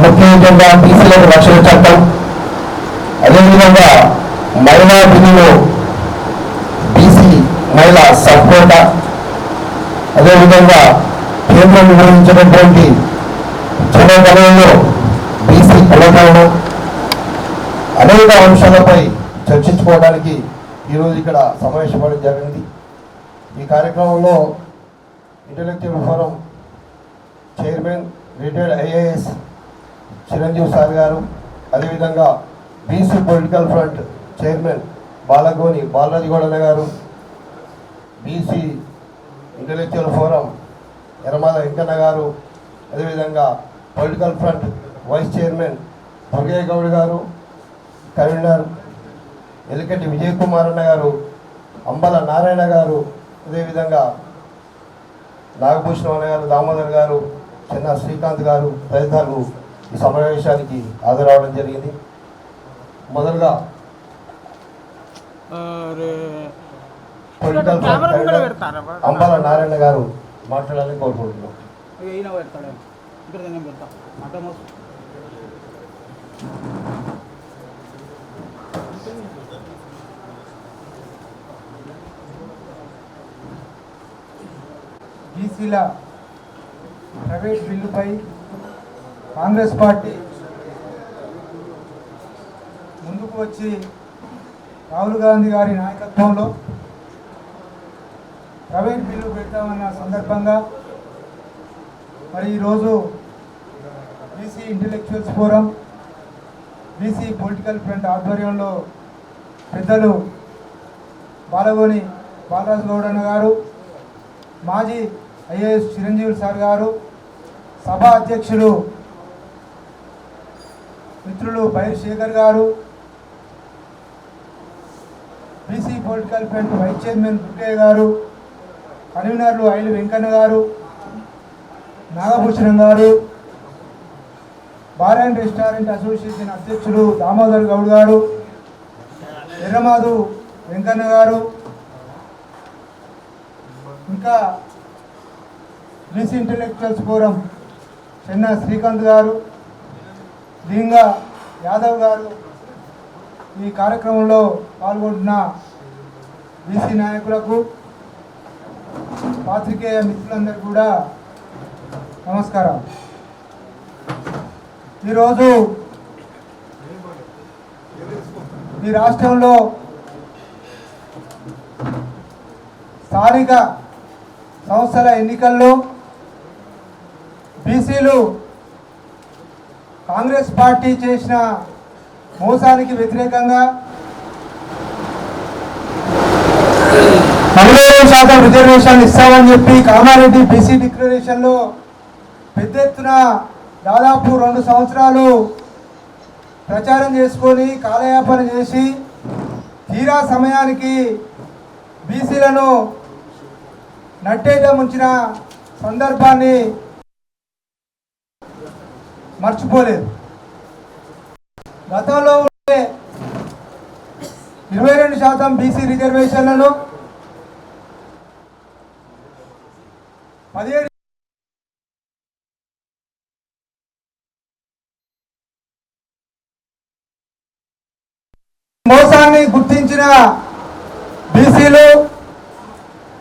ముఖ్యంగా బీసీలకు రక్షణ చట్టం, అదేవిధంగా మహిళా బిల్లులో బీసీ మహిళా సపోర్టా, అదేవిధంగా కేంద్రం నిర్వహించినటువంటి జనగణనలో బీసీ కులగణన అనేక అంశాలపై చర్చించుకోవడానికి ఈరోజు ఇక్కడ సమావేశపడడం జరిగింది. ఈ కార్యక్రమంలో intellectual forum chairman retired IAS Chiranjeevi sir garu, అదేవిధంగా BC political front chairman Balagoni Balarajagouda garu, BC intellectual forum Erramala Venkanna garu, అదేవిధంగా political front vice chairman Durgaiah Goud garu, convener ఎలికటి Vijay Kumar అన్న గారు, అంబల నారాయణ గారు, అదేవిధంగా నాగభూషణం అన్న గారు, దామోదర్ గారు, చిన్న శ్రీకాంత్ గారు తదితరులు ఈ సమావేశానికి హాజరవడం జరిగింది. మొదలుగా పొలిటికల్ అంబల నారాయణ గారు మాట్లాడాలని కోరుకుంటున్నాం. బీసీల ప్రైవేట్ బిల్లుపై కాంగ్రెస్ పార్టీ ముందుకు వచ్చి రాహుల్ గాంధీ గారి నాయకత్వంలో ప్రైవేట్ బిల్లు పెడతామన్న సందర్భంగా మరి ఈరోజు BC intellectuals forum, BC political front ఆధ్వర్యంలో పెద్దలు బాలగోని బాలరాజగౌడ గారు, మాజీ ఐఏఎస్ చిరంజీవి సార్ గారు, సభా అధ్యక్షులు మిత్రులు బైర్ శేఖర్ గారు, BC political front vice chairman Durgaiah గారు, కన్వీనర్లు ఐలు వెంకన్న గారు, నాగభూషణం గారు, బార్ అండ్ రెస్టారెంట్ అసోసియేషన్ అధ్యక్షులు దామోదర్ గౌడ్ గారు, ఎర్రమాధు వెంకన్న గారు, ఇంకా బీసీ ఇంటలెక్చువల్స్ ఫోరం చిన్న శ్రీకాంత్ గారు, లింగా యాదవ్ గారు ఈ కార్యక్రమంలో పాల్గొంటున్న బీసీ నాయకులకు, పాత్రికేయ మిత్రులందరికీ కూడా నమస్కారం. ఈరోజు ఈ రాష్ట్రంలో స్థానిక సంస్థల ఎన్నికల్లో బీసీలు కాంగ్రెస్ పార్టీ చేసిన మోసానికి వ్యతిరేకంగా 45% రిజర్వేషన్ ఇస్తామని చెప్పి కామారెడ్డి బీసీ డిక్లరేషన్లో పెద్ద ఎత్తున దాదాపు 2 సంవత్సరాలు ప్రచారం చేసుకొని కాలయాపన చేసి తీరా సమయానికి బీసీలను నట్టేట ముంచిన సందర్భాన్ని మర్చిపోలేదు. గతంలో ఉండే 22% బీసీ రిజర్వేషన్లను 17 మోసాన్ని గుర్తించిన బీసీలు,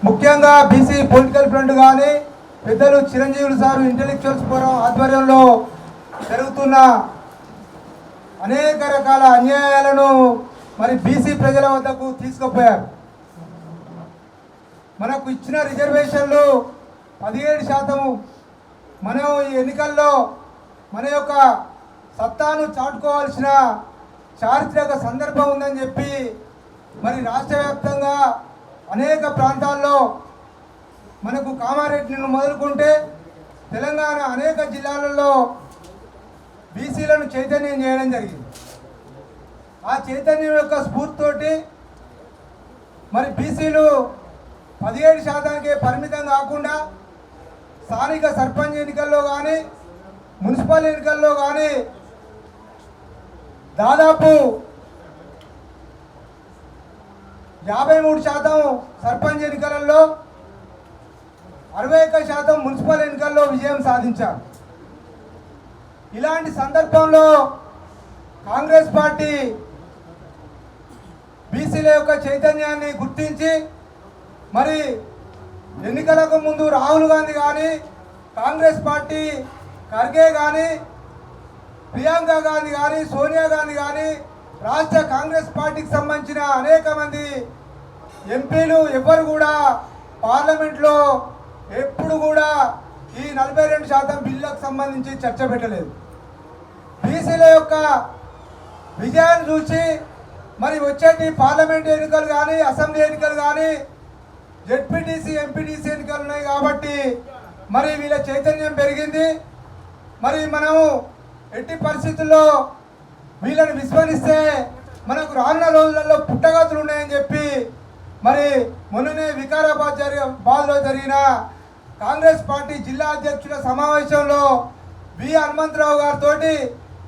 ముఖ్యంగా బీసీ పొలిటికల్ ఫ్రంట్ కానీ పెద్దలు చిరంజీవులు సారు ఇంటలెక్చువల్స్ ఫోరం ఆధ్వర్యంలో జరుగుతున్న అనేక రకాల అన్యాయాలను మరి బీసీ ప్రజల వద్దకు తీసుకుపోయారు. మనకు ఇచ్చిన రిజర్వేషన్లు 17%. మనం ఈ ఎన్నికల్లో మన యొక్క సత్తాను చాటుకోవాల్సిన చారిత్రక సందర్భం ఉందని చెప్పి మరి రాష్ట్ర వ్యాప్తంగా అనేక ప్రాంతాల్లో మనకు కామారెడ్డిని మొదలుకుంటే తెలంగాణ అనేక జిల్లాలలో బీసీలను చైతన్యం చేయడం జరిగింది. ఆ చైతన్యం యొక్క స్ఫూర్తితోటి మరి బీసీలు 17%కే పరిమితం కాకుండా స్థానిక సర్పంచ్ ఎన్నికల్లో కానీ మున్సిపల్ ఎన్నికల్లో కానీ దాదాపు 53% సర్పంచ్ ఎన్నికలలో 61% మున్సిపల్ ఎన్నికల్లో విజయం సాధించారు. ఇలాంటి సందర్భంలో కాంగ్రెస్ పార్టీ బీసీల యొక్క చైతన్యాన్ని గుర్తించి మరి ఎన్నికలకు ముందు రాహుల్ గాంధీ కానీ కాంగ్రెస్ పార్టీ ఖర్గే కానీ ప్రియాంక గాంధీ కానీ సోనియా గాంధీ కానీ రాష్ట్ర కాంగ్రెస్ పార్టీకి సంబంధించిన అనేక మంది ఎంపీలు ఎవరు కూడా పార్లమెంట్లో ఎప్పుడు కూడా ఈ 42% బిల్లులకు సంబంధించి చర్చ పెట్టలేదు. బీసీల యొక్క విజయాన్ని చూసి మరి వచ్చేటి పార్లమెంట్ ఎన్నికలు కానీ అసెంబ్లీ ఎన్నికలు కానీ జెడ్పీటీసీ ఎంపీటీసీ ఎన్నికలు ఉన్నాయి కాబట్టి మరి వీళ్ళ చైతన్యం పెరిగింది. మరి మనము ఎట్టి పరిస్థితుల్లో వీళ్ళని విస్మరిస్తే మనకు రానున్న రోజులలో పుట్టగతులు ఉన్నాయని చెప్పి మరి మొన్ననే వికారాబాద్లో జరిగిన కాంగ్రెస్ పార్టీ జిల్లా అధ్యక్షుల సమావేశంలో వి హనుమంతరావు గారితో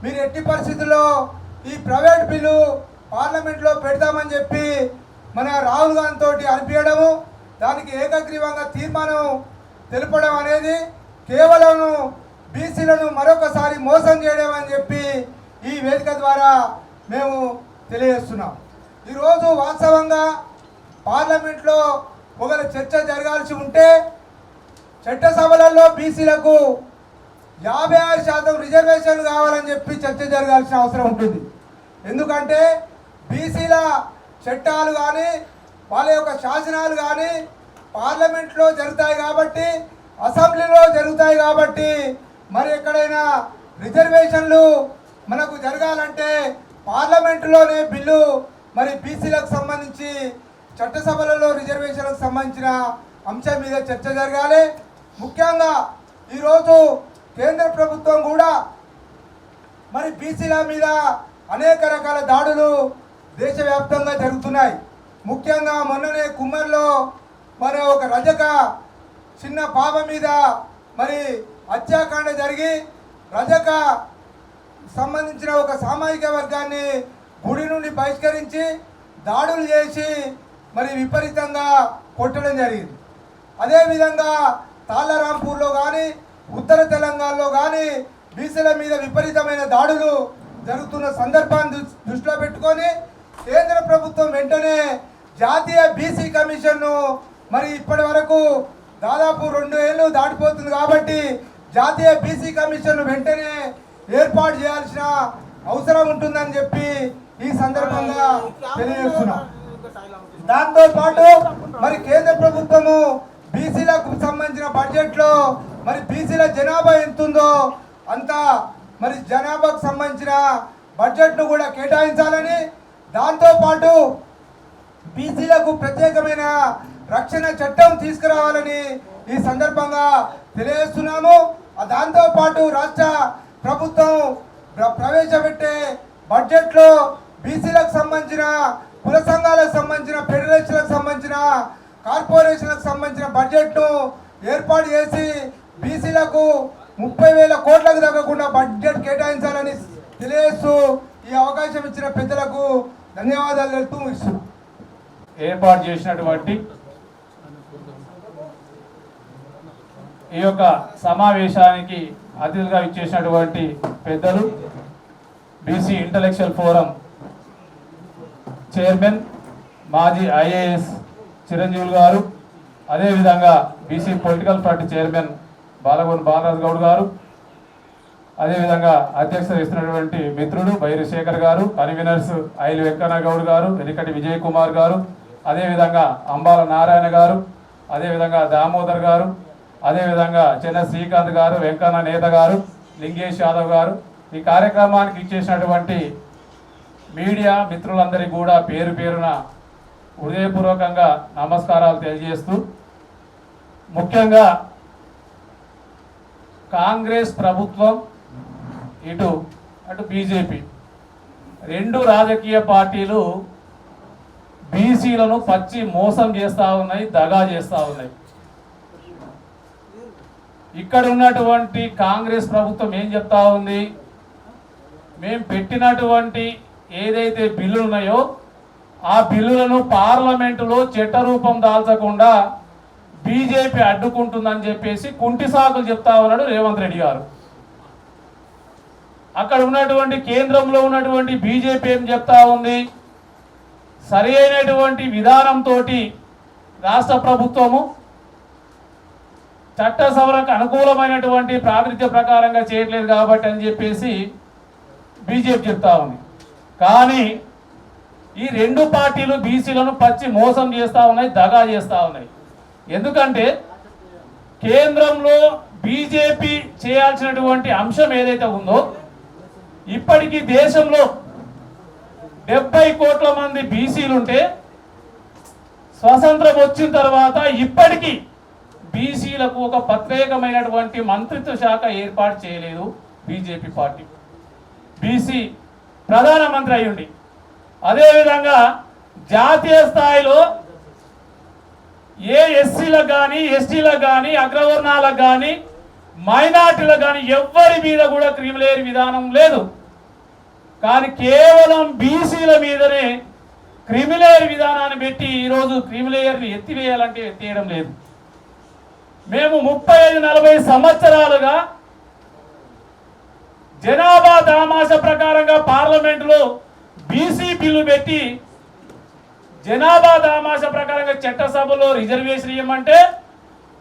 మీరు ఎట్టి పరిస్థితుల్లో ఈ ప్రైవేట్ బిల్లు పార్లమెంట్లో పెడతామని చెప్పి మన రాహుల్ గాంధీ తోటి అనిపించడము, దానికి ఏకగ్రీవంగా తీర్మానం తెలపడం అనేది కేవలం బీసీలను మరొకసారి మోసం చేయడం అని చెప్పి ఈ వేదిక ద్వారా మేము తెలియజేస్తున్నాం. ఈరోజు వాస్తవంగా పార్లమెంట్లో ఒకవేళ చర్చ జరగాల్సి ఉంటే చట్టసభలలో బీసీలకు 56% రిజర్వేషన్లు కావాలని చెప్పి చర్చ జరగాల్సిన అవసరం ఉంటుంది. ఎందుకంటే బీసీల చట్టాలు కానీ వాళ్ళ యొక్క శాసనాలు కానీ పార్లమెంట్లో జరుగుతాయి కాబట్టి, అసెంబ్లీలో జరుగుతాయి కాబట్టి మరి ఎక్కడైనా రిజర్వేషన్లు మనకు జరగాలంటే పార్లమెంటులోనే బిల్లు మరి బీసీలకు సంబంధించి చట్టసభలలో రిజర్వేషన్లకు సంబంధించిన అంశం మీద చర్చ జరగాలి. ముఖ్యంగా ఈరోజు కేంద్ర ప్రభుత్వం కూడా మరి బీసీల మీద అనేక రకాల దాడులు దేశవ్యాప్తంగా జరుగుతున్నాయి. ముఖ్యంగా మొన్ననే కుమ్మర్లో మరి ఒక రజక చిన్న పాప మీద మరి హత్యాకాండ జరిగి రజక సంబంధించిన ఒక సామాజిక వర్గాన్ని గుడి నుండి బహిష్కరించి దాడులు చేసి మరి విపరీతంగా కొట్టడం జరిగింది. అదేవిధంగా తాళ్ళరాంపూర్లో కానీ ఉత్తర తెలంగాణలో కానీ బీసీల మీద విపరీతమైన దాడులు జరుగుతున్న సందర్భాన్ని దృష్టిలో పెట్టుకొని కేంద్ర ప్రభుత్వం వెంటనే జాతీయ బీసీ కమిషన్ను మరి ఇప్పటి వరకు దాదాపు 2 ఏళ్ళు దాటిపోతుంది కాబట్టి జాతీయ బీసీ కమిషన్ వెంటనే ఏర్పాటు చేయాల్సిన అవసరం ఉంటుందని చెప్పి ఈ సందర్భంగా తెలియజేస్తున్నాం. దాంతో పాటు మరి కేంద్ర ప్రభుత్వము బీసీలకు సంబంధించిన బడ్జెట్లో మరి బీసీల జనాభా ఎంతుందో అంత మరి జనాభాకు సంబంధించిన బడ్జెట్ను కూడా కేటాయించాలని, దాంతోపాటు బీసీలకు ప్రత్యేకమైన రక్షణ చట్టం తీసుకురావాలని ఈ సందర్భంగా తెలియజేస్తున్నాము. దాంతోపాటు రాష్ట్ర ప్రభుత్వం ప్రవేశపెట్టే బడ్జెట్లో బీసీలకు సంబంధించిన కుల సంఘాలకు సంబంధించిన ఫెడరేషన్లకు సంబంధించిన కార్పొరేషన్లకు సంబంధించిన బడ్జెట్ను ఏర్పాటు చేసి బీసీలకు 30,000 కోట్లకు తగ్గకుండా బడ్జెట్ కేటాయించాలని తెలియజేస్తూ ఈ అవకాశం ఇచ్చిన పెద్దలకు ధన్యవాదాలు తెలుపుతూ ముగిస్తున్నాం. ఏర్పాటు చేసినటువంటి ఈ యొక్క సమావేశానికి అతిథిగా ఇచ్చేసినటువంటి పెద్దలు బీసీ ఇంటలెక్చువల్ ఫోరం చైర్మన్ మాజీ ఐఏఎస్ చిరంజీవులు గారు, అదేవిధంగా BC political party chairman Balagoni Balaraju Goud గారు, అదేవిధంగా అధ్యక్షత ఇస్తున్నటువంటి మిత్రుడు బైరి శేఖర్ గారు, కన్వీనర్స్ ఐలు వెంకన్న గౌడ్ గారు, వెలికటి విజయ్ కుమార్ గారు, అదేవిధంగా అంబాల నారాయణ గారు, అదేవిధంగా దామోదర్ గారు, అదేవిధంగా చెన్న శ్రీకాంత్ గారు, వెంకన్న నేత గారు, లింగేష్ యాదవ్ గారు, ఈ కార్యక్రమానికి ఇచ్చేసినటువంటి మీడియా మిత్రులందరికీ కూడా పేరు పేరున హృదయపూర్వకంగా నమస్కారాలు తెలియజేస్తూ, ముఖ్యంగా కాంగ్రెస్ ప్రభుత్వం అటు బీజేపీ 2 రాజకీయ పార్టీలు బీసీలను పచ్చి మోసం చేస్తూ ఉన్నాయి, దగా చేస్తూ ఉన్నాయి. ఇక్కడ ఉన్నటువంటి కాంగ్రెస్ ప్రభుత్వం ఏం చెప్తా ఉంది, మేము పెట్టినటువంటి ఏదైతే బిల్లులు ఉన్నాయో ఆ బిల్లులను పార్లమెంటులో చట్టరూపం దాల్చకుండా బీజేపీ అడ్డుకుంటుందని చెప్పేసి కుంటి సాకులు చెప్తా ఉన్నాడు రేవంత్ రెడ్డి గారు. అక్కడ ఉన్నటువంటి కేంద్రంలో ఉన్నటువంటి బీజేపీ ఏం చెప్తా ఉంది, సరి అయినటువంటి విధానంతో రాష్ట్ర ప్రభుత్వము చట్ట సవరణకు అనుకూలమైనటువంటి ప్రాతినిధ్య ప్రకారంగా చేయట్లేదు కాబట్టి అని చెప్పేసి బీజేపీ చెప్తా ఉంది. కానీ ఈ రెండు పార్టీలు బీసీలను పచ్చి మోసం చేస్తూ ఉన్నాయి, దగా చేస్తూ ఉన్నాయి. ఎందుకంటే కేంద్రంలో బీజేపీ చేయాల్సినటువంటి అంశం ఏదైతే ఉందో, ఇప్పటికీ దేశంలో 70 కోట్ల మంది బీసీలుంటే స్వతంత్రం వచ్చిన తర్వాత ఇప్పటికీ బీసీలకు ఒక ప్రత్యేకమైనటువంటి మంత్రిత్వ శాఖ ఏర్పాటు చేయలేదు బీజేపీ పార్టీ. బీసీ ప్రధానమంత్రి అయ్యుండి, అదేవిధంగా జాతీయ స్థాయిలో ఏ ఎస్సీలకు కానీ ఎస్టీలకు కానీ అగ్రవర్ణాలకు కానీ మైనార్టీలకు కానీ ఎవ్వరి మీద కూడా క్రిమిలేయర్ విధానం లేదు. కానీ కేవలం బీసీల మీదనే క్రిమిలేయర్ విధానాన్ని పెట్టి ఈరోజు క్రిమిలేయర్ని ఎత్తివేయాలంటే ఎత్తేయడం లేదు. మేము 35-40 సంవత్సరాలుగా జనాభా దామాష ప్రకారంగా పార్లమెంటులో బీసీ బిల్లు పెట్టి జనాభా దామాష ప్రకారంగా చట్టసభలో రిజర్వేషన్ ఇవ్వమంటే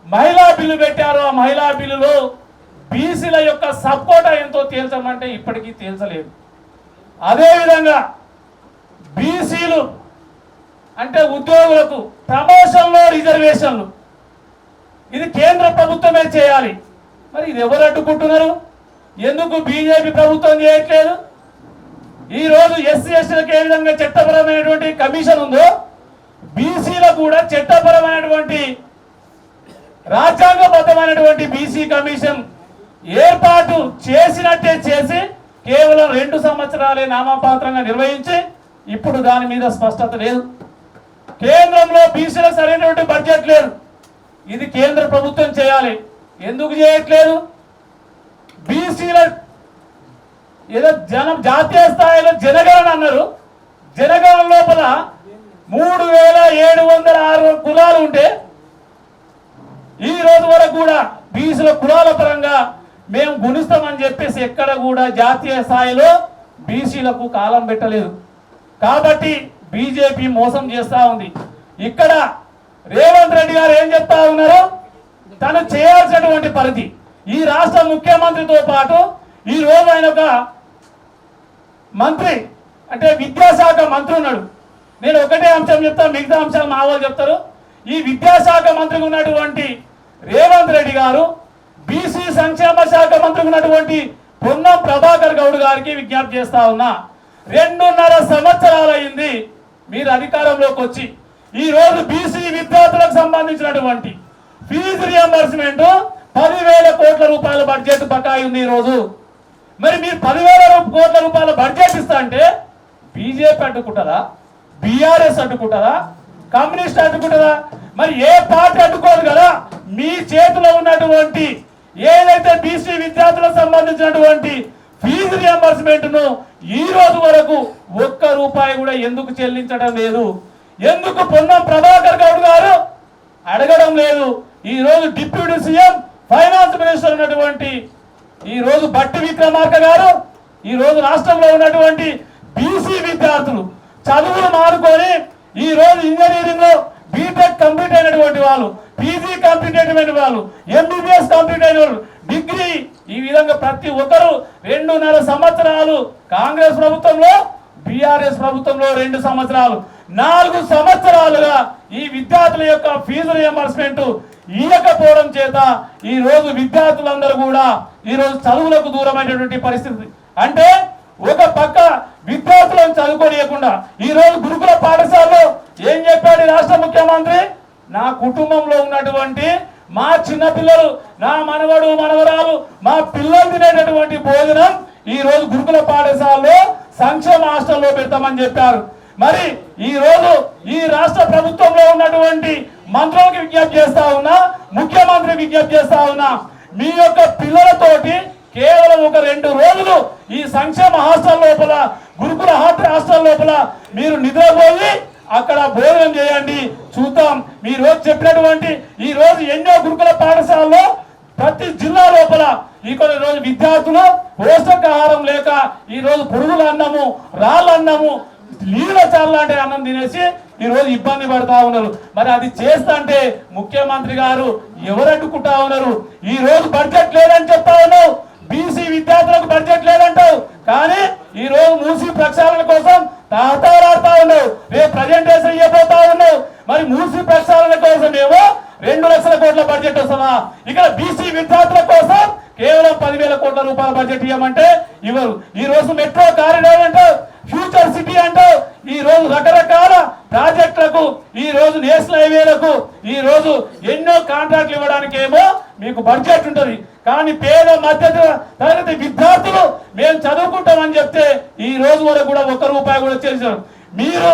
మహిళా బిల్లు పెట్టారు. ఆ మహిళా బిల్లులో బీసీల యొక్క సపోర్ట్ ఎంతో తేల్చమంటే ఇప్పటికీ తేల్చలేదు. అదేవిధంగా బీసీలు అంటే ఉద్యోగులకు ప్రమోషన్లో రిజర్వేషన్లు ఇది కేంద్ర ప్రభుత్వమే చేయాలి. మరి ఇది ఎవరు అడ్డుకుంటున్నారు? ఎందుకు బీజేపీ ప్రభుత్వం చేయట్లేదు? ఈరోజు ఎస్సీ ఎస్టీలకు ఏ విధంగా చట్టపరమైనటువంటి కమిషన్ ఉందో, బీసీలకు కూడా చట్టపరమైనటువంటి రాజ్యాంగబద్ధమైనటువంటి బీసీ కమిషన్ ఏర్పాటు చేసినట్టే చేసి కేవలం 2 సంవత్సరాలే నామమాత్రంగా నిర్వహించి ఇప్పుడు దాని మీద స్పష్టత లేదు. కేంద్రంలో బీసీలకు సరైనటువంటి బడ్జెట్ లేదు. ఇది కేంద్ర ప్రభుత్వం చేయాలి. ఎందుకు చేయట్లేదు? బీసీల ఏదో జాతీయ స్థాయిలో జనగణన అన్నారు. జనగణన లోపల 3706 కులాలు ఉంటే ఈ రోజు వరకు కూడా బీసీల కులాల పరంగా మేము గుణిస్తామని చెప్పేసి ఎక్కడ కూడా జాతీయ స్థాయిలో బీసీలకు కాలం పెట్టలేదు. కాబట్టి బీజేపీ మోసం చేస్తూ ఉంది. ఇక్కడ రేవంత్ రెడ్డి గారు ఏం చెప్తా ఉన్నారు? తను చేయాల్సినటువంటి పరిధి ఈ రాష్ట్ర ముఖ్యమంత్రితో పాటు ఈ రోజు ఆయన ఒక మంత్రి అంటే విద్యాశాఖ మంత్రి ఉన్నాడు. నేను ఒకటే అంశం చెప్తాను, మిగతా అంశాలు మా వాళ్ళు చెప్తారు. ఈ విద్యాశాఖ మంత్రి ఉన్నటువంటి రేవంత్ రెడ్డి గారు బీసీ సంక్షేమ శాఖ మంత్రి ఉన్నటువంటి పొన్నం ప్రభాకర్ గౌడ్ గారికి విజ్ఞప్తి చేస్తా ఉన్నా, 2.5 సంవత్సరాలు అయింది మీరు అధికారంలోకి వచ్చి. ఈ రోజు బీసీ విద్యార్థులకు సంబంధించినటువంటి ఫీజు రియంబర్స్మెంట్ 10,000 కోట్ల రూపాయల బడ్జెట్ బకాయి ఉంది ఈ రోజు. మరి మీరు 10,000 కోట్ల రూపాయల బడ్జెట్ ఇస్తా అంటే బీజేపీ అడ్డుకుంటారా, బీఆర్ఎస్ అడ్డుకుంటారా, కమ్యూనిస్ట్ అడ్డుకుంటారా? మరి ఏ పార్టీ అడ్డుకోదు కదా. మీ చేతిలో ఉన్నటువంటి ఏదైతే బీసీ విద్యార్థులకు సంబంధించినటువంటి ఫీజు రియంబర్స్మెంట్ ను ఈ రోజు వరకు 1 రూపాయి కూడా ఎందుకు చెల్లించడం లేదు? ఎందుకు పొన్నం ప్రభాకర్ గౌడ్ గారు అడగడం లేదు? ఈ రోజు డిప్యూటీ సీఎం ఫైనాన్స్ మినిస్టర్ ఉన్నటువంటి ఈ రోజు బట్టి విక్రమార్క గారు ఈ రోజు రాష్ట్రంలో ఉన్నటువంటి బీసీ విద్యార్థులు చదువులు మానుకొని ఈ రోజు ఇంజనీరింగ్ లో బీటెక్ కంప్లీట్ అయినటువంటి వాళ్ళు, పీజీ కంప్లీట్ అయినటువంటి వాళ్ళు, ఎంబీబీఎస్ కంప్లీట్ అయిన వాళ్ళు, డిగ్రీ, ఈ విధంగా ప్రతి ఒక్కరు 2.5 సంవత్సరాలు కాంగ్రెస్ ప్రభుత్వంలో, బీఆర్ఎస్ ప్రభుత్వంలో 2 సంవత్సరాలు, 4 సంవత్సరాలుగా ఈ విద్యార్థుల యొక్క ఫీజు రియంబర్స్మెంట్ ఇవ్వకపోవడం చేత ఈ రోజు విద్యార్థులందరూ కూడా ఈ రోజు చదువులకు దూరమైనటువంటి పరిస్థితి. అంటే ఒక పక్క విద్యార్థులను చదువుకోనియకుండా ఈ రోజు గురుకుల పాఠశాలలో ఏం చెప్పాడు రాష్ట్ర ముఖ్యమంత్రి? నా కుటుంబంలో ఉన్నటువంటి మా చిన్నపిల్లలు, నా మనవడు మనవరాలు, మా పిల్లలు తినేటటువంటి భోజనం ఈ రోజు గురుకుల పాఠశాలలో సంక్షేమ హాస్టల్లో పెడతామని చెప్పారు. మరి ఈ రోజు ఈ రాష్ట్ర ప్రభుత్వంలో ఉన్నటువంటి మంత్రులకు విజ్ఞప్తి చేస్తా ఉన్నా, ముఖ్యమంత్రి విజ్ఞప్తి చేస్తా ఉన్నా, మీ యొక్క పిల్లలతోటి కేవలం ఒక 2 రోజులు ఈ సంక్షేమ హాస్టల్ లోపల, గురుకుల హాస్టల్ లోపల మీరు నిద్రపోయి అక్కడ భోజనం చేయండి, చూద్దాం. మీ రోజు చెప్పినటువంటి ఈ రోజు ఎన్నో గురుకుల పాఠశాలలో ప్రతి జిల్లా లోపల ఈ కొన్ని రోజు విద్యార్థులు పోషకాహారం లేక ఈ రోజు పురుగుల అన్నము, రాళ్ళ అన్నము, నీళ్ళ చాలు లాంటి అన్నం తినేసి ఈ రోజు ఇబ్బంది పడతా ఉన్నారు. మరి అది చేస్తంటే ముఖ్యమంత్రి గారు ఎవరు అడ్డుకుంటా ఉన్నారు? ఈ రోజు బడ్జెట్ లేదని చెప్తా ఉన్నావు, బీసీ విద్యార్థులకు బడ్జెట్ లేదంటావు, కానీ ఈ రోజు మూసీ ప్రక్షాళన కోసం తాతాలాడుతా ఉన్నావు, రేపు ప్రజెంటేషన్ ఇవ్వబోతా ఉన్నావు. మరి మూసీ ప్రక్షాళన కోసం ఏమో 2 లక్షల కోట్ల బడ్జెట్ వస్తుందా? ఇక్కడ బీసీ విద్యార్థుల కోసం కేవలం 10,000 కోట్ల రూపాయల బడ్జెట్ ఇవ్వమంటే ఇవ్వరు. ఈ రోజు మెట్రో కారిడార్ అంటావు, ఫ్యూచర్ సిటీ అంటావు, ఈ రోజు రకరకాల ప్రాజెక్టులకు, ఈ రోజు నేషనల్ హైవేలకు ఈ రోజు ఎన్నో కాంట్రాక్ట్లు ఇవ్వడానికి ఏమో మీకు బడ్జెట్ ఉంటుంది. కానీ పేద మధ్య తరగతి విద్యార్థులు మేము చదువుకుంటామని చెప్తే ఈ రోజు వరకు కూడా 1 రూపాయి కూడా చేశారు. మీరు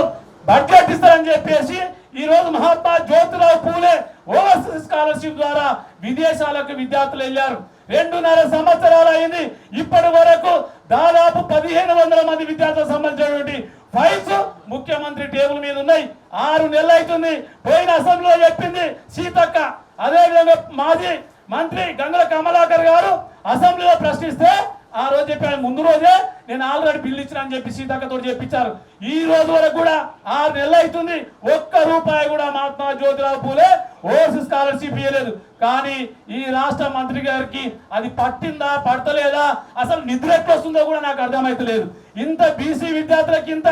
బడ్జెట్ ఇస్తారని చెప్పేసి ఈ రోజు మహాత్మా జ్యోతిరావు పూలే ఓవర్సీస్ స్కాలర్షిప్ ద్వారా విదేశాలకు విద్యార్థులు వెళ్ళారు. 2.5 సంవత్సరాలు అయింది. ఇప్పటి వరకు దాదాపు 1,500 మంది విద్యార్థులకు సంబంధించినటువంటి ఫైల్స్ ముఖ్యమంత్రి టేబుల్ మీద ఉన్నాయి. 6 నెలలు అవుతుంది. పోయిన అసెంబ్లీలో చెప్పింది సీతక్క, అదేవిధంగా మాజీ మంత్రి గంగుల కమలాకర్ గారు అసెంబ్లీలో ప్రశ్నిస్తే ఆ రోజు చెప్పాను, ముందు రోజే నేను ఆల్రెడీ బిల్లు ఇచ్చిన అని చెప్పి సీతక్కతో చెప్పించారు. ఈ రోజు వరకు కూడా 6 నెలలు అవుతుంది. 1 రూపాయి కూడా మహాత్మా జ్యోతిరావు పూలే ఓవర్సీస్ స్కాలర్షిప్ ఇవ్వలేదు. కానీ ఈ రాష్ట్ర మంత్రి గారికి అది పట్టిందా పడతలేదా, అసలు నిద్ర ఎట్లొస్తుందో కూడా నాకు అర్థమైతలేదు. ఇంత బీసీ విద్యార్థులకి ఇంత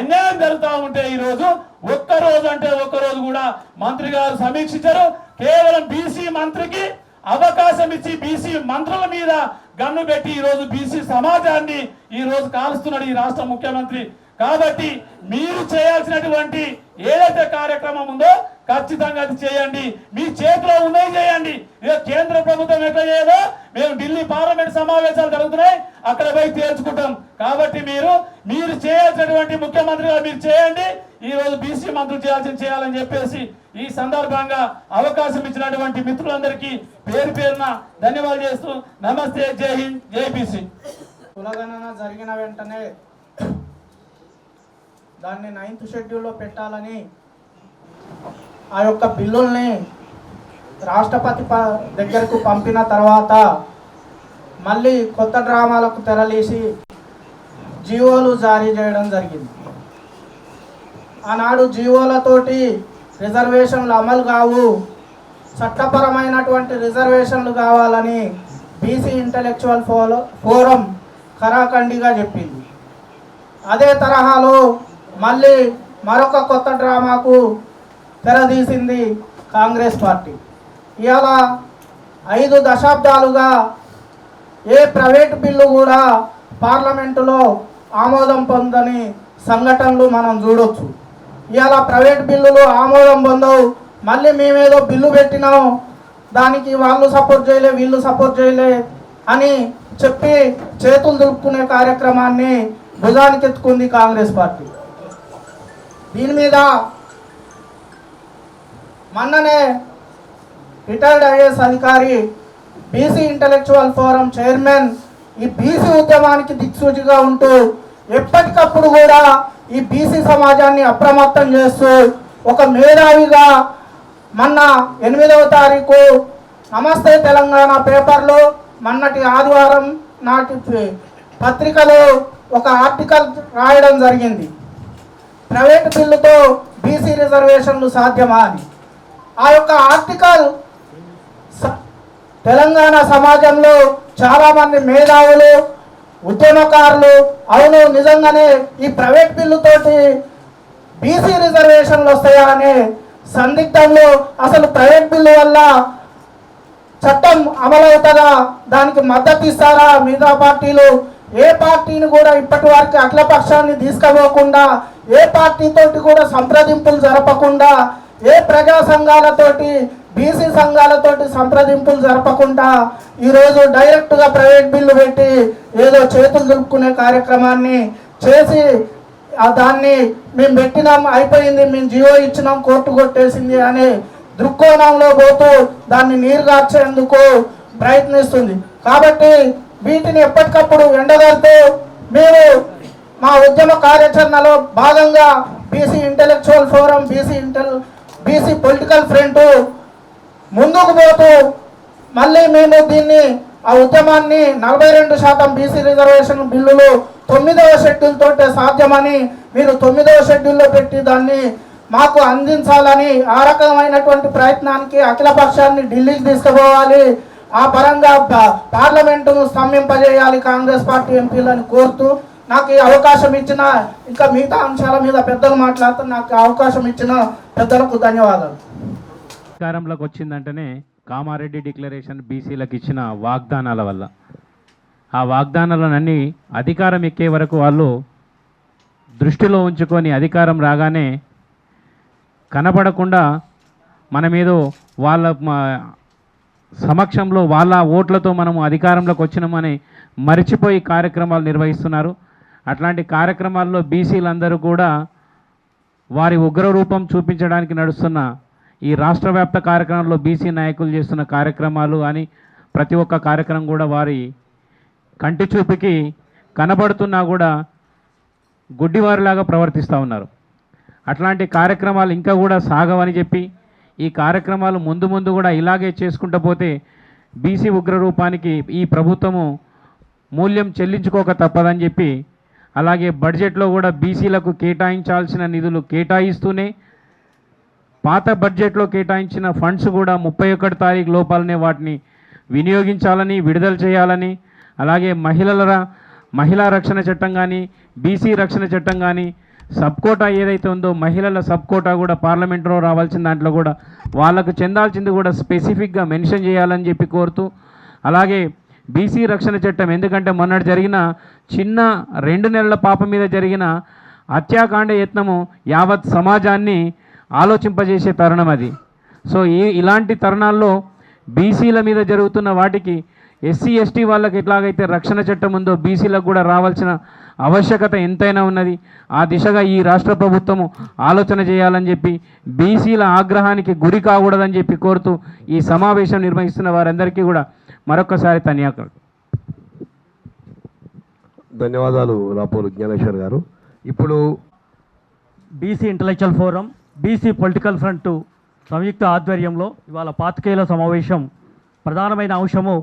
అన్యాయం జరుగుతూ ఉంటే ఈ రోజు ఒక్క రోజు కూడా మంత్రి గారు సమీక్షించారు. కేవలం బీసీ మంత్రికి అవకాశం ఇచ్చి బీసీ మంత్రుల మీద గన్ను పెట్టి ఈ రోజు బీసీ సమాజాన్ని ఈ రోజు కాలుస్తున్నాడు ఈ రాష్ట్ర ముఖ్యమంత్రి. కాబట్టి మీరు చేయాల్సినటువంటి ఏదైతే కార్యక్రమం ఉందో ఖచ్చితంగా అది చేయండి. మీ చేతిలో ఉన్నది చేయండి. ఇక కేంద్ర ప్రభుత్వం ఎట్లా చేయదో మేము ఢిల్లీ పార్లమెంట్ సమావేశాలు జరుగుతున్నాయి, అక్కడ పోయి తేల్చుకుంటాం. కాబట్టి మీరు చేయాల్సినటువంటి ముఖ్యమంత్రిగా మీరు చేయండి. ఈ రోజు బీసీ మంత్రులు చేయాలని చెప్పేసి ఈ సందర్భంగా అవకాశం ఇచ్చినటువంటి మిత్రులందరికీ పేరు పేరున ధన్యవాదాలు చేస్తూ నమస్తే, జై హింద్, జై బీసీ. కులగణన జరిగిన వెంటనే దాన్ని 9th షెడ్యూల్లో పెట్టాలని ఆ యొక్క బిల్లుల్ని రాష్ట్రపతి దగ్గరకు పంపిన తర్వాత మళ్ళీ కొత్త డ్రామాలకు తెరలేసి జీవోలు జారీ చేయడం జరిగింది. ఆనాడు జీవోలతోటి రిజర్వేషన్లు అమలు కావు, చట్టపరమైనటువంటి రిజర్వేషన్లు కావాలని బీసీ ఇంటలెక్చువల్ ఫోరం ఖరాఖండిగా చెప్పింది. అదే తరహాలో మళ్ళీ మరొక కొత్త డ్రామాకు తెరదీసింది కాంగ్రెస్ పార్టీ. ఇవాళ 5 దశాబ్దాలుగా ఏ ప్రైవేట్ బిల్లు కూడా పార్లమెంటులో ఆమోదం పొందని సంఘటనలు మనం చూడొచ్చు. ఇవాళ ప్రైవేట్ బిల్లులు ఆమోదం పొందవు, మళ్ళీ మేమేదో బిల్లు పెట్టినాం, దానికి వాళ్ళు సపోర్ట్ చేయలే వీళ్ళు సపోర్ట్ చేయలే అని చెప్పి చేతులు దులుపుకునే కార్యక్రమాన్ని భుజానికి ఎత్తుకుంది కాంగ్రెస్ పార్టీ. దీని మీద మొన్ననే రిటైర్డ్ ఐఏఎస్ అధికారి, బీసీ ఇంటలెక్చువల్ ఫోరం చైర్మన్ ఈ బీసీ ఉద్యమానికి దిక్సూచిగా ఉంటూ ఎప్పటికప్పుడు కూడా ఈ బీసీ సమాజాన్ని అప్రమత్తం చేస్తూ ఒక మేధావిగా మొన్న 8వ తారీఖు నమస్తే తెలంగాణ పేపర్లో మొన్నటి ఆదివారం నాటి పత్రికలో ఒక ఆర్టికల్ రాయడం జరిగింది. ప్రైవేట్ బిల్లుతో బీసీ రిజర్వేషన్లు సాధ్యమా అని. ఆ యొక్క ఆర్టికల్ తెలంగాణ సమాజంలో చాలామంది మేధావులు, ఉద్యమకారులు అవును నిజంగానే ఈ ప్రైవేట్ బిల్లుతోటి బీసీ రిజర్వేషన్లు వస్తాయా అనే సందిగ్ధంలో, అసలు ప్రైవేట్ బిల్లు వల్ల చట్టం అమలవుతుందా, దానికి మద్దతు ఇస్తారా మిగతా పార్టీలు, ఏ పార్టీని కూడా ఇప్పటి వరకు అఖిలపక్షాన్ని తీసుకుపోకుండా, ఏ పార్టీతోటి కూడా సంప్రదింపులు జరపకుండా, ఏ ప్రజా సంఘాలతోటి బీసీ సంఘాలతోటి సంప్రదింపులు జరపకుండా ఈరోజు డైరెక్ట్గా ప్రైవేట్ బిల్లు పెట్టి ఏదో చేతులు దులుపుకునే కార్యక్రమాన్ని చేసి దాన్ని మేము పెట్టినాం అయిపోయింది, మేము జీవో ఇచ్చినాం కోర్టు కొట్టేసింది అనే దృక్కోణంలో పోతూ దాన్ని నీరుగార్చేందుకు ప్రయత్నిస్తుంది. కాబట్టి వీటిని ఎప్పటికప్పుడు ఎండగడుతూ మేము మా ఉద్యమ కార్యాచరణలో భాగంగా BC intellectual forum, BC political front ముందుకు పోతూ మళ్ళీ మేము దీన్ని ఆ ఉద్యమాన్ని 42% బీసీ రిజర్వేషన్ బిల్లులు 9వ షెడ్యూల్ తోటే సాధ్యమని మీరు 9వ షెడ్యూల్లో పెట్టి దాన్ని మాకు అందించాలని ఆ రకమైనటువంటి ప్రయత్నానికి అఖిల పక్షాన్ని ఢిల్లీకి తీసుకుపోవాలి, ఆ పరంగా పార్లమెంటును స్తంభింపజేయాలి కాంగ్రెస్ పార్టీ ఎంపీలను కోరుతూ నాకు ఈ అవకాశం ఇచ్చిన, ఇంకా మిగతా అంశాల మీద పెద్దలు మాట్లాడుతూ నాకు అవకాశం ఇచ్చిన పెద్దలకు ధన్యవాదాలు. అధికారంలోకి వచ్చిందంటేనే కామారెడ్డి డిక్లరేషన్ బీసీలకు ఇచ్చిన వాగ్దానాల వల్ల, ఆ వాగ్దానాలన్నీ అధికారం ఎక్కే వరకు వాళ్ళు దృష్టిలో ఉంచుకొని అధికారం రాగానే కనబడకుండా మన మీద వాళ్ళ సమక్షంలో వాళ్ళ ఓట్లతో మనము అధికారంలోకి వచ్చినామని మరిచిపోయి కార్యక్రమాలు నిర్వహిస్తున్నారు. అట్లాంటి కార్యక్రమాల్లో బీసీలందరూ కూడా వారి ఉగ్ర రూపం చూపించడానికి నడుస్తున్న ఈ రాష్ట్ర వ్యాప్త కార్యక్రమంలో బీసీ నాయకులు చేస్తున్న కార్యక్రమాలు అని ప్రతి ఒక్క కార్యక్రమం కూడా వారి కంటి చూపుకి కనబడుతున్నా కూడా గుడ్డివారిలాగా ప్రవర్తిస్తూ ఉన్నారు. అట్లాంటి కార్యక్రమాలు ఇంకా కూడా సాగవని చెప్పి ఈ కార్యక్రమాలు ముందు ముందు కూడా ఇలాగే చేసుకుంటూ పోతే బీసీ ఉగ్ర రూపానికి ఈ ప్రభుత్వము మూల్యం చెల్లించుకోక తప్పదని చెప్పి, అలాగే బడ్జెట్లో కూడా బీసీలకు కేటాయించాల్సిన నిధులు కేటాయిస్తూనే పాత బడ్జెట్లో కేటాయించిన ఫండ్స్ కూడా 31 తారీఖు లోపలనే వాటిని వినియోగించాలని, విడుదల చేయాలని, అలాగే మహిళా రక్షణ చట్టం కానీ బీసీ రక్షణ చట్టం కానీ సబ్ కోటా ఏదైతే ఉందో మహిళల సబ్ కోటా కూడా పార్లమెంట్లో రావాల్సిన దాంట్లో కూడా వాళ్ళకు చెందాల్సింది కూడా స్పెసిఫిక్గా మెన్షన్ చేయాలని చెప్పి కోరుతూ, అలాగే బీసీ రక్షణ చట్టం ఎందుకంటే మొన్నటి జరిగిన చిన్న 2 నెలల పాప మీద జరిగిన హత్యాకాండ యత్నము యావత్ సమాజాన్ని ఆలోచింపజేసే తరుణం అది. సో ఇలాంటి తరుణాల్లో బీసీల మీద జరుగుతున్న వాటికి ఎస్సీ ఎస్టీ వాళ్ళకి ఎట్లాగైతే రక్షణ చట్టం ఉందో బీసీలకు కూడా రావాల్సిన ఆవశ్యకత ఎంతైనా ఉన్నది. ఆ దిశగా ఈ రాష్ట్ర ప్రభుత్వము ఆలోచన చేయాలని చెప్పి, బీసీల ఆగ్రహానికి గురి కాకూడదని చెప్పి కోరుతూ ఈ సమావేశం నిర్వహిస్తున్న వారందరికీ కూడా మరొకసారి ధన్యవాదాలు రాపోలు జ్ఞానేశ్వర్ గారు. ఇప్పుడు BC intellectual forum, BC political front సంయుక్త ఆధ్వర్యంలో ఇవాళ పాతికేయుల సమావేశం ప్రధానమైన అంశము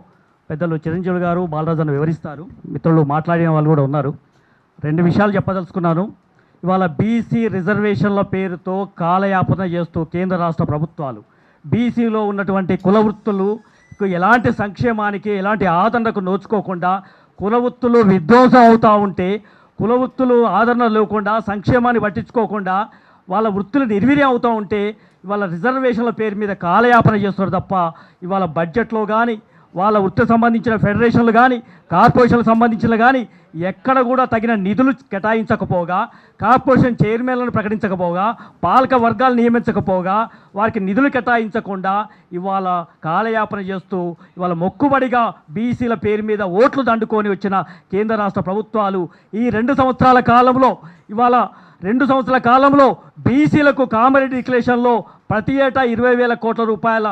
పెద్దలు చిరంజీవి గారు, బాలరాజు వివరిస్తారు. మిత్రులు మాట్లాడిన వాళ్ళు కూడా ఉన్నారు. 2 విషయాలు చెప్పదలుచుకున్నాను. ఇవాళ బీసీ రిజర్వేషన్ల పేరుతో కాలయాపన చేస్తూ కేంద్ర రాష్ట్ర ప్రభుత్వాలు బీసీలో ఉన్నటువంటి కుల వృత్తులకు ఎలాంటి సంక్షేమానికి ఎలాంటి ఆదరణకు నోచుకోకుండా కుల వృత్తులు విధ్వంసం అవుతూ ఉంటే, కుల వృత్తులు ఆదరణ లేకుండా సంక్షేమాన్ని పట్టించుకోకుండా వాళ్ళ వృత్తులు నిర్వీర్యం అవుతూ ఉంటే ఇవాళ రిజర్వేషన్ల పేరు మీద కాలయాపన చేస్తారు తప్ప ఇవాళ బడ్జెట్లో కానీ వాళ్ళ వృత్తికి సంబంధించిన ఫెడరేషన్లు కానీ కార్పొరేషన్లకు సంబంధించిన కానీ ఎక్కడ కూడా తగిన నిధులు కేటాయించకపోగా, కార్పొరేషన్ చైర్మన్లను ప్రకటించకపోగా, పాలక వర్గాలు నియమించకపోగా, వారికి నిధులు కేటాయించకుండా ఇవాళ కాలయాపన చేస్తూ ఇవాళ మొక్కుబడిగా బీసీల పేరు మీద ఓట్లు దండుకొని వచ్చిన కేంద్ర రాష్ట్ర ప్రభుత్వాలు ఈ 2 సంవత్సరాల కాలంలో ఇవాళ 2 సంవత్సరాల కాలంలో బీసీలకు కామారెడ్డి డిక్లరేషన్లో ప్రతి ఏటా 20,000 కోట్ల రూపాయల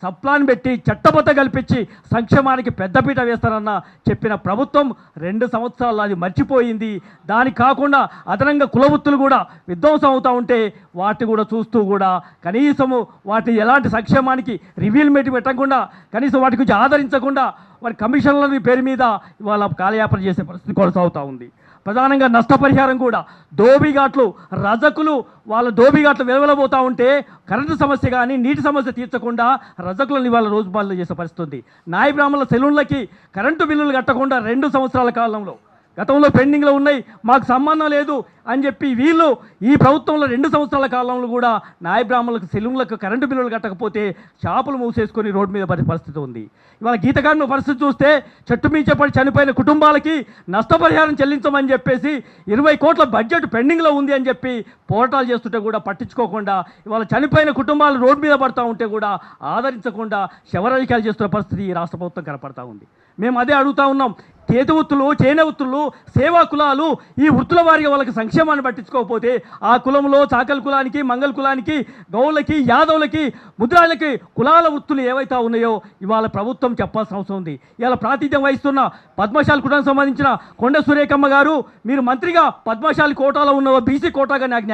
సప్లాన్ పెట్టి చట్టబద్ధ కల్పించి సంక్షేమానికి పెద్దపీట వేస్తారన్న చెప్పిన ప్రభుత్వం 2 సంవత్సరాలు అది మర్చిపోయింది. దానికి కాకుండా అదనంగా కులవృత్తులు కూడా విధ్వంసం అవుతూ ఉంటే వాటి కూడా చూస్తూ కూడా కనీసము వాటి ఎలాంటి సంక్షేమానికి రివీల్మెంట్ పెట్టకుండా, కనీసం వాటి గురించి ఆదరించకుండా వారి కమిషన్ల పేరు మీద ఇవాళ కాలయాపన చేసే పరిస్థితి కొనసాగుతూ ఉంది. ప్రధానంగా నష్టపరిహారం కూడా దోబిఘాట్లు రజకులు వాళ్ళ దోబిఘాట్లు వెలువలబోతూ ఉంటే కరెంటు సమస్య కానీ నీటి సమస్య తీర్చకుండా రజకులను ఇవాళ రోజుపాలన చేసే పరిస్థితి ఉంది. నాయ బ్రాహ్మణుల సెలూన్లకి కరెంటు బిల్లులు కట్టకుండా 2 సంవత్సరాల కాలంలో గతంలో పెండింగ్లో ఉన్నాయి, మాకు సంబంధం లేదు అని చెప్పి వీళ్ళు ఈ ప్రభుత్వంలో 2 సంవత్సరాల కాలంలో కూడా నాయ బ్రాహ్మణులకు సెలూన్లకు కరెంటు బిల్లులు కట్టకపోతే షాపులు మూసేసుకొని రోడ్డు మీద పడే పరిస్థితి ఉంది. ఇవాళ గీతకారుల పరిస్థితి చూస్తే చెట్టు మీద పడి చనిపోయిన కుటుంబాలకి నష్టపరిహారం చెల్లించమని చెప్పేసి 20 కోట్ల బడ్జెట్ పెండింగ్లో ఉంది అని చెప్పి పోరాటాలు చేస్తుంటే కూడా పట్టించుకోకుండా ఇవాళ చనిపోయిన కుటుంబాలు రోడ్డు మీద పడుతూ ఉంటే కూడా ఆదరించకుండా శవరాజకీయాలు చేస్తున్న పరిస్థితి ఈ రాష్ట్ర ప్రభుత్వం కనపడతా ఉంది. మేము అదే అడుగుతూ ఉన్నాం. చేతి వృత్తులు, చేనే వృత్తులు, సేవా కులాలు ఈ వృత్తుల వారిగా వాళ్ళకి సంక్షేమాన్ని పట్టించుకోకపోతే ఆ కులంలో చాకలి కులానికి, మంగళ కులానికి, గౌళ్ళకి, యాదవులకి, ముద్రాలకి కులాల వృత్తులు ఏవైతే ఉన్నాయో ఇవాళ ప్రభుత్వం చెప్పాల్సిన అవసరం ఉంది. ఇవాళ ప్రాతినిధ్యం వహిస్తున్న పద్మశాలి కులానికి సంబంధించిన కొండ సురేఖమ్మ గారు, మీరు మంత్రిగా పద్మశాలి కోటాలో ఉన్న బీసీ కోటాగా నాకు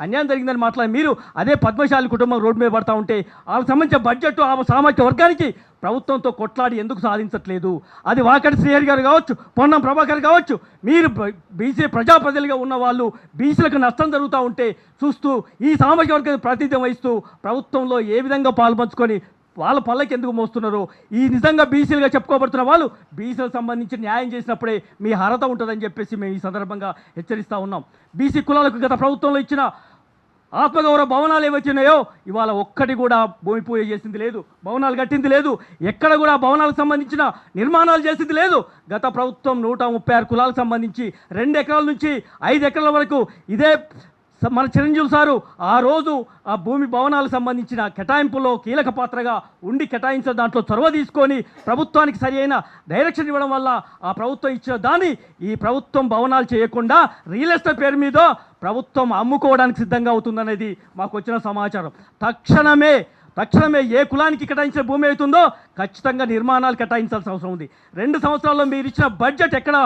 అన్యాయం జరిగిందని మాట్లాడి మీరు అదే పద్మశాలి కుటుంబం రోడ్డు మీద పడతా ఉంటే వాళ్ళకి సంబంధించిన బడ్జెట్ ఆ సామాజిక వర్గానికి ప్రభుత్వంతో కొట్లాడి ఎందుకు సాధించట్లేదు? అది వాకటి శ్రీహరి గారు కావచ్చు, పొన్నం ప్రభాకర్ కావచ్చు, మీరు బీసీ ప్రజాప్రతినిధిగా ఉన్న వాళ్ళు బీసీలకు నష్టం జరుగుతూ ఉంటే చూస్తూ ఈ సామాజిక వర్గానికి ప్రాతినిధ్యం వహిస్తూ ప్రభుత్వంలో ఏ విధంగా పాల్పంచుకొని వాళ్ళ పళ్ళకి ఎందుకు మోస్తున్నారు? ఈ నిజంగా బీసీలుగా చెప్పుకోబడుతున్న వాళ్ళు బీసీలకు సంబంధించి న్యాయం చేసినప్పుడే మీ అర్హత ఉంటుందని చెప్పేసి మేము ఈ సందర్భంగా హెచ్చరిస్తూ ఉన్నాం. బీసీ కులాలకు గత ప్రభుత్వంలో ఇచ్చిన ఆత్మగౌరవ భవనాలు ఏవచ్చినాయో ఇవాళ ఒక్కటి కూడా భూమి పూజ చేసింది లేదు, భవనాలు కట్టింది లేదు, ఎక్కడ కూడా భవనాలకు సంబంధించిన నిర్మాణాలు చేసింది లేదు. గత ప్రభుత్వం 136 కులాలకు సంబంధించి 2 ఎకరాల నుంచి 5 ఎకరాల వరకు ఇదే మన చిరంజీవి సారు ఆ రోజు ఆ భూమి భవనాలకు సంబంధించిన కేటాయింపులో కీలక పాత్రగా ఉండి కేటాయించిన దాంట్లో చొరవ తీసుకొని ప్రభుత్వానికి సరి అయిన డైరెక్షన్ ఇవ్వడం వల్ల ఆ ప్రభుత్వం ఇచ్చిన దాన్ని ఈ ప్రభుత్వం భవనాలు చేయకుండా రియల్ ఎస్టేట్ పేరు మీద ప్రభుత్వం అమ్ముకోవడానికి సిద్ధంగా అవుతుందనేది మాకు వచ్చిన సమాచారం. తక్షణమే ఏ కులానికి కేటాయించిన భూమి అవుతుందో ఖచ్చితంగా నిర్మాణాలు కేటాయించాల్సిన అవసరం ఉంది. 2 సంవత్సరాల్లో మీరు ఇచ్చిన బడ్జెట్ ఎక్కడ?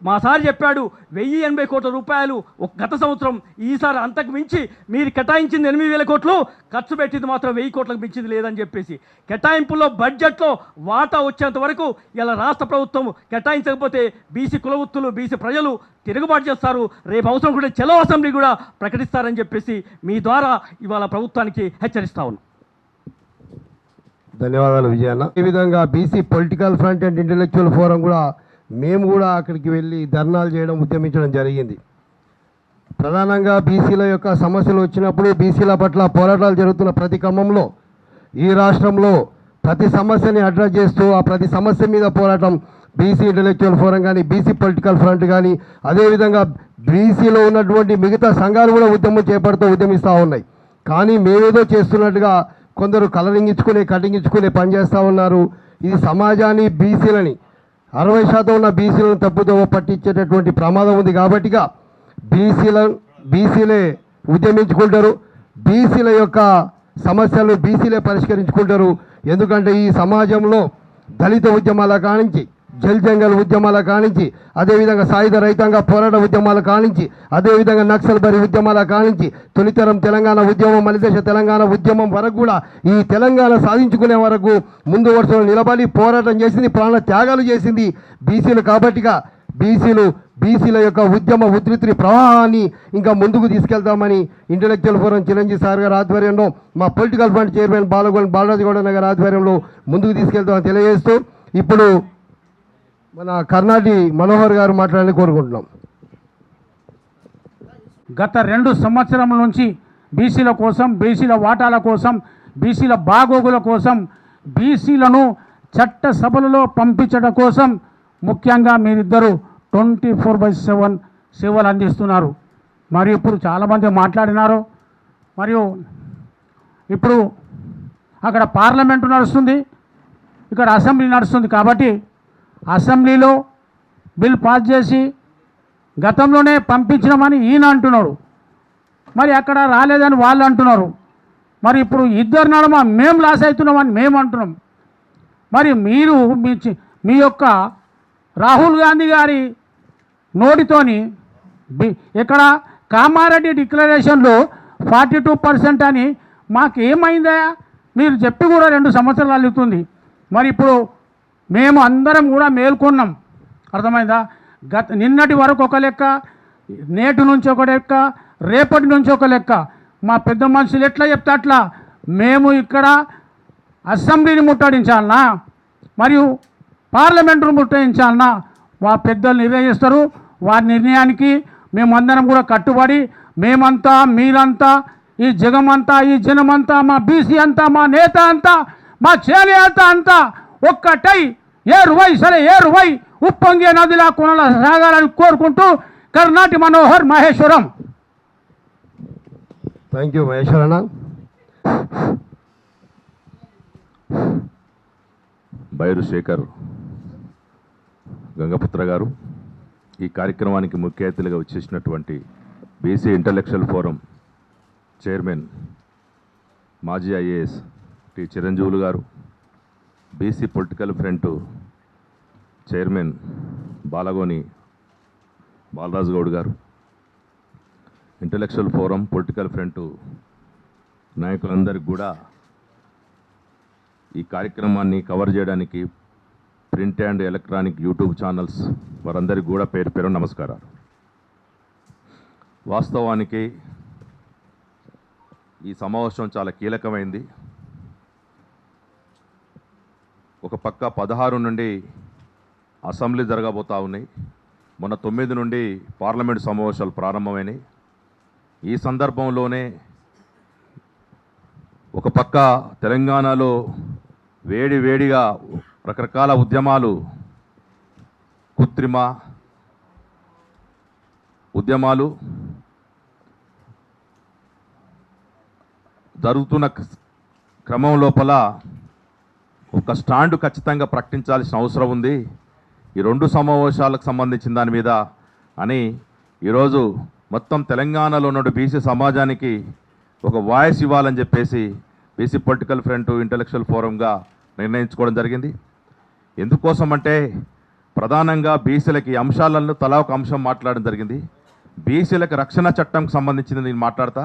మా సార్ చెప్పాడు 1080 కోట్ల రూపాయలు గత సంవత్సరం, ఈసారి అంతకు మించి మీరు కేటాయించింది 8000 కోట్లు, ఖర్చు పెట్టింది మాత్రం 1000 కోట్లకు మించింది లేదని చెప్పేసి కేటాయింపుల్లో బడ్జెట్లో వాటా వచ్చేంత వరకు ఇలా రాష్ట్ర ప్రభుత్వం కేటాయించకపోతే బీసీ కులవృత్తులు బీసీ ప్రజలు తిరుగుబాటు చేస్తారు. రేపు అవసరం కూడా చలో అసెంబ్లీ కూడా ప్రకటిస్తారని చెప్పేసి మీ ద్వారా ఇవాళ ప్రభుత్వానికి హెచ్చరిస్తా ఉన్నాం. ధన్యవాదాలు విజయన్న. ఈ విధంగా BC political front and intellectual forum కూడా మేము కూడా అక్కడికి వెళ్ళి ధర్నాలు చేయడం ఉద్యమించడం జరిగింది. ప్రధానంగా బీసీల యొక్క సమస్యలు వచ్చినప్పుడు బీసీల పట్ల పోరాటాలు జరుగుతున్న ప్రతి క్రమంలో ఈ రాష్ట్రంలో ప్రతి సమస్యని అడ్రస్ చేస్తూ ఆ ప్రతి సమస్య మీద పోరాటం బీసీ ఇంటెలెక్చువల్ ఫోరం కానీ బీసీ పొలిటికల్ ఫ్రంట్ కానీ అదేవిధంగా బీసీలో ఉన్నటువంటి మిగతా సంఘాలు కూడా ఉద్యమిస్తూ ఉన్నాయి. కానీ మేమేదో చేస్తున్నట్టుగా కొందరు కలరింగ్ ఇచ్చుకునే కటింగ్ ఇచ్చుకునే పని చేస్తూ ఉన్నారు. ఇది సమాజాన్ని బీసీలని 60% ఉన్న బీసీలను తప్పుదో పట్టించేటటువంటి ప్రమాదం ఉంది. కాబట్టిగా బీసీలే ఉద్యమించుకుంటారు, బీసీల యొక్క సమస్యలు బీసీలే పరిష్కరించుకుంటారు. ఎందుకంటే ఈ సమాజంలో దళిత ఉద్యమాల కానించి జల్ జంగల్ ఉద్యమాల కానించి అదేవిధంగా సాయుధ రైతాంగ పోరాట ఉద్యమాల కానించి అదేవిధంగా నక్సల్ బరి ఉద్యమాల కానించి తొలితరం తెలంగాణ ఉద్యమం మలిదేశ తెలంగాణ ఉద్యమం వరకు కూడా ఈ తెలంగాణ సాధించుకునే వరకు ముందు వరుసలో నిలబడి పోరాటం చేసింది, ప్రాణ త్యాగాలు చేసింది బీసీలు. కాబట్టిగా బీసీల యొక్క ఉద్యమ ఉధృతిని ప్రవాహాన్ని ఇంకా ముందుకు తీసుకెళ్తామని ఇంటెలెక్చువల్ ఫోరం చిరంజీవి సార్ గారి ఆధ్వర్యంలో మా పొలిటికల్ ఫ్రంట్ చైర్మన్ బాలరాజగౌడ గారి ఆధ్వర్యంలో ముందుకు తీసుకెళ్తామని తెలియజేస్తూ ఇప్పుడు మన కర్ణాటి మనోహర్ గారు మాట్లాడాలని కోరుకుంటున్నాం. గత 2 సంవత్సరాల నుంచి బీసీల కోసం, బీసీల వాటాల కోసం, బీసీల బాగోగుల కోసం, బీసీలను చట్ట సభలలో పంపించడం కోసం ముఖ్యంగా మీరిద్దరూ 24/7 సేవలు అందిస్తున్నారు. మరి ఇప్పుడు చాలామంది మాట్లాడినారు. మరియు ఇప్పుడు అక్కడ పార్లమెంటు నడుస్తుంది, ఇక్కడ అసెంబ్లీ నడుస్తుంది. కాబట్టి అసెంబ్లీలో బిల్ పాస్ చేసి గతంలోనే పంపించినామని ఈయన అంటున్నాడు, మరి అక్కడ రాలేదని వాళ్ళు అంటున్నారు. మరి ఇప్పుడు ఇద్దరు నడమ మేము లాస్ అవుతున్నామని మేము అంటున్నాం. మరి మీరు మీ యొక్క రాహుల్ గాంధీ గారి నోటితోని ఇక్కడ కామారెడ్డి డిక్లరేషన్లో 42% అని మాకేమైందా మీరు చెప్పి కూడా 2 సంవత్సరాలు అవుతుంది. మరి ఇప్పుడు మేము అందరం కూడా మేల్కొన్నాం, అర్థమైందా? నిన్నటి వరకు ఒక లెక్క, నేటి నుంచి ఒక లెక్క, రేపటి నుంచి ఒక లెక్క. మా పెద్ద మనుషులు ఎట్లా చెప్తే అట్లా మేము ఇక్కడ అసెంబ్లీని ముట్టడించాలన్నా మరియు పార్లమెంటును ముట్టడించాలన్నా మా పెద్దలు నిర్ణయిస్తారు. వారి నిర్ణయానికి మేమందరం కూడా కట్టుబడి మేమంతా మీరంతా ఈ జగమంతా ఈ జనమంతా మా బీసీ అంతా మా నేత అంతా మా చేనేత అంతా ఒక్కటై ఏరువై ఉప్పొంగే నదిలా కొనల సాగాలని కోరుకుంటూ కర్ణాటి మనోహర్ మహేశ్వరం. థ్యాంక్ యూ మహేశ్వరన్న. బైరు శేఖర్ గంగపుత్ర గారు, ఈ కార్యక్రమానికి ముఖ్య అతిథులుగా వచ్చేసినటువంటి బీసీ ఇంటలెక్చువల్ ఫోరం చైర్మన్ మాజీ IAS T Chiranjeevulu garu, BC political front chairman Balagoni Balaraju Goud garu, intellectual forum political front నాయకులందరికీ కూడా ఈ కార్యక్రమాన్ని కవర్ చేయడానికి print and electronic YouTube channels వారందరికీ కూడా పేరు పేరు నమస్కారాలు. వాస్తవానికి ఈ సమావేశం చాలా కీలకమైంది. ఒక పక్క 16 నుండి అసెంబ్లీ జరగబోతూ ఉన్నాయి. మొన్న 9 నుండి పార్లమెంటు సమావేశాలు ప్రారంభమైనాయి. ఈ సందర్భంలోనే ఒక పక్క తెలంగాణలో వేడిగా రకరకాల ఉద్యమాలు, కృత్రిమ ఉద్యమాలు జరుగుతున్న క్రమం లోపల ఒక స్టాండ్ ఖచ్చితంగా ప్రకటించాల్సిన అవసరం ఉంది ఈ 2 సమావేశాలకు సంబంధించిన దాని మీద అని ఈరోజు మొత్తం తెలంగాణలో ఉన్న బీసీ సమాజానికి ఒక వాయిస్ ఇవ్వాలని చెప్పేసి బీసీ పొలిటికల్ ఫ్రంట్ ఇంటలెక్చువల్ ఫోరంగా నిర్ణయించుకోవడం జరిగింది. ఎందుకోసం అంటే ప్రధానంగా బీసీలకి అంశాలను తలా ఒక అంశం మాట్లాడడం జరిగింది. బీసీలకు రక్షణ చట్టంకి సంబంధించింది నేను మాట్లాడతా.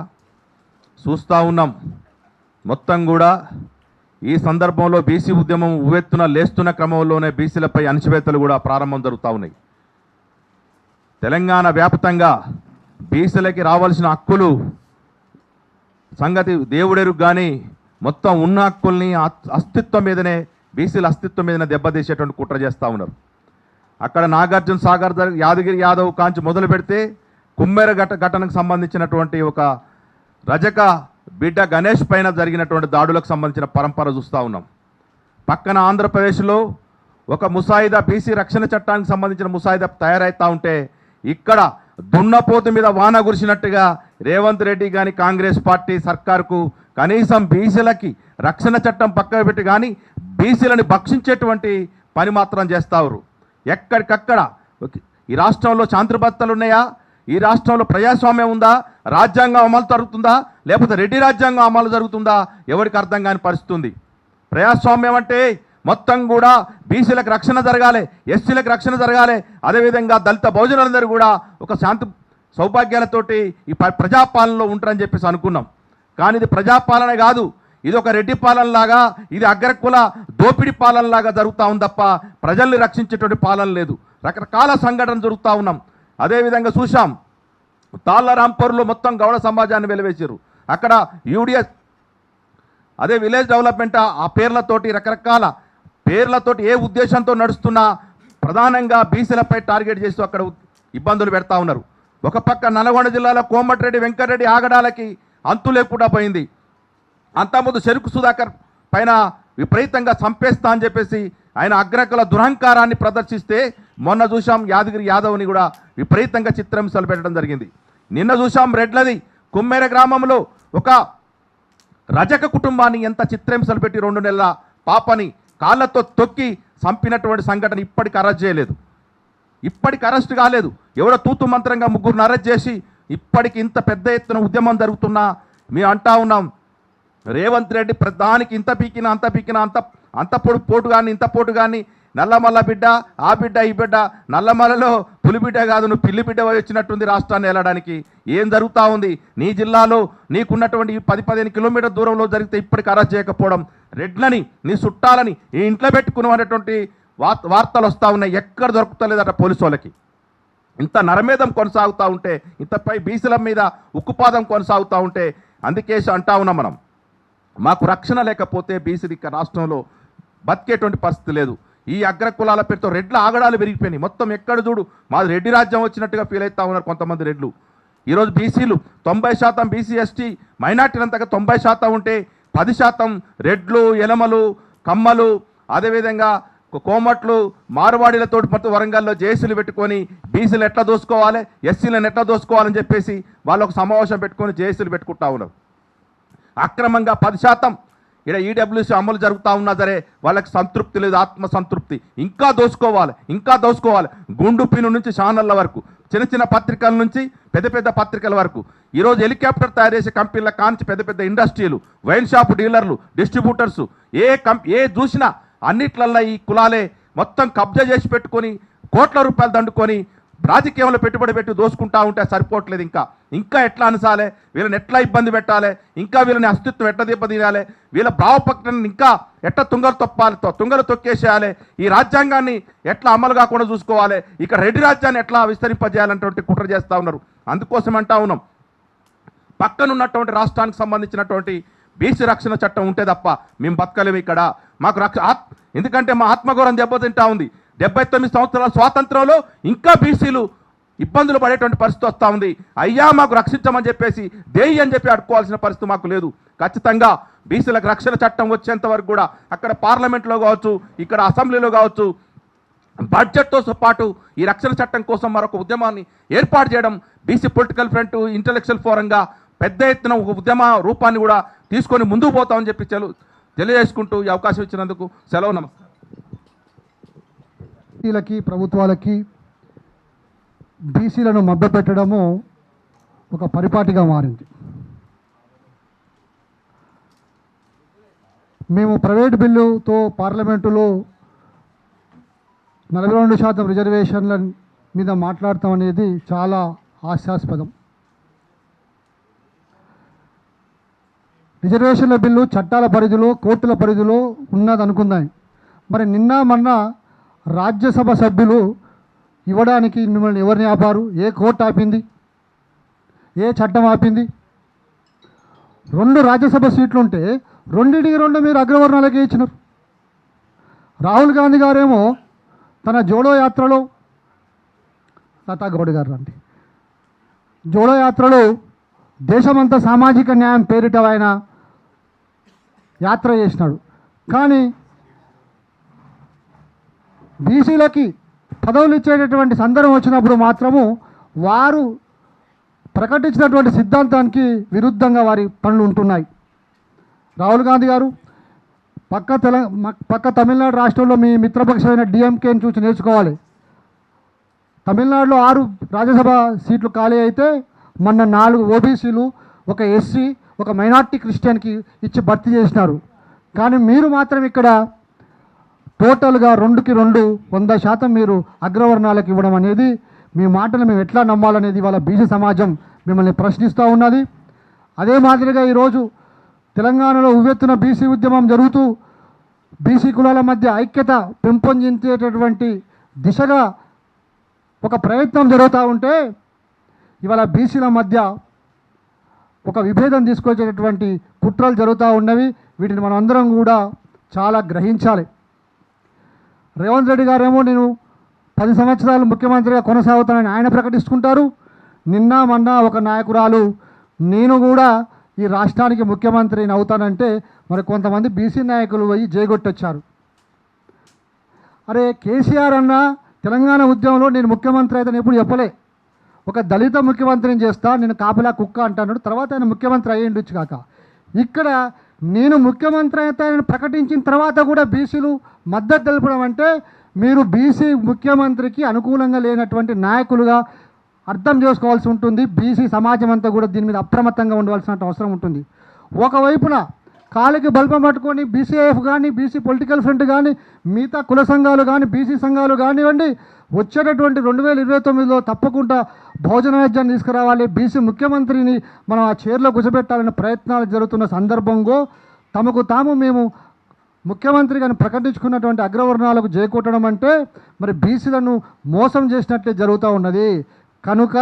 చూస్తూ ఉన్నాం మొత్తం కూడా ఈ సందర్భంలో బీసీ ఉద్యమం ఉవ్వెత్తున లేస్తున్న క్రమంలోనే బీసీలపై అణచివేతలు కూడా ప్రారంభం జరుగుతూ ఉన్నాయి. తెలంగాణ వ్యాప్తంగా బీసీలకి రావాల్సిన హక్కులు సంగతి దేవుడెరుగు కానీ మొత్తం ఉన్న హక్కుల్ని అస్తిత్వం మీదనే, బీసీల అస్తిత్వం మీదనే దెబ్బతీసేటువంటి కుట్ర చేస్తూ ఉన్నారు. అక్కడ నాగార్జున సాగర్, యాదగిరి యాదవ్ కాంచి మొదలు పెడితే కుమ్మెర ఘటనకు సంబంధించినటువంటి ఒక రజక బిడ్డ గణేష్ పైన జరిగినటువంటి దాడులకు సంబంధించిన పరంపర చూస్తూ ఉన్నాం. పక్కన ఆంధ్రప్రదేశ్లో ఒక ముసాయిదా, బీసీ రక్షణ చట్టానికి సంబంధించిన ముసాయిదా తయారవుతూ ఉంటే ఇక్కడ దున్నపోతు మీద వాన కురిసినట్టుగా రేవంత్ రెడ్డి కానీ కాంగ్రెస్ పార్టీ సర్కారుకు కనీసం బీసీలకి రక్షణ చట్టం పక్కన పెట్టి కానీ బీసీలని భక్షించేటువంటి పని మాత్రం చేస్తారు. ఎక్కడికక్కడ ఈ రాష్ట్రంలో శాంతిభద్రతలు ఉన్నాయా? ఈ రాష్ట్రంలో ప్రజాస్వామ్యం ఉందా? రాజ్యాంగం అమలు జరుగుతుందా? లేకపోతే రెడ్డి రాజ్యాంగం అమలు జరుగుతుందా? ఎవరికి అర్థం కాని పరిస్థితి ఉంది. ప్రజాస్వామ్యం అంటే మొత్తం కూడా బీసీలకు రక్షణ జరగాలి, ఎస్సీలకు రక్షణ జరగాలి, అదేవిధంగా దళిత బహుజనులందరూ కూడా ఒక శాంతి సౌభాగ్యాలతోటి ఈ ప్రజాపాలనలో ఉంటారని చెప్పేసి అనుకున్నాం. కానీ ఇది ప్రజాపాలన కాదు, ఇది ఒక రెడ్డి పాలనలాగా, ఇది అగ్రకుల దోపిడీ పాలనలాగా జరుగుతూ ఉంది తప్ప ప్రజల్ని రక్షించేటువంటి పాలన లేదు. రకరకాల సంఘటన జరుగుతూ ఉన్నాం. అదేవిధంగా చూసాం తాళ్ళరాంపూర్లో మొత్తం గౌడ సమాజాన్ని వెలివేశారు. అక్కడ యూడిఎస్ అదే విలేజ్ డెవలప్మెంట్ ఆ పేర్లతోటి రకరకాల పేర్లతోటి ఏ ఉద్దేశంతో నడుస్తున్నా ప్రధానంగా బీసీలపై టార్గెట్ చేస్తూ అక్కడ ఇబ్బందులు పెడతా ఉన్నారు. ఒక పక్క నల్గొండ జిల్లాలో కోమటిరెడ్డి వెంకటరెడ్డి ఆగడాలకి అంతు లేకుండా పోయింది. అంతకుముందు చెరుకు సుధాకర్ పైన విపరీతంగా చంపేస్తా అని చెప్పేసి ఆయన అగ్రకుల దురహంకారాన్ని ప్రదర్శిస్తే మొన్న చూసాం యాదగిరి యాదవ్ని కూడా విపరీతంగా చిత్రహింసలు పెట్టడం జరిగింది. నిన్న చూసాం రెడ్లది కుమ్మెర గ్రామంలో ఒక రజక కుటుంబాన్ని ఎంత చిత్రహింసలు పెట్టి 2 నెలల పాపని కాళ్ళతో తొక్కి చంపినటువంటి సంఘటన ఇప్పటికి అరెస్ట్ చేయలేదు, ఇప్పటికి అరెస్ట్ కాలేదు. ఎవడో తూతు మంత్రంగా 3 అరెస్ట్ చేసి ఇప్పటికి ఇంత పెద్ద ఎత్తున ఉద్యమం జరుగుతున్నా మేము అంటా ఉన్నాం రేవంత్ రెడ్డి ప్రధానికి ఇంత పీకినా అంత పీకినా అంత పోటు కానీ ఇంత పోటు కానీ నల్లమల్ల బిడ్డ ఆ బిడ్డ ఈ బిడ్డ, నల్లమల్లలో పులిబిడ్డ కాదు నువ్వు పిల్లి బిడ్డ వచ్చినట్టుంది రాష్ట్రాన్ని వెళ్ళడానికి. ఏం జరుగుతూ ఉంది నీ జిల్లాలో? నీకున్నటువంటి 10-15 కిలోమీటర్ దూరంలో జరిగితే ఇప్పటికి అరెస్ట్ చేయకపోవడం, రెడ్లని నీ చుట్టాలని ఈ ఇంట్లో పెట్టుకున్నటువంటి వార్తలు వస్తూ ఉన్నాయి. ఎక్కడ దొరుకుతలేదట పోలీసు వాళ్ళకి. ఇంత నరమేధం కొనసాగుతూ ఉంటే, ఇంతపై బీసీల మీద ఉక్కుపాదం కొనసాగుతూ ఉంటే అందుకే అంటా ఉన్నాం మనం, మాకు రక్షణ లేకపోతే బీసీలు ఇక్కడ రాష్ట్రంలో బతికేటువంటి పరిస్థితి లేదు. ఈ అగ్రకులాల పేరుతో రెడ్ల ఆగడాలు పెరిగిపోయినాయి. మొత్తం ఎక్కడ చూడు మాది రెడ్డి రాజ్యం వచ్చినట్టుగా ఫీల్ అవుతా ఉన్నారు కొంతమంది రెడ్లు. ఈరోజు బీసీలు 90% బీసీ ఎస్టీ మైనార్టీలంతగా 90% ఉంటే 10% రెడ్లు, ఎలమలు, కమ్మలు, అదేవిధంగా కోమట్లు, మార్వాడీలతో మొత్తం వరంగల్లో జేసీలు పెట్టుకొని బీసీలు ఎట్లా దోసుకోవాలి, ఎస్సీలను ఎట్లా దోసుకోవాలని చెప్పేసి వాళ్ళు ఒక సమావేశం పెట్టుకొని జేసీలు పెట్టుకుంటా ఉన్నారు. అక్రమంగా 10% ఇక్కడ ఈడబ్ల్యూసీ అమలు జరుగుతూ ఉన్నా సరే వాళ్ళకి సంతృప్తి లేదు, ఆత్మసంతృప్తి. ఇంకా దోసుకోవాలి. గుండు పిను నుంచి ఛానళ్ళ వరకు, చిన్న పత్రికల నుంచి పెద్ద పత్రికల వరకు, ఈరోజు హెలికాప్టర్ తయారు చేసే కంపెనీల కాంచి పెద్ద ఇండస్ట్రీలు, వైన్ షాప్ డీలర్లు, డిస్ట్రిబ్యూటర్సు, ఏ చూసినా అన్నిట్లల్లో ఈ కులాలే మొత్తం కబ్జా చేసి పెట్టుకొని కోట్ల రూపాయలు దండుకొని రాజకీయంలో పెట్టుబడి పెట్టి దోసుకుంటా ఉంటే సరిపోవట్లేదు. ఇంకా ఎట్లా అనసాలే, వీళ్ళని ఎట్లా ఇబ్బంది పెట్టాలి, ఇంకా వీళ్ళని అస్తిత్వం ఎట్లా దెబ్బతీయాలి, వీళ్ళ భావపక్తని ఇంకా ఎట్లా తుంగలు తొక్కేసేయాలి, ఈ రాజ్యాంగాన్ని ఎట్లా అమలు కాకుండా చూసుకోవాలి, ఇక్కడ రెడ్డి రాజ్యాన్ని ఎట్లా విస్తరింపజేయాలన్నటువంటి కుట్ర చేస్తూ ఉన్నారు. అందుకోసం అంటా ఉన్నాం, పక్కనున్నటువంటి రాష్ట్రానికి సంబంధించినటువంటి బీసీ రక్షణ చట్టం ఉంటే తప్ప మేము బతకలేము ఇక్కడ. మాకు ఎందుకంటే మా ఆత్మగౌరవం దెబ్బతింటా ఉంది. 79 సంవత్సరాల స్వాతంత్రంలో ఇంకా బీసీలు ఇబ్బందులు పడేటువంటి పరిస్థితి వస్తూ ఉంది. అయ్యా మాకు రక్షించమని చెప్పేసి దేయి అని చెప్పి అడుక్కోవాల్సిన పరిస్థితి మాకు లేదు. ఖచ్చితంగా బీసీలకు రక్షణ చట్టం వచ్చేంత వరకు కూడా అక్కడ పార్లమెంట్లో కావచ్చు, ఇక్కడ అసెంబ్లీలో కావచ్చు, బడ్జెట్తో పాటు ఈ రక్షణ చట్టం కోసం మరొక ఉద్యమాన్ని ఏర్పాటు చేయడం, బీసీ పొలిటికల్ ఫ్రంట్ ఇంటలెక్చువల్ ఫోరంగా పెద్ద ఎత్తున ఒక ఉద్యమ రూపాన్ని కూడా తీసుకొని ముందుకు పోతామని చెప్పి తెలియజేసుకుంటూ ఈ అవకాశం ఇచ్చినందుకు సెలవు. నమస్కారం. బీసీలకి ప్రభుత్వాలకి బీసీలను మభ్యపెట్టడము ఒక పరిపాటిగా మారింది. మేము ప్రైవేట్ బిల్లుతో పార్లమెంటులో 42% రిజర్వేషన్ల మీద మాట్లాడతాం అనేది చాలా హాస్యాస్పదం. రిజర్వేషన్ల బిల్లు చట్టాల పరిధిలో, కోర్టుల పరిధిలో ఉన్నది అనుకుందాం. మరి నిన్న మొన్న రాజ్యసభ సభ్యులు ఇవ్వడానికి మిమ్మల్ని ఎవరిని ఆపారు? ఏ కోర్టు ఆపింది? ఏ చట్టం ఆపింది? 2 రాజ్యసభ సీట్లుంటే 2 మీరు అగ్రవర్ణాలకే ఇచ్చినారు. రాహుల్ గాంధీ గారేమో తన జోడో యాత్రలో, తాతా గౌడ్ గారు అండి, జోడో యాత్రలో దేశమంతా సామాజిక న్యాయం పేరిట ఆయన యాత్ర చేసినాడు. కానీ బీసీలకి పదవులు ఇచ్చేటటువంటి సందర్భం వచ్చినప్పుడు మాత్రము వారు ప్రకటించినటువంటి సిద్ధాంతానికి విరుద్ధంగా వారి పనులు ఉంటున్నాయి. రాహుల్ గాంధీ గారు పక్క తమిళనాడు రాష్ట్రంలో మీ మిత్రపక్షమైన డిఎంకేని చూసి నేర్చుకోవాలి. తమిళనాడులో 6 రాజ్యసభ సీట్లు ఖాళీ అయితే మొన్న 4 ఓబీసీలు, 1 ఎస్సీ, 1 మైనార్టీ క్రిస్టియన్కి ఇచ్చి భర్తీ చేసినారు. కానీ మీరు మాత్రం ఇక్కడ టోటల్గా 2కి 2 100% మీరు అగ్రవర్ణాలకు ఇవ్వడం అనేది, మీ మాటలు మేము ఎట్లా నమ్మాలనేది వాళ్ళ బీసీ సమాజం మిమ్మల్ని ప్రశ్నిస్తూ ఉన్నది. అదే మాదిరిగా ఈరోజు తెలంగాణలో ఉవ్వెత్తున బీసీ ఉద్యమం జరుగుతూ బీసీ కులాల మధ్య ఐక్యత పెంపొందించేటటువంటి దిశగా ఒక ప్రయత్నం జరుగుతూ ఉంటే ఇవాళ బీసీల మధ్య ఒక విభేదం తీసుకొచ్చేటటువంటి కుట్రలు జరుగుతూ ఉన్నవి. వీటిని మనం అందరం కూడా చాలా గ్రహించాలి. రేవంత్ రెడ్డి గారేమో నేను 10 సంవత్సరాలు ముఖ్యమంత్రిగా కొనసాగుతానని ఆయన ప్రకటిస్తుంటారు. నిన్న మొన్న ఒక నాయకురాలు నేను కూడా ఈ రాష్ట్రానికి ముఖ్యమంత్రిని అవుతానంటే మరి కొంతమంది బీసీ నాయకులు పోయి జయగొట్టొచ్చారు. అరే కేసీఆర్ అన్న తెలంగాణ ఉద్యమంలో నేను ముఖ్యమంత్రి అయితే ఎప్పుడు చెప్పలే. ఒక దళిత ముఖ్యమంత్రిని చేస్తా, నేను కాపలా కుక్క అంటున్నాడు. తర్వాత ఆయన ముఖ్యమంత్రి అయ్యిండొచ్చు కాక. ఇక్కడ నేను ముఖ్యమంత్రి అవుతానని ప్రకటించిన తర్వాత కూడా బీసీలు మద్దతు తెలపడం అంటే మీరు బీసీ ముఖ్యమంత్రికి అనుకూలంగా లేనటువంటి నాయకులుగా అర్థం చేసుకోవాల్సి ఉంటుంది. బీసీ సమాజం అంతా కూడా దీని మీద అప్రమత్తంగా ఉండవలసిన అవసరం ఉంటుంది. ఒకవైపున కాలికి బల్బం పట్టుకొని బీసీఐఎఫ్ కానీ, బీసీ పొలిటికల్ ఫ్రంట్ కానీ, మిగతా కుల సంఘాలు కానీ, బీసీ సంఘాలు కానివ్వండి, వచ్చేటటువంటి 2029లో తప్పకుండా బహుజన రాజ్యాన్ని తీసుకురావాలి, బీసీ ముఖ్యమంత్రిని మనం ఆ చైర్లో కూర్చోబెట్టాలనే ప్రయత్నాలు జరుగుతున్న సందర్భంలో తమకు తాము మేము ముఖ్యమంత్రిగా ప్రకటించుకున్నటువంటి అగ్రవర్ణాలకు జయకొట్టడం అంటే మరి బీసీలను మోసం చేసినట్లే జరుగుతూ ఉన్నది. కనుక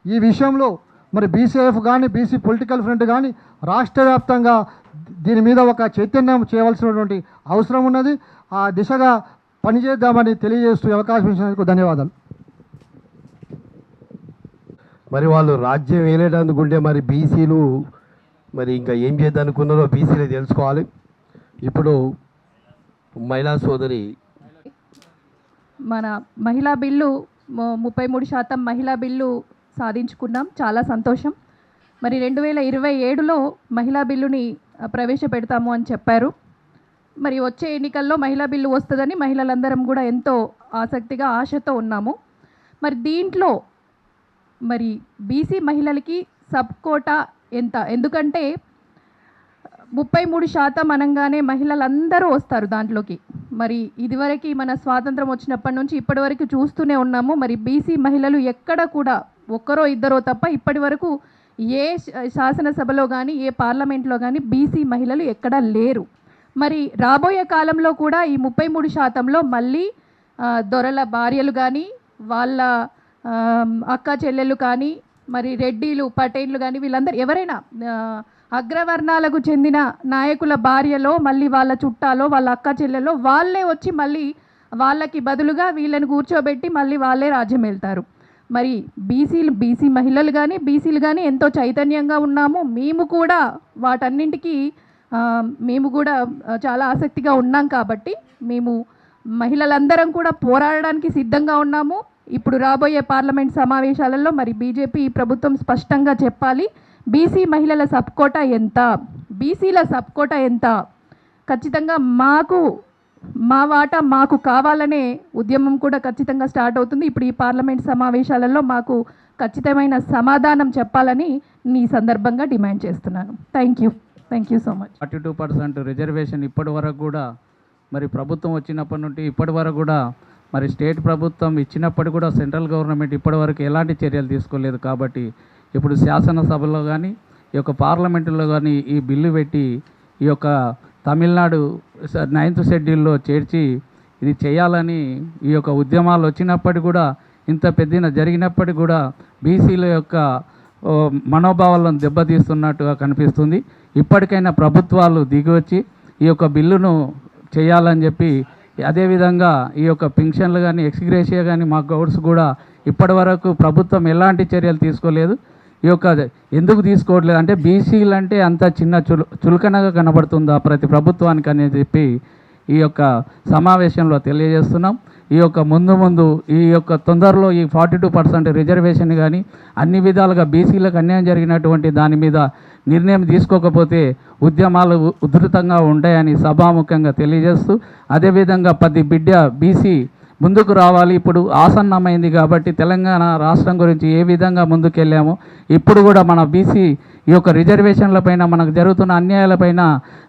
ఈ విషయంలో మరి బీసీఎఫ్ కానీ, బీసీ పొలిటికల్ ఫ్రంట్ కానీ రాష్ట్ర వ్యాప్తంగా దీని మీద ఒక చైతన్యం చేయవలసినటువంటి అవసరం ఉన్నది. ఆ దిశగా పనిచేద్దామని తెలియజేస్తూ అవకాశం ఇచ్చినందుకు ధన్యవాదాలు. మరి వాళ్ళు రాజ్యం వేయలేదనుకుంటే మరి బీసీలు మరి ఇంకా ఏం చేద్దామనుకున్నారో బీసీలే తెలుసుకోవాలి. ఇప్పుడు మహిళా సోదరి మన మహిళా బిల్లు 33% మహిళా బిల్లు సాధించుకున్నాం, చాలా సంతోషం. మరి 2027లో మహిళా బిల్లుని ప్రవేశపెడతాము అని చెప్పారు. మరి వచ్చే ఎన్నికల్లో మహిళా బిల్లు వస్తుందని మహిళలందరం కూడా ఎంతో ఆసక్తిగా ఆశతో ఉన్నాము. మరి దీంట్లో మరి బీసీ మహిళలకి సబ్ కోటా ఎంత? ఎందుకంటే 33% అనగానే మహిళలందరూ వస్తారు దాంట్లోకి. మరి ఇదివరకు మన స్వాతంత్రం వచ్చినప్పటి నుంచి ఇప్పటి వరకు చూస్తూనే ఉన్నాము. మరి బీసీ మహిళలు ఎక్కడ కూడా ఒక్కరో ఇద్దరో తప్ప ఇప్పటి వరకు ఏ శాసనసభలో కానీ, ఏ పార్లమెంట్లో కానీ బీసీ మహిళలు ఎక్కడా లేరు. మరి రాబోయే కాలంలో కూడా ఈ 33%లో మళ్ళీ దొరల భార్యలు కానీ వాళ్ళ అక్క చెల్లెళ్ళు కానీ మరి రెడ్డిలు పటేన్లు కానీ వీళ్ళందరూ ఎవరైనా అగ్రవర్ణాలకు చెందిన నాయకుల భార్యలో మళ్ళీ వాళ్ళ చుట్టాలో వాళ్ళ అక్క చెల్లెలో వాళ్ళే వచ్చి మళ్ళీ వాళ్ళకి బదులుగా వీళ్ళని కూర్చోబెట్టి మళ్ళీ వాళ్ళే రాజ్యం వెళ్తారు. మరి బీసీ మహిళలు కానీ బీసీలు కానీ ఎంతో చైతన్యంగా ఉన్నాము. మేము కూడా వాటన్నింటికి మేము కూడా చాలా ఆసక్తిగా ఉన్నాం కాబట్టి మేము మహిళలందరం కూడా పోరాడడానికి సిద్ధంగా ఉన్నాము. ఇప్పుడు రాబోయే పార్లమెంట్ సమావేశాలలో మరి బీజేపీ ప్రభుత్వం స్పష్టంగా చెప్పాలి, బీసీ మహిళల సబ్కోటా ఎంత, బీసీల సబ్కోటా ఎంత, ఖచ్చితంగా మా వాటా మాకు కావాలనే ఉద్యమం కూడా ఖచ్చితంగా స్టార్ట్ అవుతుంది. ఇప్పుడు ఈ పార్లమెంట్ సమావేశాలలో మాకు ఖచ్చితమైన సమాధానం చెప్పాలని ఈ సందర్భంగా డిమాండ్ చేస్తున్నాను. Thank you so much. 42% reservation ఇప్పటి వరకు కూడా మరి ప్రభుత్వం వచ్చినప్పటి నుండి ఇప్పటి వరకు కూడా మరి స్టేట్ ప్రభుత్వం ఇచ్చినప్పటికీ కూడా సెంట్రల్ గవర్నమెంట్ ఇప్పటి వరకు ఎలాంటి చర్యలు తీసుకోలేదు. కాబట్టి ఇప్పుడు శాసనసభలో కానీ ఈ యొక్క పార్లమెంటులో కానీ ఈ బిల్లు పెట్టి ఈ యొక్క తమిళనాడు 9th షెడ్యూల్లో చేర్చి ఇది చేయాలని ఈ యొక్క ఉద్యమాలు వచ్చినప్పటికీ కూడా ఇంత పెద్దన జరిగినప్పటికీ కూడా బీసీల యొక్క మనోభావాలను దెబ్బతీస్తున్నట్టుగా కనిపిస్తుంది. ఇప్పటికైనా ప్రభుత్వాలు దిగివచ్చి ఈ యొక్క బిల్లును చేయాలని చెప్పి, అదేవిధంగా ఈ యొక్క పింఛన్లు కానీ ఎక్స్గ్రేషియా కానీ మా గౌడ్స్ కూడా ఇప్పటి వరకు ప్రభుత్వం ఎలాంటి చర్యలు తీసుకోలేదు. ఈ యొక్క ఎందుకు తీసుకోవట్లేదు అంటే బీసీలు అంటే అంత చిన్న చులకనగా కనబడుతుందా ప్రతి ప్రభుత్వానికి అని చెప్పి ఈ యొక్క సమావేశంలో తెలియజేస్తున్నాం. ఈ యొక్క ముందు ఈ యొక్క తొందరలో ఈ 42% రిజర్వేషన్ కానీ అన్ని విధాలుగా బీసీలకు అన్యాయం జరిగినటువంటి దాని మీద నిర్ణయం తీసుకోకపోతే ఉద్యమాలు ఉధృతంగా ఉంటాయని సభాముఖంగా తెలియజేస్తూ, అదేవిధంగా ప్రతి బిడ్డ బీసీ ముందుకు రావాలి. ఇప్పుడు ఆసన్నమైంది కాబట్టి తెలంగాణ రాష్ట్రం గురించి ఏ విధంగా ముందుకెళ్ళామో ఇప్పుడు కూడా మన బీసీ ఈ యొక్క రిజర్వేషన్లపైన మనకు జరుగుతున్న అన్యాయాలపైన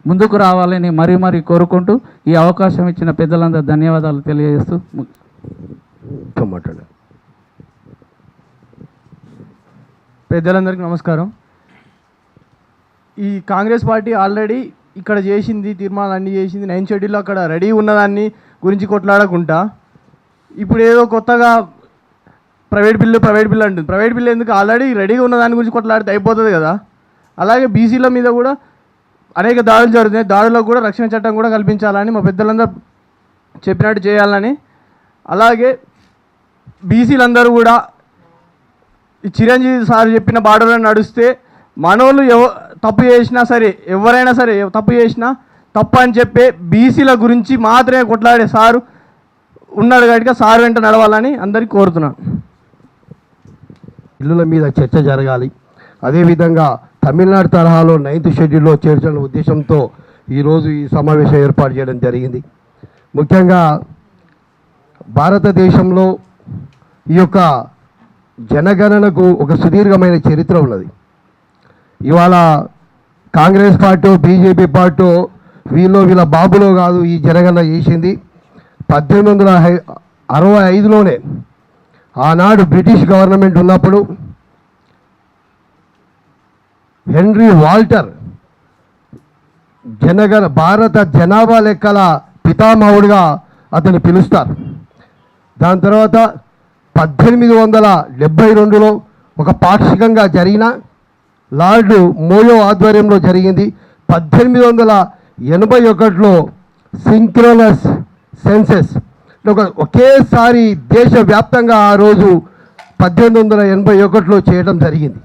ముందుకు రావాలని మరీ కోరుకుంటూ ఈ అవకాశం ఇచ్చిన పెద్దలందరూ ధన్యవాదాలు తెలియజేస్తూ మాట్లాడారు. పెద్దలందరికీ నమస్కారం. ఈ కాంగ్రెస్ పార్టీ ఆల్రెడీ ఇక్కడ చేసింది, తీర్మానాలు అన్నీ చేసింది. 9th షెడ్యూల్లో అక్కడ రెడీ ఉన్నదాన్ని గురించి కొట్లాడకుండా ఇప్పుడు ఏదో కొత్తగా ప్రైవేట్ బిల్లు అంటుంది. ప్రైవేట్ బిల్లు ఎందుకు, ఆల్రెడీ రెడీగా ఉన్న దాని గురించి కొట్లాడితే అయిపోతుంది కదా. అలాగే బీసీల మీద కూడా అనేక దాడులు జరుగుతున్నాయి. దాడులకు కూడా రక్షణ చట్టం కూడా కల్పించాలని మా పెద్దలందరూ చెప్పినట్టు చేయాలని, అలాగే బీసీలందరూ కూడా ఈ చిరంజీవి సార్ చెప్పిన బాటలో నడిస్తే మనోళ్ళు తప్పు చేసినా సరే, ఎవరైనా సరే తప్పు చేసినా తప్పు అని చెప్పే బీసీల గురించి మాత్రమే కొట్లాడే సారు ఉన్నాడు కాబట్టి సార్ వెంట నడవాలని అందరికీ కోరుతున్నాను. బిల్లుల మీద చర్చ జరగాలి. అదేవిధంగా తమిళనాడు తరహాలో 9th షెడ్యూల్లో చేర్చిన ఉద్దేశంతో ఈరోజు ఈ సమావేశం ఏర్పాటు చేయడం జరిగింది. ముఖ్యంగా భారతదేశంలో ఈ యొక్క జనగణనకు ఒక సుదీర్ఘమైన చరిత్ర ఉన్నది. ఇవాళ కాంగ్రెస్ పార్టీ బీజేపీ పార్టీ వీళ్ళ బాబులో కాదు ఈ జనగణన చేసింది. 1865లోనే ఆనాడు బ్రిటిష్ గవర్నమెంట్ ఉన్నప్పుడు హెన్రీ వాల్టర్ భారత జనాభా లెక్కల పితామహుడిగా అతన్ని పిలుస్తారు. దాని తర్వాత 1872లో ఒక పాక్షికంగా జరిగిన లార్డ్ మోయో ఆధ్వర్యంలో జరిగింది. 1881లో సింక్రోనస్ సెన్సెస్ ఒకేసారి దేశవ్యాప్తంగా ఆ రోజు 1881లో చేయడం జరిగింది.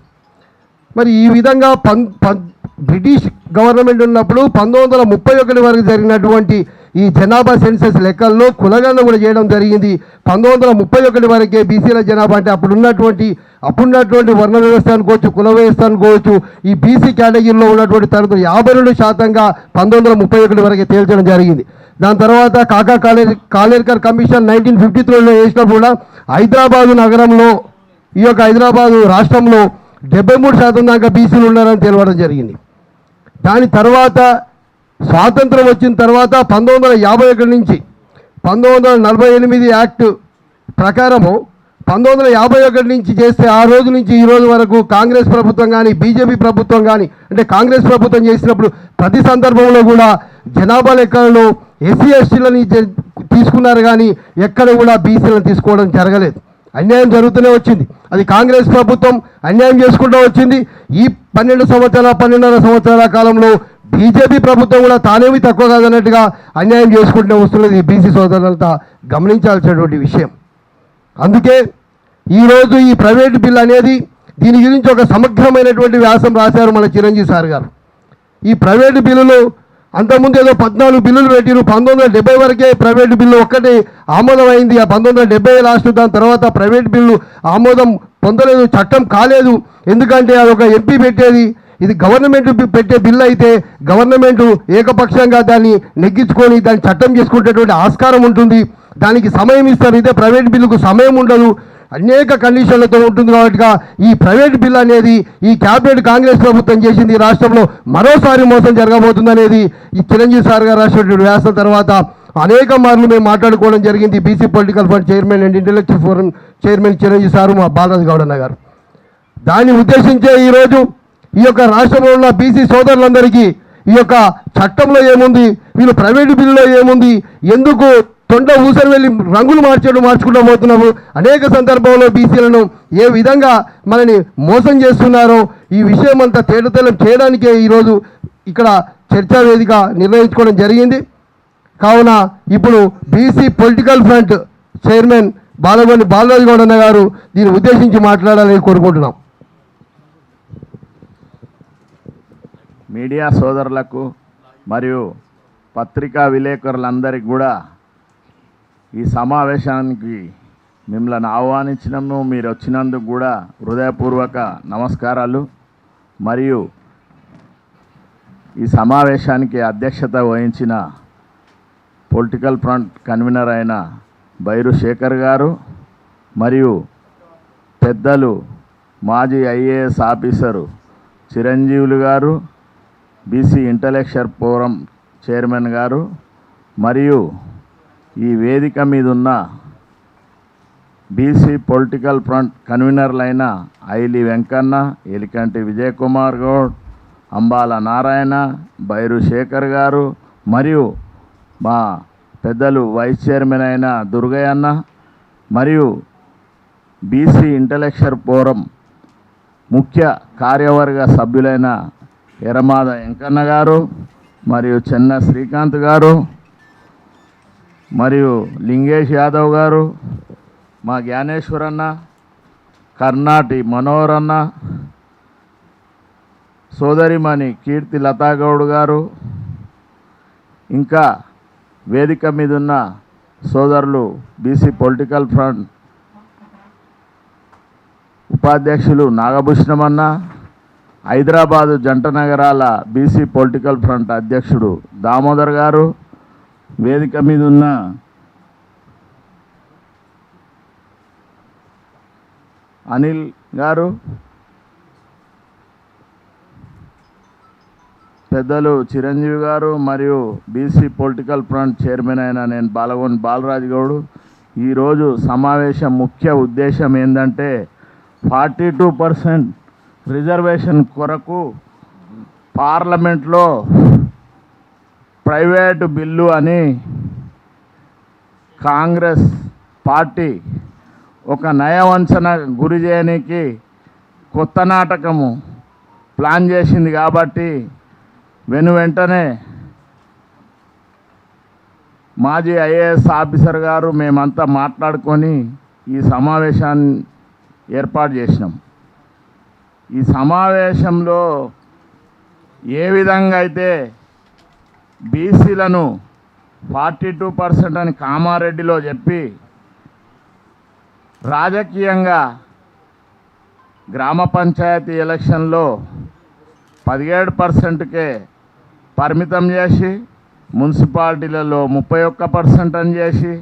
మరి ఈ విధంగా బ్రిటిష్ గవర్నమెంట్ ఉన్నప్పుడు 1931 వరకు జరిగినటువంటి ఈ జనాభా సెన్సెస్ లెక్కల్లో కులగణన కూడా చేయడం జరిగింది. 1931 వరకే బీసీల జనాభా అంటే అప్పుడున్నటువంటి వర్ణ వ్యవస్థ అనుకోవచ్చు, కుల వ్యవస్థ అనుకోవచ్చు, ఈ బీసీ కేటగిరీలో ఉన్నటువంటి తరగతులు 52% 1931 వరకే తేల్చడం జరిగింది. దాని తర్వాత కాకా కాలేర్కర్ కమిషన్ 1953లో వేసినప్పుడు కూడా హైదరాబాదు నగరంలో ఈ యొక్క హైదరాబాదు రాష్ట్రంలో 73% దాకా బీసీలు ఉన్నారని తెలవడం జరిగింది. దాని తర్వాత స్వాతంత్రం వచ్చిన తర్వాత 1951 నుంచి 1948 యాక్ట్ ప్రకారము 1951 నుంచి చేస్తే ఆ రోజు నుంచి ఈ రోజు వరకు కాంగ్రెస్ ప్రభుత్వం కానీ బీజేపీ ప్రభుత్వం కానీ అంటే కాంగ్రెస్ ప్రభుత్వం చేసినప్పుడు ప్రతి సందర్భంలో కూడా జనాభా లెక్కలలో ఎస్సీ ఎస్టీలని తీసుకున్నారు కానీ ఎక్కడ కూడా బీసీలను తీసుకోవడం జరగలేదు. అన్యాయం జరుగుతూనే వచ్చింది. అది కాంగ్రెస్ ప్రభుత్వం అన్యాయం చేసుకుంటూ వచ్చింది. ఈ 12.5 సంవత్సరాల కాలంలో బీజేపీ ప్రభుత్వం కూడా తానేమి తక్కువ కాదన్నట్టుగా అన్యాయం చేసుకుంటూ వస్తున్నది ఈ బీసీ సోదరులంతా గమనించాల్సినటువంటి విషయం. అందుకే ఈరోజు ఈ ప్రైవేటు బిల్ అనేది దీని గురించి ఒక సమగ్రమైనటువంటి వ్యాసం రాశారు మన చిరంజీవి సార్ గారు. ఈ ప్రైవేటు బిల్లులు అంతకుముందు ఏదో 14 బిల్లులు పెట్టిరు. 1970 వరకే ప్రైవేటు బిల్లు ఒక్కటి ఆమోదం అయింది. ఆ 1970 లాస్ట్ దాని తర్వాత ప్రైవేటు బిల్లు ఆమోదం పొందలేదు, చట్టం కాలేదు. ఎందుకంటే అదొక ఎంపీ పెట్టేది, ఇది గవర్నమెంట్ పెట్టే బిల్లు అయితే గవర్నమెంట్ ఏకపక్షంగా దాన్ని నెగ్గించుకొని దాన్ని చట్టం చేసుకునేటువంటి ఆస్కారం ఉంటుంది. దానికి సమయం ఇస్తారు. ఇదే ప్రైవేట్ బిల్లుకు సమయం ఉండదు, అనేక కండిషన్లతో ఉంటుంది. కాబట్టి ఈ ప్రైవేట్ బిల్ అనేది ఈ క్యాబినెట్ కాంగ్రెస్ ప్రభుత్వం చేసింది. ఈ రాష్ట్రంలో మరోసారి మోసం జరగబోతుంది అనేది ఈ చిరంజీవి సార్ గారు రాసినటువంటి వ్యాసం తర్వాత అనేక మార్లు మేము మాట్లాడుకోవడం జరిగింది. BC political fund chairman and intellectual forum chairman Chiranjeevi sir, మా బాలరాజు గౌడ్ అన్న గారు. దాన్ని ఉద్దేశించే ఈరోజు ఈ యొక్క రాష్ట్రంలో ఉన్న బీసీ సోదరులందరికీ ఈ యొక్క చట్టంలో ఏముంది, వీళ్ళు ప్రైవేటు బిల్లులో ఏముంది, ఎందుకు తొండ ఊసరి వెళ్ళి రంగులు మార్చుకుంటూ పోతున్నాము, అనేక సందర్భంలో బీసీలను ఏ విధంగా మనని మోసం చేస్తున్నారో ఈ విషయం అంతా తేటతెల్లం చేయడానికే ఈరోజు ఇక్కడ చర్చా వేదిక నిర్వహించుకోవడం జరిగింది. కావున ఇప్పుడు BC political front chairman Balaraju Goud అన్న గారు దీన్ని ఉద్దేశించి మాట్లాడాలని కోరుకుంటున్నాం. మీడియా సోదరులకు మరియు పత్రికా విలేకరులందరికీ కూడా ఈ సమావేశానికి మిమ్మల్ని ఆహ్వానించినాము. మీరు వచ్చినందుకు కూడా హృదయపూర్వక నమస్కారాలు. మరియు ఈ సమావేశానికి అధ్యక్షత వహించిన పొలిటికల్ ఫ్రంట్ కన్వీనర్ అయిన బైరు శేఖర్ గారు మరియు పెద్దలు మాజీ ఐఏఎస్ ఆఫీసరు చిరంజీవులు garu, BC intellectual forum chairman గారు, మరియు ఈ వేదిక మీద ఉన్న BC political front కన్వీనర్లైన Aili Venkanna, ఎలికంటి Vijay Kumar Goud, Ambala Narayana, బైరు Shekhar గారు, మరియు మా పెద్దలు వైస్ చైర్మన్ అయిన దుర్గయ్య అన్న, మరియు బీసీ ఇంటలెక్చువల్ ఫోరం ముఖ్య కార్యవర్గ సభ్యులైన ఎర్రమాద వెంకన్న గారు, మరియు చెన్న శ్రీకాంత్ గారు, మరియు లింగేష్ యాదవ్ గారు, మా జ్ఞానేశ్వరన్న, కర్ణాటి మనోహరన్న, సోదరిమణి కీర్తి లతాగౌడ్ గారు, ఇంకా వేదిక మీద ఉన్న సోదరులు బీసీ పొలిటికల్ ఫ్రంట్ ఉపాధ్యక్షులు నాగభూషణమన్న, హైదరాబాదు జంట నగరాల బీసీ పొలిటికల్ ఫ్రంట్ అధ్యక్షుడు దామోదర్ గారు, వేదిక మీద ఉన్న అనిల్ గారు, పెద్దలు చిరంజీవి గారు, మరియు బీసీ పొలిటికల్ ఫ్రంట్ చైర్మన్ అయిన నేను బాలరాజు గౌడ్. ఈరోజు సమావేశం ముఖ్య ఉద్దేశం ఏంటంటే 42% రిజర్వేషన్ కొరకు పార్లమెంట్లో ప్రైవేటు బిల్లు అని కాంగ్రెస్ పార్టీ ఒక నయవంచన గురి చేయడానికి కొత్త నాటకము ప్లాన్ చేసింది. కాబట్టి వెంటనే మాజీ ఐఏఎస్ ఆఫీసర్ గారు మేమంతా మాట్లాడుకొని ఈ సమావేశాన్ని ఏర్పాటు చేసినాం. ఈ సమావేశంలో ఏ విధంగా అయితే బీసీలను 42% అని కామారెడ్డిలో చెప్పి రాజకీయంగా గ్రామ పంచాయతీ ఎలక్షన్లో 17%కే పరిమితం చేసి మున్సిపాలిటీలలో 31% అని చేసి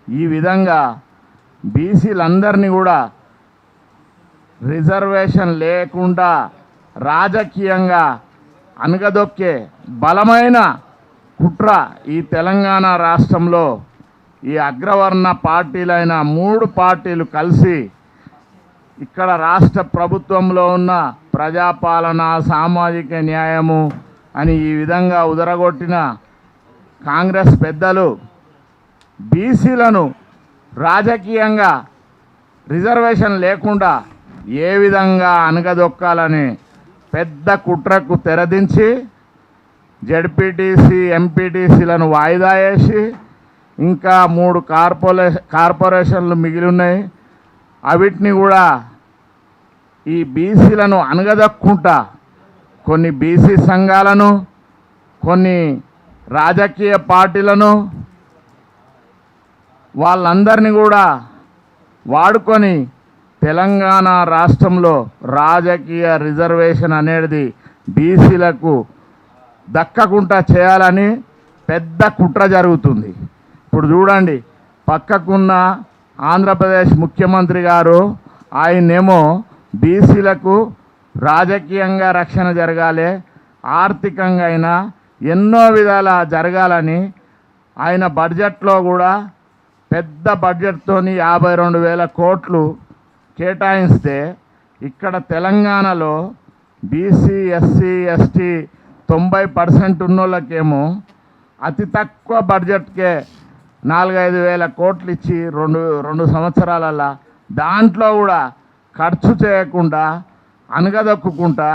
ఈ విధంగా బీసీలందరినీ కూడా రిజర్వేషన్ లేకుండా రాజకీయంగా అనగదొక్కే బలమైన కుట్ర ఈ తెలంగాణ రాష్ట్రంలో ఈ అగ్రవర్ణ పార్టీలైన 3 పార్టీలు కలిసి ఇక్కడ రాష్ట్ర ప్రభుత్వంలో ఉన్న ప్రజాపాలన, సామాజిక న్యాయము అని ఈ విధంగా ఉదరగొట్టిన కాంగ్రెస్ పెద్దలు బీసీలను రాజకీయంగా రిజర్వేషన్ లేకుండా ఏ విధంగా అనగదొక్కాలని పెద్ద కుట్రకు తెరదించి జడ్పీటీసీ, ఎంపీటీసీలను వాయిదా వేసి ఇంకా 3 కార్పొరేషన్లు మిగిలి ఉన్నాయి. అవిటిని కూడా ఈ బీసీలను అనగదొక్కుంటా కొన్ని బీసీ సంఘాలను, కొన్ని రాజకీయ పార్టీలను, వాళ్ళందరినీ కూడా వాడుకొని తెలంగాణ రాష్ట్రంలో రాజకీయ రిజర్వేషన్ అనేది బీసీలకు దక్కకుండా చేయాలని పెద్ద కుట్ర జరుగుతుంది. ఇప్పుడు చూడండి, పక్కకున్న ఆంధ్రప్రదేశ్ ముఖ్యమంత్రి గారు ఆయనేమో బీసీలకు రాజకీయంగా రక్షణ జరగాలి, ఆర్థికంగా అయినా ఎన్నో విధాల జరగాలని ఆయన బడ్జెట్లో కూడా పెద్ద బడ్జెట్తోని 52,000 కోట్లు కేటాయిస్తే ఇక్కడ తెలంగాణలో బీసీ, ఎస్సీ, ఎస్టీ 90% ఉన్నోళ్ళకేమో అతి తక్కువ బడ్జెట్కే 4-5 వేల కోట్లు ఇచ్చి రెండు సంవత్సరాలల్లా దాంట్లో కూడా ఖర్చు చేయకుండా అనగదొక్కుంటా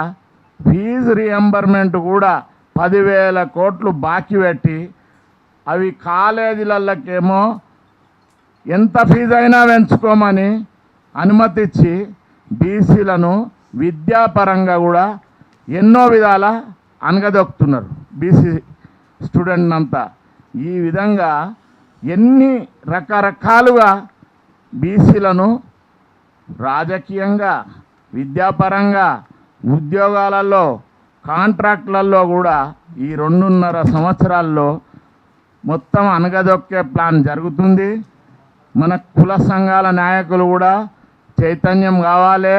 ఫీజు రియంబర్మెంట్ కూడా 10,000 కోట్లు బాకీ పెట్టి అవి కాలేజీలకేమో ఎంత ఫీజు అయినా పెంచుకోమని అనుమతి ఇచ్చి బీసీలను విద్యాపరంగా కూడా ఎన్నో విధాల అనగదొక్కుతున్నారు బీసీ స్టూడెంట్ అంతా. ఈ విధంగా ఎన్ని రకరకాలుగా బీసీలను రాజకీయంగా, విద్యాపరంగా, ఉద్యోగాలలో, కాంట్రాక్టులలో కూడా ఈ 2.5 సంవత్సరాల్లో మొత్తం అనగదొక్కే ప్లాన్ జరుగుతుంది. మన కుల సంఘాల నాయకులు కూడా చైతన్యం కావాలి,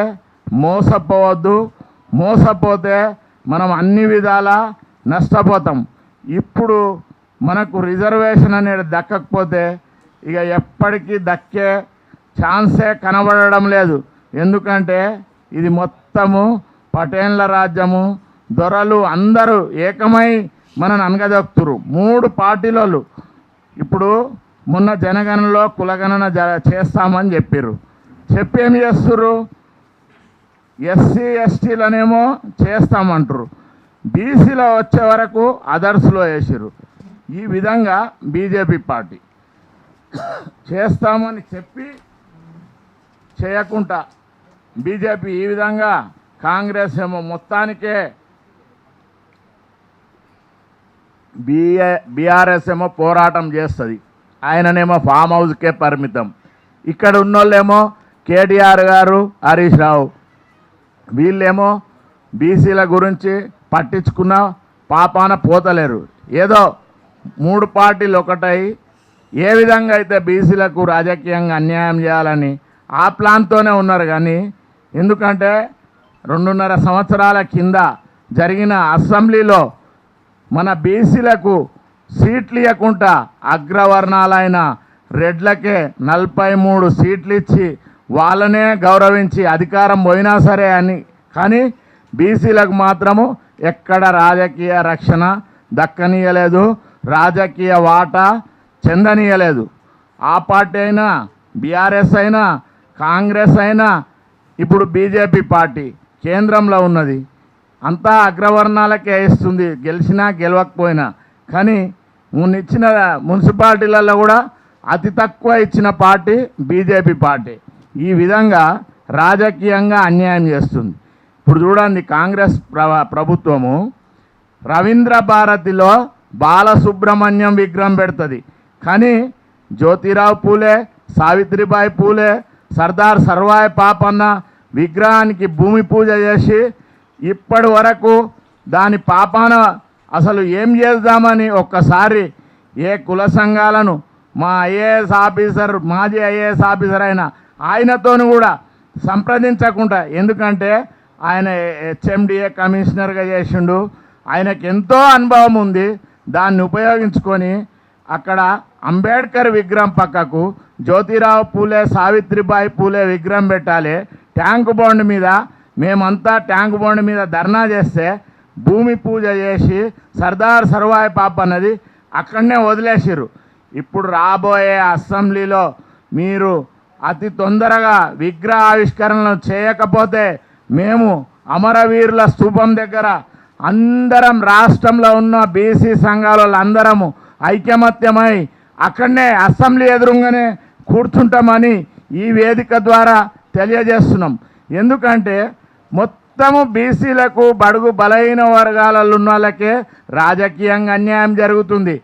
మోసపోవద్దు. మోసపోతే మనం అన్ని విధాల నష్టపోతాం. ఇప్పుడు మనకు రిజర్వేషన్ అనేది దక్కకపోతే ఇక ఎప్పటికీ దక్కే ఛాన్సే కనబడడం లేదు. ఎందుకంటే ఇది మొత్తము పటేన్ల రాజ్యము, దొరలు అందరూ ఏకమై మనని అనగదొక్కుతురు. 3 పార్టీలు ఇప్పుడు మొన్న జనగణనలో కులగణన చేస్తామని చెప్పారు. చెప్పి ఏం చేస్తుర్రు? ఎస్సీ ఎస్టీలనేమో చేస్తామంటారు, బీసీలో వచ్చే వరకు అదర్స్లో వేసారు. ఈ విధంగా బీజేపీ పార్టీ చేస్తామని చెప్పి చేయకుండా బీజేపీ ఈ విధంగా, కాంగ్రెస్ ఏమో మొత్తానికే, బీఆర్ఎస్ ఏమో పోరాటం చేస్తుంది, ఆయననేమో ఫామ్ హౌస్కే పరిమితం. ఇక్కడ ఉన్నోళ్ళేమో కేటీఆర్ గారు, హరీష్ రావు, వీళ్ళేమో బీసీల గురించి పట్టించుకున్న పాపాన పోతలేరు. ఏదో 3 పార్టీలు ఒకటై ఏ విధంగా అయితే బీసీలకు రాజకీయంగా అన్యాయం చేయాలని ఆ ప్లాన్తోనే ఉన్నారు. కానీ ఎందుకంటే 2.5 సంవత్సరాల కింద జరిగిన అసెంబ్లీలో మన బీసీలకు సీట్లు ఇవ్వకుండా అగ్రవర్ణాలైన రెడ్లకే 43 సీట్లు ఇచ్చి వాళ్ళనే గౌరవించి అధికారం పోయినా సరే అని, కానీ బీసీలకు మాత్రము ఎక్కడ రాజకీయ రక్షణ దక్కనీయలేదు, రాజకీయ వాటా చెందనీయలేదు. ఆ పార్టీ అయినా, బీఆర్ఎస్ అయినా, కాంగ్రెస్ అయినా, ఇప్పుడు బీజేపీ పార్టీ కేంద్రంలో ఉన్నది, అంతా అగ్రవర్ణాలకే ఇస్తుంది, గెలిచినా గెలవకపోయినా. కానీ ఇచ్చిన మున్సిపాలిటీలలో కూడా అతి తక్కువ ఇచ్చిన పార్టీ బీజేపీ పార్టీ. ఈ విధంగా రాజకీయంగా అన్యాయం చేస్తుంది. ఇప్పుడు చూడండి, కాంగ్రెస్ ప్రభుత్వము రవీంద్ర భారతిలో బాలసుబ్రహ్మణ్యం విగ్రహం పెడుతుంది, కానీ జ్యోతిరావు పూలే, సావిత్రిబాయి పూలే, సర్దార్ సర్వాయి పాపన్న విగ్రహానికి భూమి పూజ చేసి ఇప్పటి వరకు దాని పాపాన అసలు ఏం చేద్దామని ఒక్కసారి ఏ కుల సంఘాలను, మా ఐఏఎస్ ఆఫీసర్, మాజీ ఐఏఎస్ ఆఫీసర్ అయిన ఆయనతోను కూడా సంప్రదించకుండా, ఎందుకంటే ఆయన హెచ్ఎండిఏ కమిషనర్గా చేసిండు, ఆయనకు ఎంతో అనుభవం ఉంది, దాన్ని ఉపయోగించుకొని అక్కడ అంబేద్కర్ విగ్రహం పక్కకు జ్యోతిరావు పూలే సావిత్రిబాయి పూలే విగ్రహం పెట్టాలి. ట్యాంక్ బండ్ మీద మేమంతా ట్యాంక్ బండ్ మీద ధర్నా చేస్తే భూమి పూజ చేసి సర్దార్ సర్వాయి పాప అన్నది అక్కడనే వదిలేసిర్రు. ఇప్పుడు రాబోయే అసెంబ్లీలో మీరు అతి తొందరగా విగ్రహ ఆవిష్కరణలు చేయకపోతే మేము అమరవీరుల స్తూపం దగ్గర అందరం రాష్ట్రంలో ఉన్న బీసీ సంఘాల వాళ్ళందరము ఐకమత్యమై అక్కడనే అసెంబ్లీ ఎదురుగానే కూర్చుంటామని ఈ వేదిక ద్వారా తెలియజేస్తున్నాం. ఎందుకంటే మొత్తము బీసీలకు బడుగు బలహీన వర్గాలలో ఉన్న వాళ్ళకే రాజకీయంగా అన్యాయం జరుగుతుంది.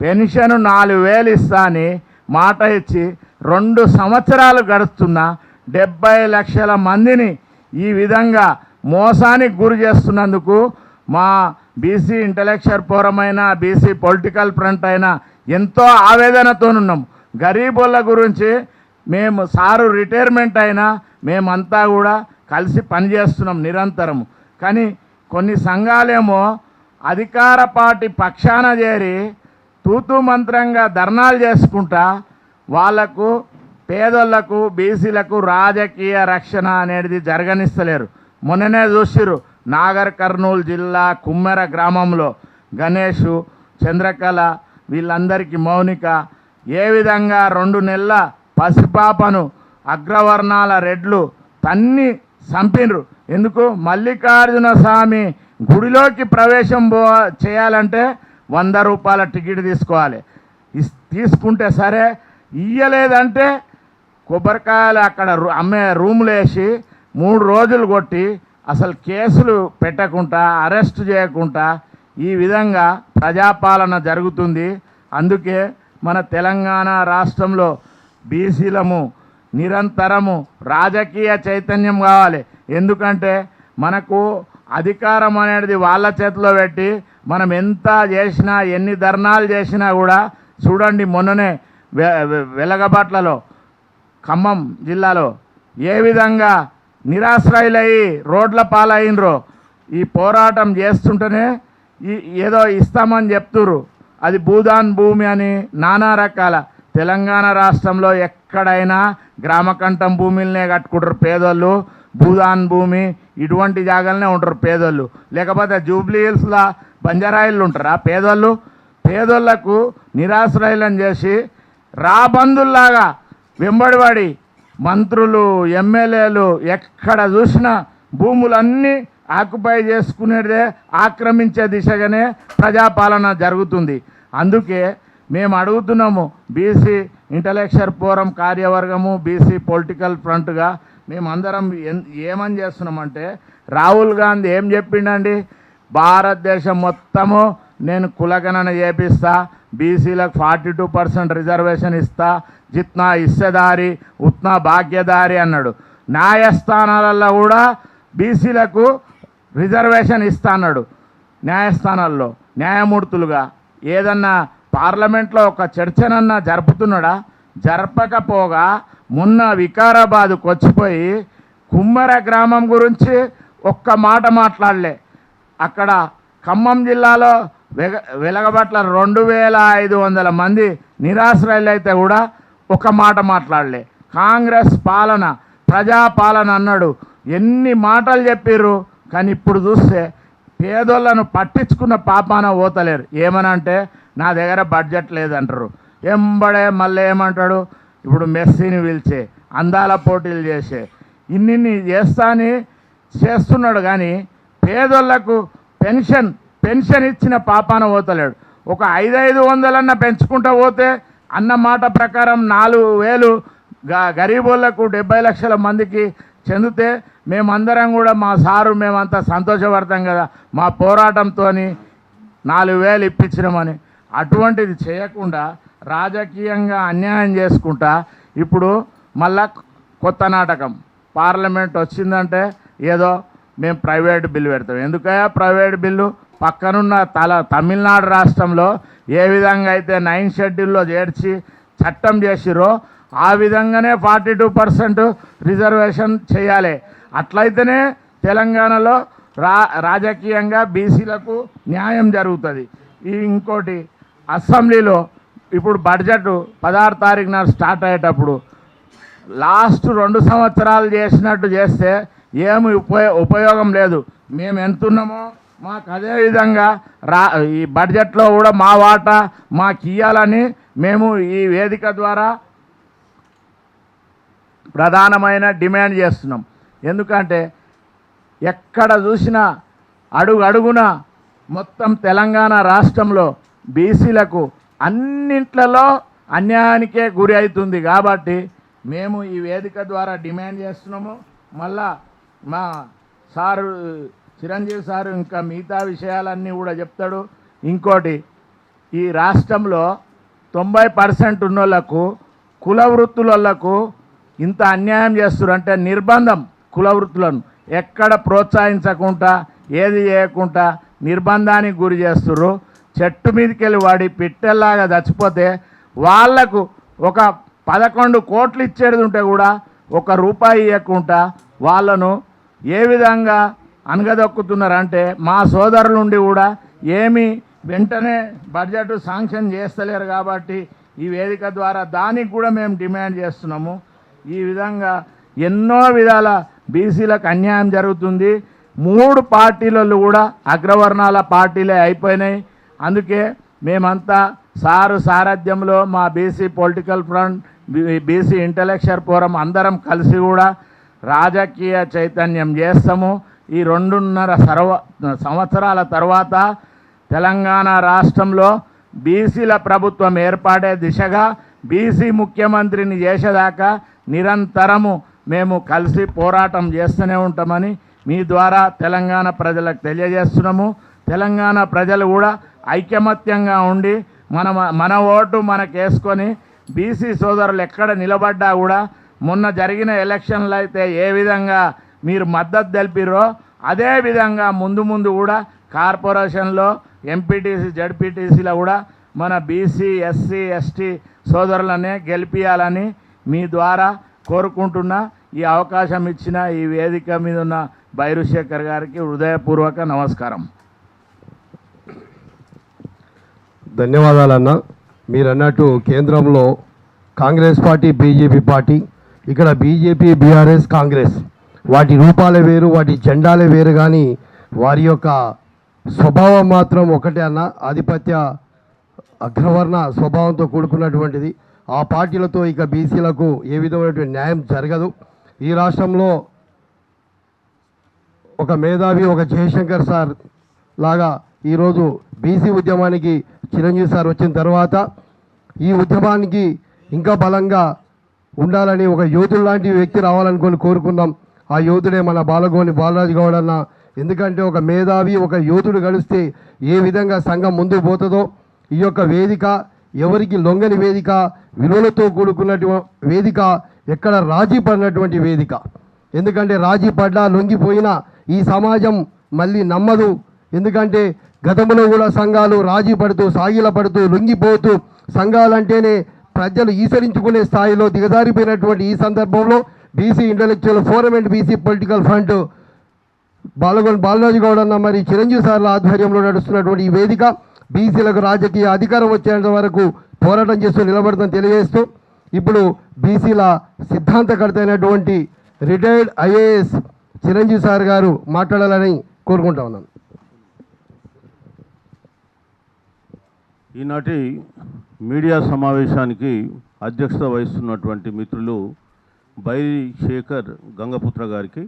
పెన్షన్ 4,000 ఇస్తా అని మాట ఇచ్చి 2 సంవత్సరాలు గడుస్తున్న 70 లక్షల మందిని ఈ విధంగా మోసానికి గురి చేస్తున్నందుకు మా బీసీ ఇంటలెక్చువల్ ఫోరం అయినా బీసీ పొలిటికల్ ఫ్రంట్ అయినా ఎంతో ఆవేదనతో ఉన్నాం. గరీబుల గురించి మేము సారు రిటైర్మెంట్ అయినా మేమంతా కూడా కలిసి పనిచేస్తున్నాం నిరంతరం. కానీ కొన్ని సంఘాలేమో అధికార పార్టీ పక్షాన చేరి తూతూ మంత్రంగా ధర్నాలు చేసుకుంటా వాళ్లకు పేదోళ్లకు బీసీలకు రాజకీయ రక్షణ అనేది జరగనిస్తలేరు. మొన్ననే చూసిర్రు నాగర్ కర్నూలు జిల్లా కుమ్మెర గ్రామంలో గణేషు, చంద్రకళ వీళ్ళందరికీ మౌనిక ఏ విధంగా 2 నెలల పసిపాపను అగ్రవర్ణాల రెడ్లు తన్ని చంపినరు. ఎందుకు? మల్లికార్జున స్వామి గుడిలోకి ప్రవేశం చేయాలంటే 100 రూపాయల టికెట్ తీసుకోవాలి. తీసుకుంటే సరే, ఇయ్యలేదంటే కొబ్బరికాయలు అక్కడ అమ్మే రూములు వేసి 3 రోజులు కొట్టి అసలు కేసులు పెట్టకుండా అరెస్ట్ చేయకుండా ఈ విధంగా ప్రజాపాలన జరుగుతుంది. అందుకే మన తెలంగాణ రాష్ట్రంలో బీసీలము నిరంతరము రాజకీయ చైతన్యం కావాలి. ఎందుకంటే మనకు అధికారం అనేది వాళ్ళ చేతిలో పెట్టి మనం ఎంత చేసినా ఎన్ని ధర్నాలు చేసినా కూడా చూడండి, మొన్ననే వెలగబాట్లలో ఖమ్మం జిల్లాలో ఏ విధంగా నిరాశ్రయులయ్యి రోడ్ల పాలైనరో. ఈ పోరాటం చేస్తుంటేనే ఏదో ఇస్తామని చెప్తురు, అది భూదాన్ భూమి అని నానా రకాల. తెలంగాణ రాష్ట్రంలో ఎక్కడైనా గ్రామకంఠం భూమిలనే కట్టుకుంటారు పేదోళ్ళు, భూదాన్ భూమి ఇటువంటి జాగాలనే ఉంటారు పేదోళ్ళు. లేకపోతే జూబ్లీ హిల్స్లో బంజారాయిలు ఉంటారా పేదోళ్ళు? పేదోళ్లకు నిరాశ్రయులను చేసి రాబందుల్లాగా వెంబడివాడి మంత్రులు, ఎమ్మెల్యేలు ఎక్కడ చూసినా భూములన్నీ ఆక్యుపై చేసుకునేదే, ఆక్రమించే దిశగానే ప్రజాపాలన జరుగుతుంది. అందుకే మేము అడుగుతున్నాము, బీసీ ఇంటలెక్చువల్ ఫోరం కార్యవర్గము బీసీ పొలిటికల్ ఫ్రంట్గా మేమందరం ఏమని చేస్తున్నామంటే, రాహుల్ గాంధీ ఏం చెప్పిండండి, భారతదేశం మొత్తము నేను కులగణన చేపిస్తా, బీసీలకు 42% రిజర్వేషన్ ఇస్తా, జిత్నా హిస్సేదారి ఉత్నా భాగ్యదారి అన్నాడు. న్యాయస్థానాలలో కూడా బీసీలకు రిజర్వేషన్ ఇస్తా అన్నాడు. న్యాయస్థానాల్లో న్యాయమూర్తులుగా ఏదన్నా పార్లమెంట్లో ఒక చర్చనన్నా జరుపుతున్నాడా? జరపకపోగా మొన్న వికారాబాద్కు వచ్చిపోయి కుమ్మర గ్రామం గురించి ఒక్క మాట మాట్లాడలే. అక్కడ ఖమ్మం జిల్లాలో వెలగబట్ల 2500 మంది నిరాశ్రయులైతే కూడా ఒక మాట మాట్లాడలే. కాంగ్రెస్ పాలన ప్రజాపాలన అన్నాడు, ఎన్ని మాటలు చెప్పిర్రు. కానీ ఇప్పుడు చూస్తే పేదోళ్లను పట్టించుకున్న పాపాన పోతలేరు. ఏమనంటే నా దగ్గర బడ్జెట్ లేదంటారు. ఎంబడే మళ్ళీ ఏమంటాడు, ఇప్పుడు మెస్సీని పిలిచే అందాల పోటీలు చేసే ఇన్ని చేస్తున్నాడు. కానీ పేదోళ్లకు పెన్షన్ ఇచ్చిన పాపాన పోతలేడు. ఒక 500 పెంచుకుంటూ పోతే అన్న మాట ప్రకారం 4,000 గరీబోళ్లకు 70 లక్షల మందికి చెందితే మేమందరం కూడా మా సారు మేమంతా సంతోషపడతాం కదా, మా పోరాటంతో 4,000 ఇప్పించినామని. అటువంటిది చేయకుండా రాజకీయంగా అన్యాయం చేసుకుంటా ఇప్పుడు మళ్ళా కొత్త నాటకం. పార్లమెంట్ వచ్చిందంటే ఏదో మేము ప్రైవేట్ బిల్లు పెడతాం. ఎందుకయ్యా ప్రైవేట్ బిల్లు? పక్కనున్న తమిళనాడు రాష్ట్రంలో ఏ విధంగా అయితే 9th షెడ్యూల్లో చేర్చి చట్టం చేసిరో ఆ విధంగానే 42% రిజర్వేషన్ చేయాలి. అట్లయితేనే తెలంగాణలో రాజకీయంగా బీసీలకు న్యాయం జరుగుతుంది. ఇంకోటి, అసెంబ్లీలో ఇప్పుడు బడ్జెట్ 16 తారీఖు నాడు స్టార్ట్ అయ్యేటప్పుడు లాస్ట్ 2 సంవత్సరాలు చేసినట్టు చేస్తే ఏమి ఉపయోగం లేదు. మేము ఎంతున్నామో మాకు అదేవిధంగా ఈ బడ్జెట్లో కూడా మా వాటా మాకు ఇవ్వాలని మేము ఈ వేదిక ద్వారా ప్రధానమైన డిమాండ్ చేస్తున్నాం. ఎందుకంటే ఎక్కడ చూసినా అడుగున మొత్తం తెలంగాణ రాష్ట్రంలో బీసీలకు అన్నింట్లలో అన్యాయానికే గురి అవుతుంది. కాబట్టి మేము ఈ వేదిక ద్వారా డిమాండ్ చేస్తున్నాము. మళ్ళా మా సారు చిరంజీవి సారు ఇంకా మిగతా విషయాలన్నీ కూడా చెప్తాడు. ఇంకోటి, ఈ రాష్ట్రంలో 90% ఉన్నోళ్లకు కుల వృత్తులకు ఇంత అన్యాయం చేస్తున్నారు. అంటే నిర్బంధం కుల వృత్తులను ఎక్కడ ప్రోత్సహించకుండా ఏది చేయకుండా నిర్బంధానికి గురి చేస్తున్నారు. చెట్టు మీదకి వెళ్ళి వాడి పిట్టెల్లాగా చచ్చిపోతే వాళ్లకు ఒక 11 కోట్లు ఇచ్చేది ఉంటే కూడా ₹1 ఇవ్వకుండా వాళ్ళను ఏ విధంగా అనగదొక్కుతున్నారంటే మా సోదరుల నుండి కూడా ఏమి వెంటనే బడ్జెట్ శాంక్షన్ చేస్తలేరు. కాబట్టి ఈ వేదిక ద్వారా దానికి కూడా మేము డిమాండ్ చేస్తున్నాము. ఈ విధంగా ఎన్నో విధాల బీసీలకు అన్యాయం జరుగుతుంది. 3 పార్టీలలో కూడా అగ్రవర్ణాల పార్టీలే అయిపోయినాయి. అందుకే మేమంతా సారు సారథ్యంలో మా BC political front, BC intellectual forum అందరం కలిసి కూడా రాజకీయ చైతన్యం చేస్తాము. ఈ 2.5 సంవత్సరాల తర్వాత తెలంగాణ రాష్ట్రంలో బీసీల ప్రభుత్వం ఏర్పడే దిశగా బీసీ ముఖ్యమంత్రిని చేసేదాకా నిరంతరము మేము కలిసి పోరాటం చేస్తూనే ఉంటామని మీ ద్వారా తెలంగాణ ప్రజలకు తెలియజేస్తున్నాము. తెలంగాణ ప్రజలు కూడా ఐకమత్యంగా ఉండి మన ఓటు మనకేసుకొని బీసీ సోదరులు ఎక్కడ నిలబడ్డా కూడా మొన్న జరిగిన ఎలక్షన్లు అయితే ఏ విధంగా మీరు మద్దతు తెలిపిరో అదే విధంగా ముందు కూడా కార్పొరేషన్లో ఎంపీటీసీ జడ్పీటీసీలో కూడా మన బీసీ ఎస్సీ ఎస్టీ సోదరులనే గెలిపించాలని మీ ద్వారా కోరుకుంటున్నా. ఈ అవకాశం ఇచ్చిన ఈ వేదిక మీద ఉన్న బైరుశేఖర్ గారికి హృదయపూర్వక నమస్కారం. ధన్యవాదాలన్న. మీరు అన్నట్టు కేంద్రంలో కాంగ్రెస్ పార్టీ, బీజేపీ పార్టీ, ఇక్కడ బీజేపీ, బీఆర్ఎస్, కాంగ్రెస్, వాటి రూపాలే వేరు, వాటి జెండాలే వేరు, కానీ వారి యొక్క స్వభావం మాత్రం ఒకటే అన్న. ఆధిపత్య అగ్రవర్ణ స్వభావంతో కూడుకున్నటువంటిది. ఆ పార్టీలతో ఇక బీసీలకు ఏ విధమైనటువంటి న్యాయం జరగదు. ఈ రాష్ట్రంలో ఒక మేధావి, ఒక జయశంకర్ సార్ లాగా ఈరోజు బీసీ ఉద్యమానికి చిరంజీవి సార్ వచ్చిన తర్వాత ఈ ఉద్యమానికి ఇంకా బలంగా ఉండాలని ఒక యోధుడు లాంటి వ్యక్తి రావాలనుకొని కోరుకున్నాం. ఆ యోధుడే మన బాలగోని బాలరాజు గౌడ్ అన్న. ఎందుకంటే ఒక మేధావి, ఒక యోధుడు గడిస్తే ఏ విధంగా సంఘం ముందుకు పోతుందో ఈ యొక్క వేదిక ఎవరికి లొంగని వేదిక, విలువలతో కూడుకున్నటువంటి వేదిక, ఎక్కడ రాజీ పడినటువంటి వేదిక. ఎందుకంటే రాజీ పడ్డా లొంగిపోయినా ఈ సమాజం మళ్ళీ నమ్మదు. ఎందుకంటే గతంలో కూడా సంఘాలు రాజీ పడుతూ, సాగిల పడుతూ, లొంగిపోతూ, సంఘాలంటేనే ప్రజలు ఈసరించుకునే స్థాయిలో దిగజారిపోయినటువంటి ఈ సందర్భంలో BC intellectual forum and BC political front Balaraju Goud అన్న మరి చిరంజీవి సార్ల ఆధ్వర్యంలో నడుస్తున్నటువంటి ఈ వేదిక బీసీలకు రాజకీయ అధికారం వచ్చేంత వరకు పోరాటం చేస్తూ నిలబడతాం తెలియజేస్తూ, ఇప్పుడు బీసీల సిద్ధాంతకర్త అయినటువంటి రిటైర్డ్ ఐఏఎస్ చిరంజీవి సార్ గారు మాట్లాడాలని కోరుకుంటా ఉన్నాను. ఈనాటి మీడియా సమావేశానికి అధ్యక్షత వహిస్తున్నటువంటి మిత్రులు బైరి శేఖర్ గంగపుత్ర గారికి,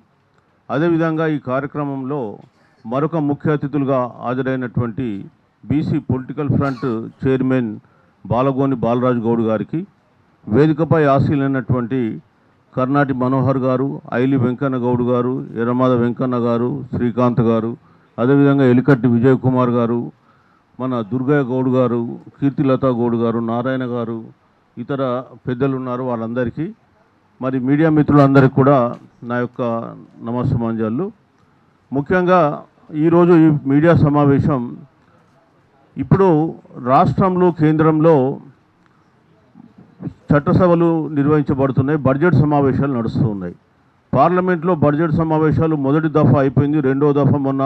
అదేవిధంగా ఈ కార్యక్రమంలో మరొక ముఖ్య అతిథులుగా హాజరైనటువంటి BC political front chairman Balagoni Balaraju Goud గారికి, వేదికపై ఆశీలైనటువంటి కర్నాటి మనోహర్ గారు, ఐలి వెంకన్న గౌడ్ గారు, ఎర్రమాద వెంకన్న గారు, శ్రీకాంత్ గారు, అదేవిధంగా ఎలికట్టి విజయ్ కుమార్ గారు, మన దుర్గయ్య గౌడ్ గారు, కీర్తిలతా గౌడ్ గారు, నారాయణ గారు, ఇతర పెద్దలు ఉన్నారు. వాళ్ళందరికీ, మరి మీడియా మిత్రులందరికీ కూడా నా యొక్క నమస్సమాంజాలు. ముఖ్యంగా ఈరోజు ఈ మీడియా సమావేశం ఇప్పుడు రాష్ట్రంలో, కేంద్రంలో చట్టసభలు నిర్వహించబడుతున్నాయి, బడ్జెట్ సమావేశాలు నడుస్తూ ఉన్నాయి. పార్లమెంట్లో బడ్జెట్ సమావేశాలు మొదటి దఫా అయిపోయింది, రెండో దఫా మొన్న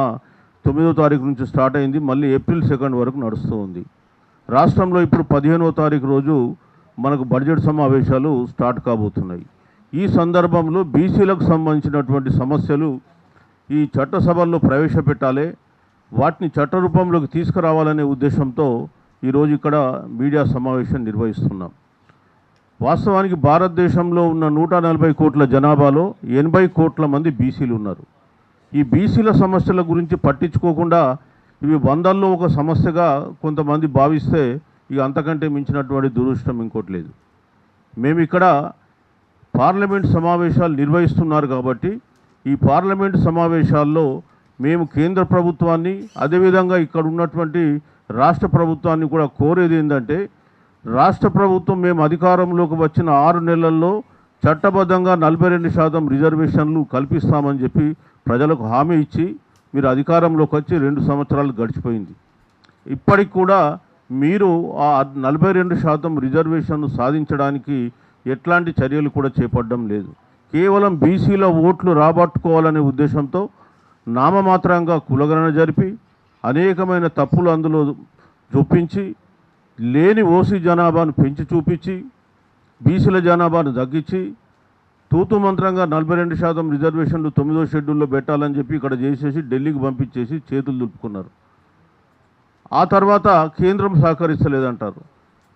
9వ తారీఖు నుంచి స్టార్ట్ అయింది, మళ్ళీ ఏప్రిల్ 2 వరకు నడుస్తూ ఉంది. రాష్ట్రంలో ఇప్పుడు 15వ తారీఖు రోజు మనకు బడ్జెట్ సమావేశాలు స్టార్ట్ కాబోతున్నాయి. ఈ సందర్భంలో బీసీలకు సంబంధించినటువంటి సమస్యలు ఈ చట్టసభల్లో ప్రవేశపెట్టాలి, వాటిని చట్ట రూపంలోకి తీసుకురావాలనే ఉద్దేశంతో ఈరోజు ఇక్కడ మీడియా సమావేశం నిర్వహిస్తున్నాం. వాస్తవానికి భారతదేశంలో ఉన్న 140 కోట్ల జనాభాలో 80 కోట్ల మంది బీసీలు ఉన్నారు. ఈ బీసీల సమస్యల గురించి పట్టించుకోకుండా ఇవి వందల్లో ఒక సమస్యగా కొంతమంది భావిస్తే ఇక అంతకంటే మించినటువంటి దురదృష్టం ఇంకోటి లేదు. మేము ఇక్కడ పార్లమెంట్ సమావేశాలు నిర్వహిస్తున్నారు కాబట్టి ఈ పార్లమెంట్ సమావేశాల్లో మేము కేంద్ర ప్రభుత్వాన్ని అదేవిధంగా ఇక్కడ ఉన్నటువంటి రాష్ట్ర ప్రభుత్వాన్ని కూడా కోరేది ఏంటంటే, రాష్ట్ర ప్రభుత్వం మేము అధికారంలోకి వచ్చిన 6 నెలల్లో చట్టబద్ధంగా 42% రిజర్వేషన్లు కల్పిస్తామని చెప్పి ప్రజలకు హామీ ఇచ్చి మీరు అధికారంలోకి వచ్చి 2 సంవత్సరాలు గడిచిపోయింది. ఇప్పటికి కూడా మీరు ఆ 42% రిజర్వేషన్ను సాధించడానికి ఎట్లాంటి చర్యలు కూడా చేపట్టడం లేదు. కేవలం బీసీల ఓట్లు రాబట్టుకోవాలనే ఉద్దేశంతో నామమాత్రంగా కులగణన జరిపి అనేకమైన తప్పులు అందులో చొప్పించి లేని ఓసీ జనాభాను పెంచి చూపించి బీసీల జనాభాను తగ్గించి తూతు మంత్రంగా 42% రిజర్వేషన్లు 9వ షెడ్యూల్లో పెట్టాలని చెప్పి ఇక్కడ చేసేసి ఢిల్లీకి పంపించేసి చేతులు దులుపుకున్నారు. ఆ తర్వాత కేంద్రం సహకరిస్తలేదంటారు.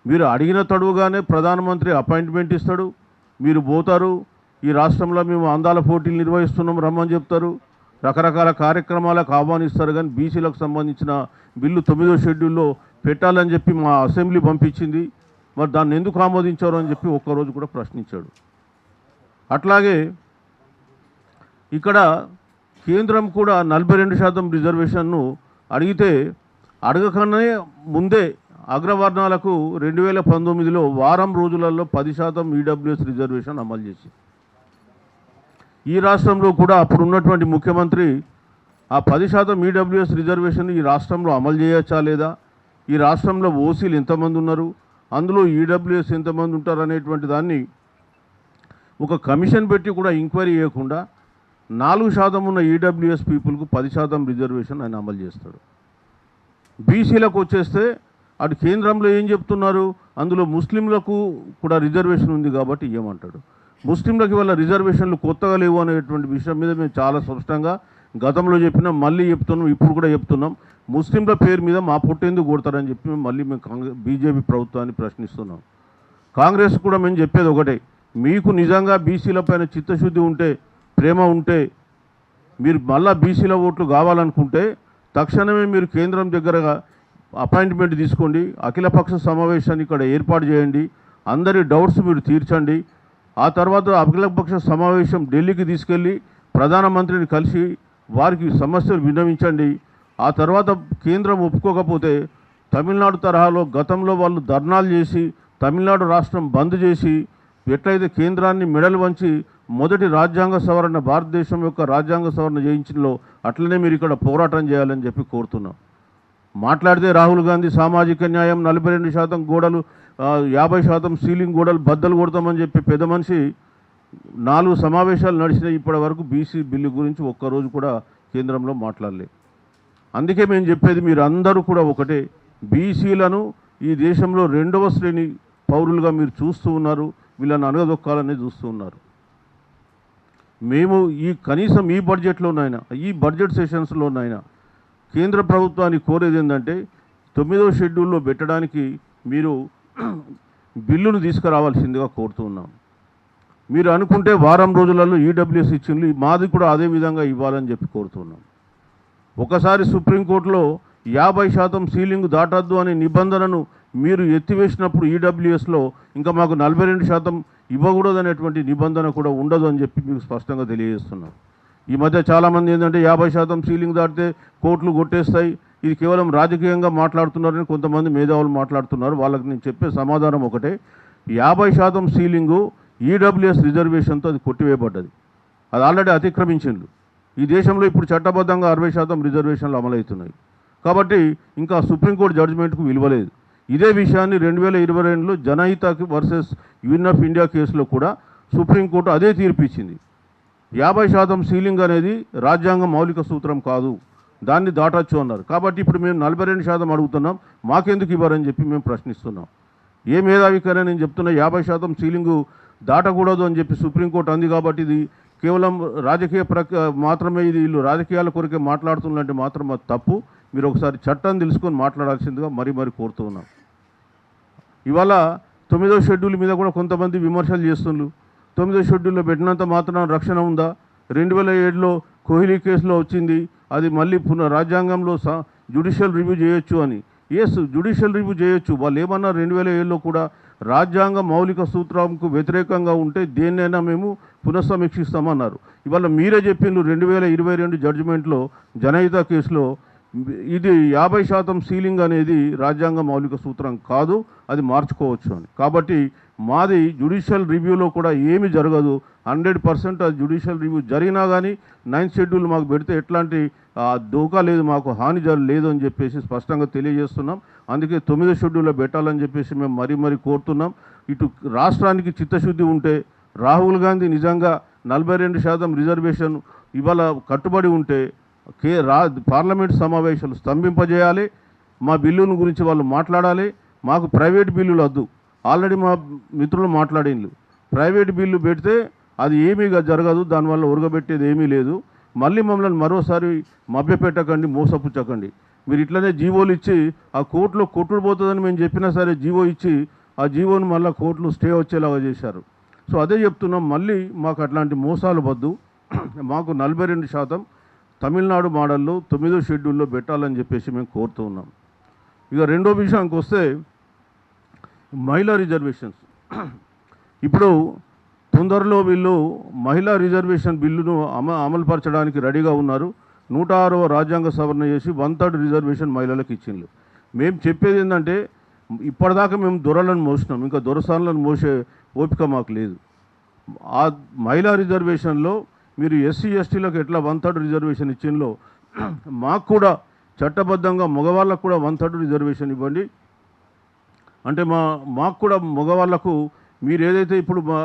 మీరు అడిగిన తడువుగానే ప్రధానమంత్రి అపాయింట్మెంట్ ఇస్తాడు, మీరు పోతారు, ఈ రాష్ట్రంలో మేము అందాల పోటీలు నిర్వహిస్తున్నాం రమ్మని చెప్తారు, రకరకాల కార్యక్రమాలకు ఆహ్వానిస్తారు. కానీ బీసీలకు సంబంధించిన బిల్లు 9వ షెడ్యూల్లో పెట్టాలని చెప్పి మా అసెంబ్లీ పంపించింది, మరి దాన్ని ఎందుకు ఆమోదించారు అని చెప్పి ఒక్కరోజు కూడా ప్రశ్నించాడు. అట్లాగే ఇక్కడ కేంద్రం కూడా 42% రిజర్వేషన్ను అడిగితే అడగకనే ముందే అగ్రవర్ణాలకు 2019లో వారం రోజులలో 10% ఈడబ్ల్యూఎస్ రిజర్వేషన్ అమలు చేసింది. ఈ రాష్ట్రంలో కూడా అప్పుడు ఉన్నటువంటి ముఖ్యమంత్రి ఆ 10% ఈడబ్ల్యూఎస్ రిజర్వేషన్ ఈ రాష్ట్రంలో అమలు చేయొచ్చా లేదా, ఈ రాష్ట్రంలో ఓసీలు ఎంతమంది ఉన్నారు, అందులో ఈడబ్ల్యూఎస్ ఎంతమంది ఉంటారు అనేటువంటి దాన్ని ఒక కమిషన్ పెట్టి కూడా ఎంక్వైరీ చేయకుండా 4% ఉన్న ఈడబ్ల్యూఎస్ పీపుల్కు 10% రిజర్వేషన్ ఆయన అమలు చేస్తాడు. బీసీలకు వచ్చేస్తే అటు కేంద్రంలో ఏం చెప్తున్నారు, అందులో ముస్లింలకు కూడా రిజర్వేషన్ ఉంది కాబట్టి ఏమంటాడు. ముస్లింలకు వల్ల రిజర్వేషన్లు కొత్తగా లేవు అనేటువంటి విషయం మీద మేము చాలా స్పష్టంగా గతంలో చెప్పినాం, మళ్ళీ చెప్తున్నాం, ఇప్పుడు కూడా చెప్తున్నాం. ముస్లింల పేరు మీద మా పుట్టేందుకు కొడతారని చెప్పి మేము బీజేపీ ప్రభుత్వాన్ని ప్రశ్నిస్తున్నాం. కాంగ్రెస్ కూడా మేము చెప్పేది ఒకటే, మీకు నిజంగా బీసీల పైన చిత్తశుద్ధి ఉంటే, ప్రేమ ఉంటే, మీరు మళ్ళా బీసీల ఓట్లు కావాలనుకుంటే తక్షణమే మీరు కేంద్రం దగ్గర అపాయింట్మెంట్ తీసుకోండి, అఖిలపక్ష సమావేశాన్ని ఇక్కడ ఏర్పాటు చేయండి, అందరి డౌట్స్ మీరు తీర్చండి. ఆ తర్వాత అఖిలపక్ష సమావేశం ఢిల్లీకి తీసుకెళ్ళి ప్రధానమంత్రిని కలిసి వారికి సమస్యలు విన్నవించండి. ఆ తర్వాత కేంద్రం ఒప్పుకోకపోతే తమిళనాడు తరహాలో గతంలో వాళ్ళు ధర్నాలు చేసి తమిళనాడు రాష్ట్రం బంద్ చేసి ఎట్లయితే కేంద్రాన్ని మెడలు వంచి మొదటి రాజ్యాంగ సవరణ భారతదేశం యొక్క రాజ్యాంగ సవరణ చేయించినలో అట్లనే మీరు ఇక్కడ పోరాటం చేయాలని చెప్పి కోరుతున్నాం. మాట్లాడితే రాహుల్ గాంధీ సామాజిక న్యాయం 42% గోడలు 50% సీలింగ్ గోడలు బద్దలు కొడతామని చెప్పి పెద్ద మనిషి 4 సమావేశాలు నడిచినాయి, ఇప్పటి వరకు బీసీ బిల్లు గురించి ఒక్కరోజు కూడా కేంద్రంలో మాట్లాడలేదు. అందుకే మేము చెప్పేది మీరు అందరూ కూడా ఒకటే, బీసీలను ఈ దేశంలో 2వ శ్రేణి పౌరులుగా మీరు చూస్తూ ఉన్నారు, వీళ్ళని అనగదొక్కాలని చూస్తూ ఉన్నారు. మేము కనీసం ఈ బడ్జెట్లోనైనా ఈ బడ్జెట్ సెషన్స్లోనైనా కేంద్ర ప్రభుత్వాన్ని కోరేది ఏంటంటే 9వ షెడ్యూల్లో పెట్టడానికి మీరు బిల్లును తీసుకురావాల్సిందిగా కోరుతూ ఉన్నాం. మీరు అనుకుంటే వారం రోజులలో ఈడబ్ల్యూఎస్ ఇచ్చింది, మాది కూడా అదే విధంగా ఇవ్వాలని చెప్పి కోరుతున్నాం. ఒకసారి సుప్రీంకోర్టులో 50% సీలింగ్ దాటద్దు అనే నిబంధనను మీరు ఎత్తివేసినప్పుడు ఈడబ్ల్యూఎస్లో ఇంకా మాకు 42% ఇవ్వకూడదనేటువంటి నిబంధన కూడా ఉండదు అని చెప్పి మీకు స్పష్టంగా తెలియజేస్తున్నాం. ఈ మధ్య చాలామంది ఏంటంటే 50% సీలింగ్ దాటితే కోర్టులు కొట్టేస్తాయి, ఇది కేవలం రాజకీయంగా మాట్లాడుతున్నారని కొంతమంది మేధావులు మాట్లాడుతున్నారు. వాళ్ళకి నేను చెప్పే సమాధానం ఒకటే, 50% సీలింగు ఈడబ్ల్యూఎస్ రిజర్వేషన్తో అది కొట్టివేయబడ్డది, అది ఆల్రెడీ అతిక్రమించిండ్రు. ఈ దేశంలో ఇప్పుడు చట్టబద్ధంగా 60% రిజర్వేషన్లు అమలవుతున్నాయి. కాబట్టి ఇంకా సుప్రీంకోర్టు జడ్జిమెంట్కు విలువలేదు. ఇదే విషయాన్ని 2022లో జనహిత వర్సెస్ యూనియన్ ఆఫ్ ఇండియా కేసులో కూడా సుప్రీంకోర్టు అదే తీర్పు ఇచ్చింది. 50% సీలింగ్ అనేది రాజ్యాంగ మౌలిక సూత్రం కాదు, దాన్ని దాటచ్చు అన్నారు. కాబట్టి ఇప్పుడు మేము 42% అడుగుతున్నాం, మాకెందుకు ఇవ్వరని చెప్పి మేము ప్రశ్నిస్తున్నాం. ఏ మేధావికైనా నేను చెప్తున్నా 50% సీలింగు దాటకూడదు అని చెప్పి సుప్రీంకోర్టు అంది. కాబట్టి ఇది కేవలం రాజకీయ మాత్రమే, ఇది వీళ్ళు రాజకీయాల కొరకే మాట్లాడుతున్నట్టు మాత్రం అది తప్పు. మీరు ఒకసారి చట్టాన్ని తెలుసుకొని మాట్లాడాల్సిందిగా మరీ కోరుతూ ఉన్నాం. ఇవాళ 9వ షెడ్యూల్ మీద కూడా కొంతమంది విమర్శలు చేస్తున్నారు. 9వ షెడ్యూల్లో పెట్టినంత మాత్రం రక్షణ ఉందా? 2007లో కోహ్లీ కేసులో వచ్చింది, అది మళ్ళీ రాజ్యాంగంలో జ్యుడిషియల్ రివ్యూ చేయొచ్చు అని. ఎస్, జ్యుడిషియల్ రివ్యూ చేయొచ్చు. వాళ్ళు ఏమన్నారు 2007లో కూడా రాజ్యాంగ మౌలిక సూత్రంకు వ్యతిరేకంగా ఉంటే దేన్నైనా మేము పునఃసమీక్షిస్తామన్నారు. ఇవాళ మీరే చెప్పిండ్రు 2022 జడ్జిమెంట్లో జనహిత కేసులో ఇది 50% సీలింగ్ అనేది రాజ్యాంగ మౌలిక సూత్రం కాదు, అది మార్చుకోవచ్చు అని. కాబట్టి మాది జ్యుడిషియల్ రివ్యూలో కూడా ఏమి జరగదు, 100% అది జ్యుడిషియల్ రివ్యూ జరిగినా కానీ 9th షెడ్యూల్ మాకు పెడితే ఎట్లాంటి దోకా లేదు, మాకు హాని లేదు అని చెప్పేసి స్పష్టంగా తెలియజేస్తున్నాం. అందుకే 9వ షెడ్యూల్లో పెట్టాలని చెప్పేసి మేము మరీ కోరుతున్నాం. ఇటు రాష్ట్రానికి చిత్తశుద్ధి ఉంటే, రాహుల్ గాంధీ నిజంగా 42% రిజర్వేషన్ ఇవాళ కట్టుబడి ఉంటే పార్లమెంట్ సమావేశాలు స్తంభింపజేయాలి. మా బిల్లుల గురించి వాళ్ళు మాట్లాడాలి. మాకు ప్రైవేట్ బిల్లులు వద్దు. ఆల్రెడీ మా మిత్రులు మాట్లాడిండ్రు, ప్రైవేట్ బిల్లు పెడితే అది ఏమీ జరగదు, దానివల్ల ఉరగబెట్టేది ఏమీ లేదు. మళ్ళీ మమ్మల్ని మరోసారి మభ్యపెట్టకండి, మోసపుచ్చకండి. మీరు ఇట్లనే జీవోలు ఇచ్చి ఆ కోర్టులో కొట్టుకుపోతుందని మేము చెప్పినా సరే జీవో ఇచ్చి ఆ జీవోను మళ్ళీ కోర్టులో స్టే వచ్చేలాగా చేశారు. సో అదే చెప్తున్నాం, మళ్ళీ మాకు అట్లాంటి మోసాలు వద్దు. మాకు 42% తమిళనాడు మోడల్లో 9వ షెడ్యూల్లో పెట్టాలని చెప్పేసి మేము కోరుతూ ఉన్నాం. ఇక రెండో విషయానికి వస్తే మహిళా రిజర్వేషన్స్. ఇప్పుడు తొందరలో వీళ్ళు మహిళా రిజర్వేషన్ బిల్లును అమలుపరచడానికి రెడీగా ఉన్నారు. 106వ రాజ్యాంగ సవరణ చేసి 1/3 రిజర్వేషన్ మహిళలకు ఇచ్చిండ్రు. మేము చెప్పేది ఏంటంటే, ఇప్పటిదాకా మేము దొరలను మోసినాం, ఇంకా దొరసాలను మోసే ఓపిక మాకు లేదు. ఆ మహిళా రిజర్వేషన్లో మీరు ఎస్సీ ఎస్టీలకు ఎట్లా 1/3 రిజర్వేషన్ ఇచ్చిందో మాకు కూడా చట్టబద్ధంగా మగవాళ్ళకు కూడా 1/3 రిజర్వేషన్ ఇవ్వండి. అంటే మాకు కూడా మగవాళ్లకు మీరు ఏదైతే ఇప్పుడు మా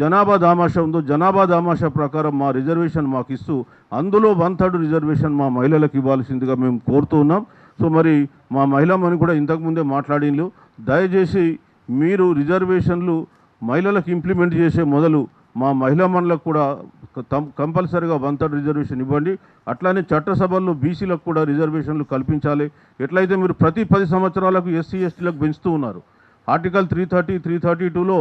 జనాభా దామాషా ఉందో జనాభా దామాషా ప్రకారం మా రిజర్వేషన్ మాకు ఇస్తూ అందులో 1/3 రిజర్వేషన్ మా మహిళలకు ఇవ్వాల్సిందిగా మేము కోరుతూ ఉన్నాం. సో మరి మా మహిళమని కూడా ఇంతకుముందే మాట్లాడిండ్రు, దయచేసి మీరు రిజర్వేషన్లు మహిళలకు ఇంప్లిమెంట్ చేసే మొదలు మా మహిళా మనులకు కూడా కంపల్సరీగా 1/3 రిజర్వేషన్ ఇవ్వండి. అట్లానే చట్టసభల్లో బీసీలకు కూడా రిజర్వేషన్లు కల్పించాలి. ఎట్లయితే మీరు ప్రతి 10 సంవత్సరాలకు ఎస్సీ ఎస్టీలకు పెంచుతూ ఉన్నారు. ఆర్టికల్ 330, 332లో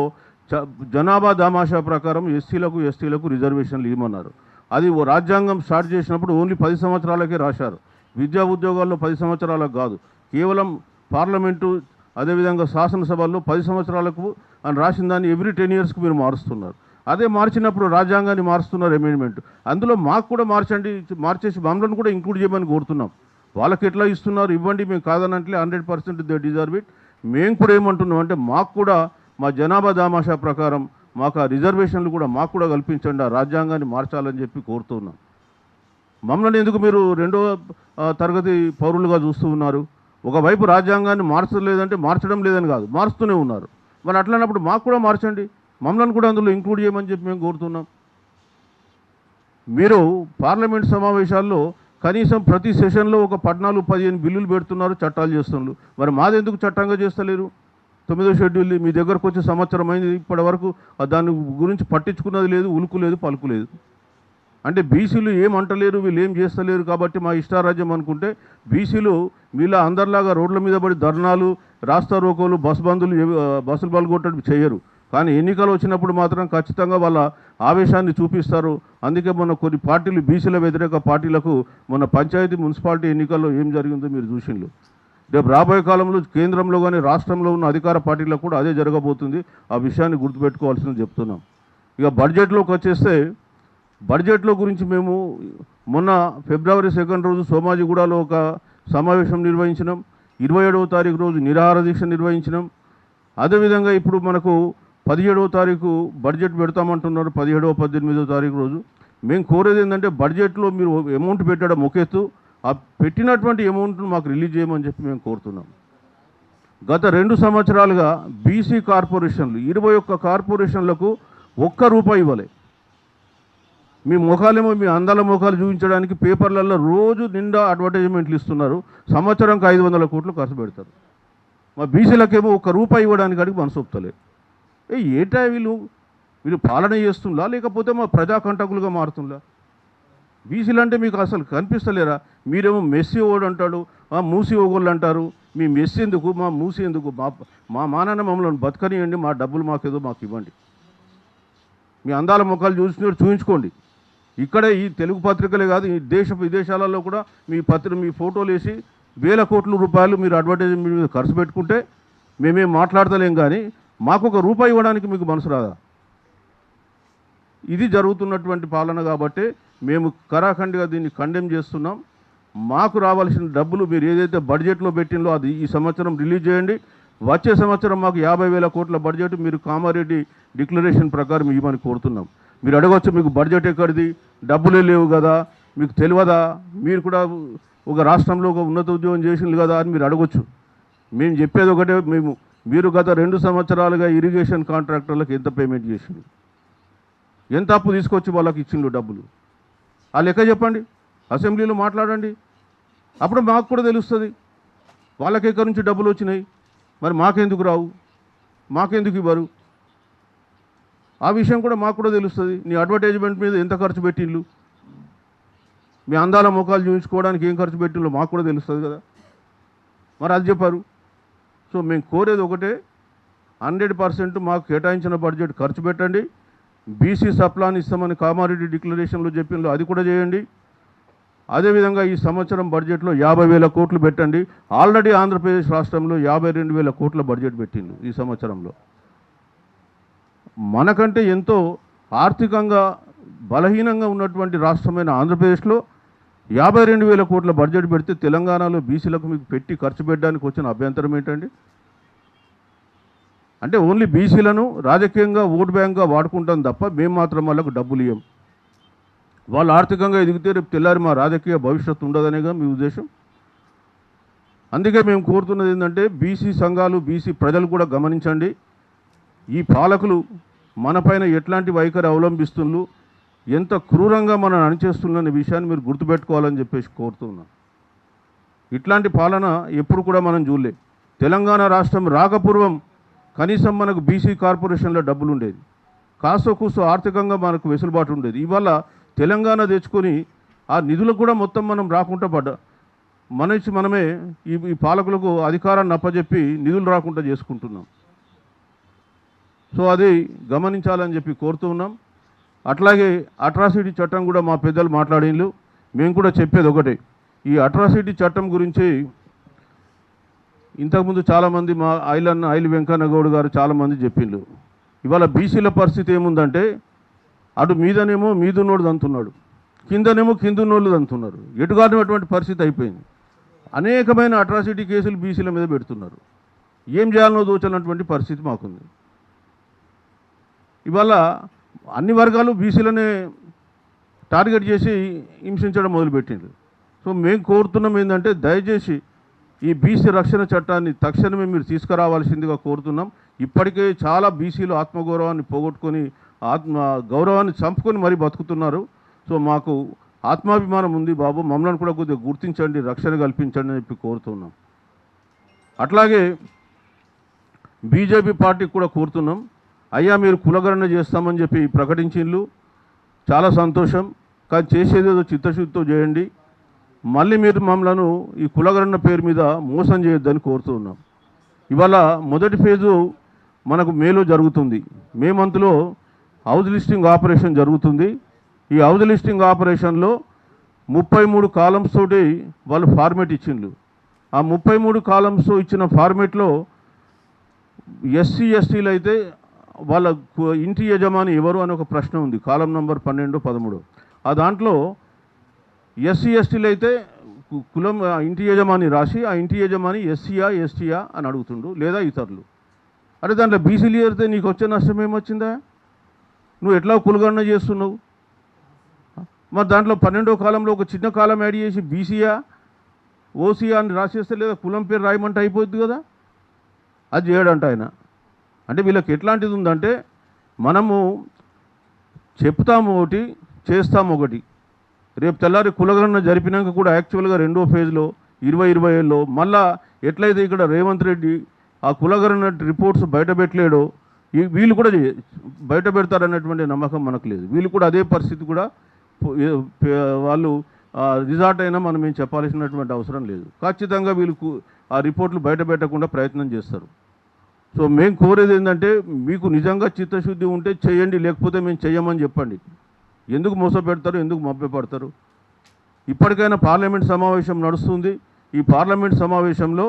జనాభా దామాషా ప్రకారం ఎస్సీలకు ఎస్టీలకు రిజర్వేషన్లు ఇవ్వమన్నారు. అది రాజ్యాంగం స్టార్ట్ చేసినప్పుడు ఓన్లీ 10 సంవత్సరాలకే రాశారు. విద్యా ఉద్యోగాల్లో 10 సంవత్సరాలకు కాదు, కేవలం పార్లమెంటు అదేవిధంగా శాసనసభల్లో 10 సంవత్సరాలకు అని రాసిన దాన్ని ఎవ్రీ 10 ఇయర్స్కి మీరు మారుస్తున్నారు. అదే మార్చినప్పుడు రాజ్యాంగాన్ని మారుస్తున్నారు అమెండ్మెంట్. అందులో మాకు కూడా మార్చేసి మమ్మల్ని కూడా ఇంక్లూడ్ చేయమని కోరుతున్నాం. వాళ్ళకి ఎట్లా ఇస్తున్నారు ఇవ్వండి, మేము కాదనంటే 100% దే డిజర్వ్ ఇట్. మేము కూడా ఏమంటున్నాం అంటే మాకు కూడా మా జనాభా దామాషా ప్రకారం మాకు ఆ రిజర్వేషన్లు కూడా మాకు కూడా కల్పించండి, ఆ రాజ్యాంగాన్ని మార్చాలని చెప్పి కోరుతున్నాం. మమ్మల్ని ఎందుకు మీరు 2వ తరగతి పౌరులుగా చూస్తూ ఉన్నారు? ఒకవైపు రాజ్యాంగాన్ని మార్చలేదంటే మార్చడం లేదని కాదు, మారుస్తూనే ఉన్నారు. మరి అట్లన్నప్పుడు మాకు కూడా మార్చండి, మమ్మల్ని కూడా అందులో ఇంక్లూడ్ చేయమని చెప్పి మేము కోరుతున్నాం. మీరు పార్లమెంట్ సమావేశాల్లో కనీసం ప్రతి సెషన్లో ఒక 14-15 బిల్లులు పెడుతున్నారు, చట్టాలు చేస్తున్నారు. మరి మాది ఎందుకు చట్టంగా చేస్తలేరు? 9వ షెడ్యూల్ మీ దగ్గరకు వచ్చే సంవత్సరం అయింది, ఇప్పటి వరకు దాని గురించి పట్టించుకున్నది లేదు, ఉలుకు లేదు, పలుకు లేదు. అంటే బీసీలు ఏమంటలేరు, వీళ్ళు ఏం చేస్తలేరు కాబట్టి మా ఇష్టారాజ్యం అనుకుంటే, బీసీలు వీళ్ళ అందరిలాగా రోడ్ల మీద పడి ధర్నాలు, రాస్తా రోకోలు, బస్సులు పలుగొట్టడం చేయరు. కానీ ఎన్నికలు వచ్చినప్పుడు మాత్రం ఖచ్చితంగా వాళ్ళ ఆవేశాన్ని చూపిస్తారు. అందుకే మొన్న కొన్ని పార్టీలు బీసీల వ్యతిరేక పార్టీలకు మొన్న పంచాయతీ మున్సిపాలిటీ ఎన్నికల్లో ఏం జరిగిందో మీరు చూసిండ్రు. రేపు రాబోయే కాలంలో కేంద్రంలో కానీ రాష్ట్రంలో ఉన్న అధికార పార్టీలకు కూడా అదే జరగబోతుంది. ఆ విషయాన్ని గుర్తుపెట్టుకోవాల్సింది చెప్తున్నాం. ఇక బడ్జెట్లోకి వచ్చేస్తే, బడ్జెట్లో గురించి మేము మొన్న ఫిబ్రవరి 2 రోజు సోమాజిగూడలో ఒక సమావేశం నిర్వహించినాం. 27వ తారీఖు రోజు నిరాహార దీక్ష నిర్వహించినాం. అదేవిధంగా ఇప్పుడు మనకు 17వ తారీఖు బడ్జెట్ పెడతామంటున్నారు, 17వ 18వ తారీఖు రోజు. మేము కోరేది ఏంటంటే బడ్జెట్లో మీరు అమౌంట్ పెట్టడం ఒక ఎత్తు, ఆ పెట్టినటువంటి అమౌంట్ను మాకు రిలీజ్ చేయమని చెప్పి మేము కోరుతున్నాం. గత 2 సంవత్సరాలుగా బీసీ కార్పొరేషన్లు 21 కార్పొరేషన్లకు ₹1 ఇవ్వలే. మీ ముఖాలేమో మీ అందాల ముఖాలు చూపించడానికి పేపర్లలో రోజు నిండా అడ్వర్టైజ్మెంట్లు ఇస్తున్నారు. సంవత్సరంకి 500 కోట్లు ఖర్చు పెడతారు. మా బీసీలకేమో ₹1 ఇవ్వడానికి అడిగి మనసు ఒప్పుతలే. ఏటా వీళ్ళు పాలన చేస్తుందా లేకపోతే మా ప్రజాకంటకులుగా మారుతుందా? బీసీలు అంటే మీకు అసలు కనిపిస్తలేరా? మీరేమో మెస్సీ ఓడు అంటాడు, మూసి ఓగోళ్ళు అంటారు. మీ మెస్సీ ఎందుకు, మా మూసి ఎందుకు? మా మానాన్న మమ్మల్ని బతకనియండి, మా డబ్బులు మాకేదో మాకు ఇవ్వండి. మీ అందాల ముఖాలు చూపించుకోండి. ఇక్కడ ఈ తెలుగు పత్రికలే కాదు, ఈ విదేశాలలో కూడా మీ ఫోటోలు వేసి వేల కోట్ల రూపాయలు మీరు అడ్వర్టైజ్మెంట్ మీద ఖర్చు పెట్టుకుంటే మేమేం మాట్లాడతలేం. కానీ మాకు ₹1 ఇవ్వడానికి మీకు మనసు రాదా? ఇది జరుగుతున్నటువంటి పాలన కాబట్టి మేము కరాఖండిగా దీన్ని కండెమ్ చేస్తున్నాం. మాకు రావాల్సిన డబ్బులు మీరు ఏదైతే బడ్జెట్లో పెట్టిందో అది ఈ సంవత్సరం రిలీజ్ చేయండి. వచ్చే సంవత్సరం మాకు 50,000 కోట్ల బడ్జెట్ మీరు కామారెడ్డి డిక్లరేషన్ ప్రకారం ఇవ్వమని కోరుతున్నాం. మీరు అడగవచ్చు, మీకు బడ్జెట్ ఎక్కడిది, డబ్బులే లేవు కదా, మీకు తెలియదా, మీరు కూడా ఒక రాష్ట్రంలో ఒక ఉన్నత ఉద్యోగం చేసింది కదా అని మీరు అడగొచ్చు. మేము చెప్పేది ఒకటే, మీరు గత 2 సంవత్సరాలుగా ఇరిగేషన్ కాంట్రాక్టర్లకు ఎంత పేమెంట్ చేసింది, ఎంత అప్పు తీసుకొచ్చి వాళ్ళకి ఇచ్చిండ్రు డబ్బులు, ఆ లెక్క చెప్పండి, అసెంబ్లీలో మాట్లాడండి. అప్పుడు మాకు కూడా తెలుస్తుంది వాళ్ళకి ఎక్కడి నుంచి డబ్బులు వచ్చినాయి, మరి మాకెందుకు రావు, మాకెందుకు ఇవ్వరు, ఆ విషయం కూడా మాకు కూడా తెలుస్తుంది. నీ అడ్వర్టైజ్మెంట్ మీద ఎంత ఖర్చు పెట్టిళ్ళు, మీ అందాల ముఖాలు చూపించుకోవడానికి ఏం ఖర్చు పెట్టిళ్ళు మాకు కూడా తెలుస్తుంది కదా, మరి అది చెప్పారు. సో మేము కోరేది ఒకటే, 100% మాకు కేటాయించిన బడ్జెట్ ఖర్చు పెట్టండి. బీసీ సప్లాన్ ఇస్తామని కామారెడ్డి డిక్లరేషన్లో చెప్పిండ్రు, అది కూడా చేయండి. అదేవిధంగా ఈ సంవత్సరం బడ్జెట్లో 50,000 కోట్లు పెట్టండి. ఆల్రెడీ ఆంధ్రప్రదేశ్ రాష్ట్రంలో 52,000 కోట్ల బడ్జెట్ పెట్టిండు ఈ సంవత్సరంలో. మనకంటే ఎంతో ఆర్థికంగా బలహీనంగా ఉన్నటువంటి రాష్ట్రమైన ఆంధ్రప్రదేశ్లో 52,000 కోట్ల బడ్జెట్ పెడితే తెలంగాణలో బీసీలకు మీకు పెట్టి ఖర్చు పెట్టడానికి వచ్చిన అభ్యంతరం ఏంటండి? అంటే ఓన్లీ బీసీలను రాజకీయంగా ఓటు బ్యాంక్గా వాడుకుంటాం తప్ప మేము మాత్రం వాళ్ళకు డబ్బులు ఇవ్వం. వాళ్ళు ఆర్థికంగా ఎదిగితే రేపు తెల్లారి మా రాజకీయ భవిష్యత్తు ఉండదనేగా మీ ఉద్దేశం. అందుకే మేము కోరుతున్నది ఏంటంటే, బీసీ సంఘాలు, బీసీ ప్రజలు కూడా గమనించండి, ఈ పాలకులు మనపైన ఎట్లాంటి వైఖరి అవలంబిస్తున్నారు, ఎంత క్రూరంగా మనం అణిచేస్తున్న విషయాన్ని మీరు గుర్తుపెట్టుకోవాలని చెప్పేసి కోరుతున్నాం. ఇట్లాంటి పాలన ఎప్పుడు కూడా మనం చూడలే. తెలంగాణ రాష్ట్రం రాకపూర్వం కనీసం మనకు బీసీ కార్పొరేషన్లో డబ్బులు ఉండేది, కాస్త కూసో ఆర్థికంగా మనకు వెసులుబాటు ఉండేది. ఇవాళ తెలంగాణ తెచ్చుకొని ఆ నిధులకు కూడా మొత్తం మనం రాకుండా మనమే ఈ పాలకులకు అధికారాన్ని అప్పచెప్పి నిధులు రాకుండా చేసుకుంటున్నాం. సో అది గమనించాలని చెప్పి కోరుతూ ఉన్నాం. అట్లాగే అట్రాసిటీ చట్టం కూడా మా పెద్దలు మాట్లాడిళ్ళు. మేము కూడా చెప్పేది ఒకటే, ఈ అట్రాసిటీ చట్టం గురించి ఇంతకుముందు చాలామంది మా ఐల్ వెంకన్న గౌడ్ గారు చాలామంది చెప్పిండ్రు. ఇవాళ బీసీల పరిస్థితి ఏముందంటే, అటు మీదనేమో మీదున్నోడు దంతున్నాడు, కిందనేమో కిందున్నోళ్ళు దంతున్నారు. ఎటుగానటువంటి పరిస్థితి అయిపోయింది. అనేకమైన అట్రాసిటీ కేసులు బీసీల మీద పెడుతున్నారు. ఏం చేయాలనో దోచనటువంటి పరిస్థితి మాకుంది. ఇవాళ అన్ని వర్గాలు బీసీలనే టార్గెట్ చేసి హింసించడం మొదలుపెట్టిండ్రు. సో మేము కోరుతున్నాం ఏంటంటే, దయచేసి ఈ బీసీ రక్షణ చట్టాన్ని తక్షణమే మీరు తీసుకురావాల్సిందిగా కోరుతున్నాం. ఇప్పటికే చాలా బీసీలు ఆత్మగౌరవాన్ని పోగొట్టుకొని గౌరవాన్ని చంపుకొని మరీ బతుకుతున్నారు. సో మాకు ఆత్మాభిమానం ఉంది బాబు, మమ్మల్ని కూడా కొద్దిగా గుర్తించండి, రక్షణ కల్పించండి అని చెప్పి కోరుతున్నాం. అట్లాగే బీజేపీ పార్టీకి కూడా కోరుతున్నాం, అయ్యా మీరు కులగణన చేస్తామని చెప్పి ప్రకటించిండ్రు, చాలా సంతోషం, కానీ చేసేదేదో చిత్తశుద్ధితో చేయండి. మళ్ళీ మీరు మమ్మలను ఈ కులగణన పేరు మీద మోసం చేయొద్దని కోరుతూ ఉన్నాం. ఇవాళ మొదటి ఫేజు మనకు మేలో జరుగుతుంది. మే మంత్లో హౌస్ లిస్టింగ్ ఆపరేషన్ జరుగుతుంది. ఈ హౌస్ లిస్టింగ్ ఆపరేషన్లో 33 కాలమ్స్ తోటి వాళ్ళు ఫార్మేట్ ఇచ్చిండ్రు. ఆ 33 కాలమ్స్ ఇచ్చిన ఫార్మేట్లో ఎస్సీ ఎస్టీలు అయితే వాళ్ళ ఇంటి యజమాని ఎవరు అని ఒక ప్రశ్న ఉంది, కాలం నంబర్ 12, 13. ఆ దాంట్లో ఎస్సీ ఎస్టీలు అయితే కులం ఇంటి యజమాని రాసి ఆ ఇంటి యజమాని ఎస్సీయా ఎస్టీయా అని అడుగుతుండు, లేదా ఇతరులు. అరే దాంట్లో బీసీలు చేరితే నీకు వచ్చే నష్టం ఏమొచ్చిందా? నువ్వు ఎట్లా కులగణన చేస్తున్నావు? మరి దాంట్లో 12వ కాలంలో ఒక చిన్న కాలం యాడ్ చేసి బీసీయా ఓసీయా అని రాసేస్తే, లేదా కులం పేరు రాయమంటే అయిపోద్ది కదా. అది చేయడంట ఆయన. అంటే వీళ్ళకి ఎట్లాంటిది ఉందంటే, మనము చెప్తాము ఒకటి, చేస్తాం ఒకటి. రేపు తెల్లారి కులగణన జరిపినాక కూడా యాక్చువల్గా రెండో ఫేజ్లో 2027లో మళ్ళా ఎట్లయితే ఇక్కడ రేవంత్ రెడ్డి ఆ కులగణన రిపోర్ట్స్ బయట పెట్టలేడో వీళ్ళు కూడా బయట పెడతారన్నటువంటి నమ్మకం మనకు లేదు. వీళ్ళు కూడా అదే పరిస్థితి కూడా వాళ్ళు రిజార్ట్ అయినా మనం ఏం చెప్పాల్సినటువంటి అవసరం లేదు. ఖచ్చితంగా వీళ్ళు ఆ రిపోర్ట్లు బయట పెట్టకుండా ప్రయత్నం చేస్తారు. సో మేము కోరేది ఏంటంటే మీకు నిజంగా చిత్తశుద్ధి ఉంటే చేయండి, లేకపోతే మేము చెయ్యమని చెప్పండి. ఎందుకు మోసపెడతారు, ఎందుకు మభ్యపడతారు? ఇప్పటికైనా పార్లమెంట్ సమావేశం నడుస్తుంది. ఈ పార్లమెంట్ సమావేశంలో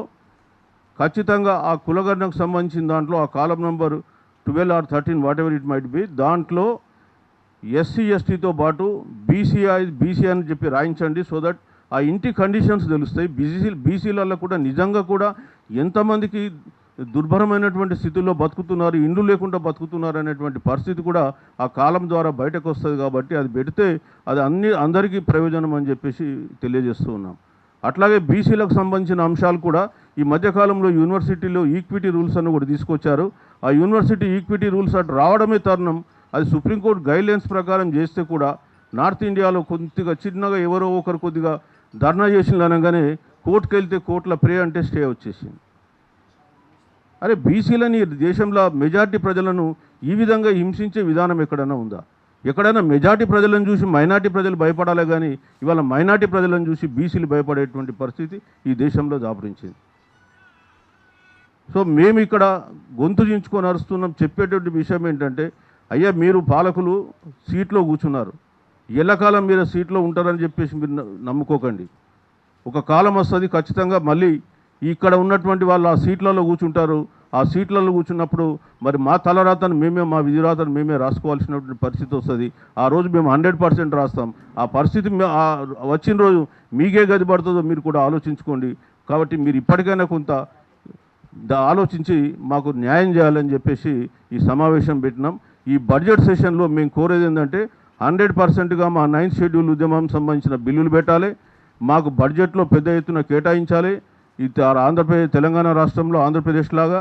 ఖచ్చితంగా ఆ కులగణనకు సంబంధించిన దాంట్లో ఆ column number 12 or 13 whatever it might be దాంట్లో ఎస్సీ ఎస్టీతో పాటు బీసీ అని చెప్పి రాయించండి. సో దట్ ఆ ఇంటి కండిషన్స్ తెలుస్తాయి. బీసీలలో కూడా నిజంగా కూడా ఎంతమందికి దుర్భరమైనటువంటి స్థితిలో బతుకుతున్నారు, ఇండ్లు లేకుండా బతుకుతున్నారు అనేటువంటి పరిస్థితి కూడా ఆ కాలం ద్వారా బయటకు వస్తుంది. కాబట్టి అది పెడితే అది అందరికీ ప్రయోజనం అని చెప్పేసి తెలియజేస్తూ ఉన్నాం. అట్లాగే బీసీలకు సంబంధించిన అంశాలు కూడా ఈ మధ్యకాలంలో యూనివర్సిటీలో ఈక్విటీ రూల్స్ అని కూడా తీసుకొచ్చారు. ఆ యూనివర్సిటీ ఈక్విటీ రూల్స్ అటు రావడమే తరుణం. అది సుప్రీంకోర్టు గైడ్లైన్స్ ప్రకారం చేస్తే కూడా నార్త్ ఇండియాలో కొద్దిగా చిన్నగా ఎవరో ఒకరు కొద్దిగా ధర్నా చేసిన అనగానే కోర్టుకు వెళ్తే కోర్టులో ప్రే అంటే స్టే వచ్చేసింది. అరే బీసీలని దేశంలో మెజార్టీ ప్రజలను ఈ విధంగా హింసించే విధానం ఎక్కడైనా ఉందా? ఎక్కడైనా మెజార్టీ ప్రజలను చూసి మైనార్టీ ప్రజలు భయపడాలి, కానీ ఇవాళ మైనార్టీ ప్రజలను చూసి బీసీలు భయపడేటువంటి పరిస్థితి ఈ దేశంలో దాపురించింది. సో మేము ఇక్కడ గొంతు చించుకొని అరుస్తున్నాం. చెప్పేటువంటి విషయం ఏంటంటే, అయ్యా మీరు పాలకులు సీట్లో కూర్చున్నారు, ఎల్లకాలం మీరు సీట్లో ఉంటారని చెప్పేసి మీరు నమ్ముకోకండి. ఒక కాలం వస్తుంది ఖచ్చితంగా మళ్ళీ ఇక్కడ ఉన్నటువంటి వాళ్ళు ఆ సీట్లలో కూర్చుంటారు. ఆ సీట్లలో కూర్చున్నప్పుడు మరి మా తలరాతను మేమే, మా విధిరాతను మేమే రాసుకోవాల్సినటువంటి పరిస్థితి వస్తుంది. ఆ రోజు మేము 100% రాస్తాం. ఆ పరిస్థితి వచ్చిన రోజు మీకే గది పడుతుందో మీరు కూడా ఆలోచించుకోండి. కాబట్టి మీరు ఇప్పటికైనా కొంత ఆలోచించి మాకు న్యాయం చేయాలని చెప్పేసి ఈ సమావేశం పెట్టినాం. ఈ బడ్జెట్ సెషన్లో మేము కోరేది ఏంటంటే 100%గా మా 9th షెడ్యూల్ ఉద్యమం సంబంధించిన బిల్లులు పెట్టాలి, మాకు బడ్జెట్లో పెద్ద ఎత్తున కేటాయించాలి. ఇది ఆంధ్రప్రదేశ్ తెలంగాణ రాష్ట్రంలో ఆంధ్రప్రదేశ్ లాగా.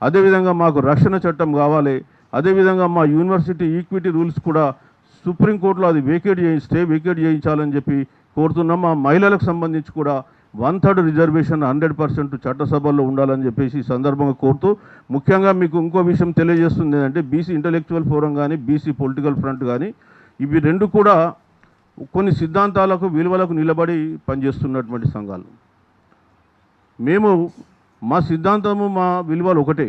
అదేవిధంగా మాకు రక్షణ చట్టం కావాలి. అదేవిధంగా మా యూనివర్సిటీ ఈక్విటీ రూల్స్ కూడా సుప్రీంకోర్టులో అది స్టే వేకేట్ చేయించాలని చెప్పి కోరుతున్నాం. మా మహిళలకు సంబంధించి కూడా 1/3 రిజర్వేషన్ 100% చట్టసభల్లో ఉండాలని చెప్పేసి ఈ సందర్భంగా కోరుతూ, ముఖ్యంగా మీకు ఇంకో విషయం తెలియజేస్తుంది ఏంటంటే, బీసీ ఇంటలెక్చువల్ ఫోరం కానీ బీసీ పొలిటికల్ ఫ్రంట్ కానీ ఇవి రెండు కూడా కొన్ని సిద్ధాంతాలకు విలువలకు నిలబడి పనిచేస్తున్నటువంటి సంఘాలు. మేము మా సిద్ధాంతము మా విలువలు ఒకటే.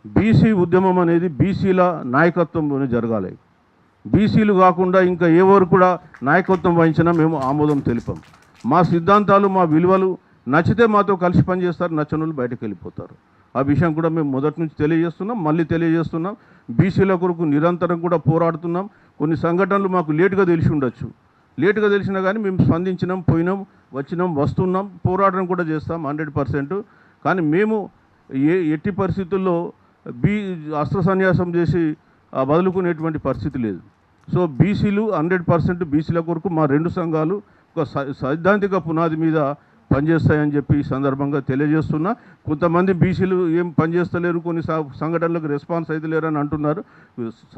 బీసీ ఉద్యమం అనేది బీసీల నాయకత్వంలోనే జరగాలి. బీసీలు కాకుండా ఇంకా ఎవరు కూడా నాయకత్వం వహించినా మేము ఆమోదం తెలిపాం. మా సిద్ధాంతాలు మా విలువలు నచ్చితే మాతో కలిసి పనిచేస్తారు, నచ్చనులు బయటకు వెళ్ళిపోతారు. ఆ విషయం కూడా మేము మొదటి నుంచి తెలియజేస్తున్నాం, మళ్ళీ తెలియజేస్తున్నాం. బీసీల కొరకు నిరంతరం కూడా పోరాడుతున్నాం. కొన్ని సంఘటనలు మాకు లేటుగా తెలిసి ఉండొచ్చు, లేటుగా తెలిసినా కానీ మేము స్పందించినాం, పోయినాం, వచ్చినాం, వస్తున్నాం, పోరాటం కూడా చేస్తాం 100%. కానీ మేము ఎట్టి పరిస్థితుల్లో అస్త్ర సన్యాసం చేసి వదులుకునేటువంటి పరిస్థితి లేదు. సో బీసీలు 100% బీసీల కొరకు మా రెండు సంఘాలు ఒక సైద్ధాంతిక పునాది మీద పనిచేస్తాయని చెప్పి ఈ సందర్భంగా తెలియజేస్తున్నా. కొంతమంది బీసీలు ఏం పనిచేస్తలేరు, కొన్ని సంఘటనలకు రెస్పాన్స్ అయితే లేరని అంటున్నారు.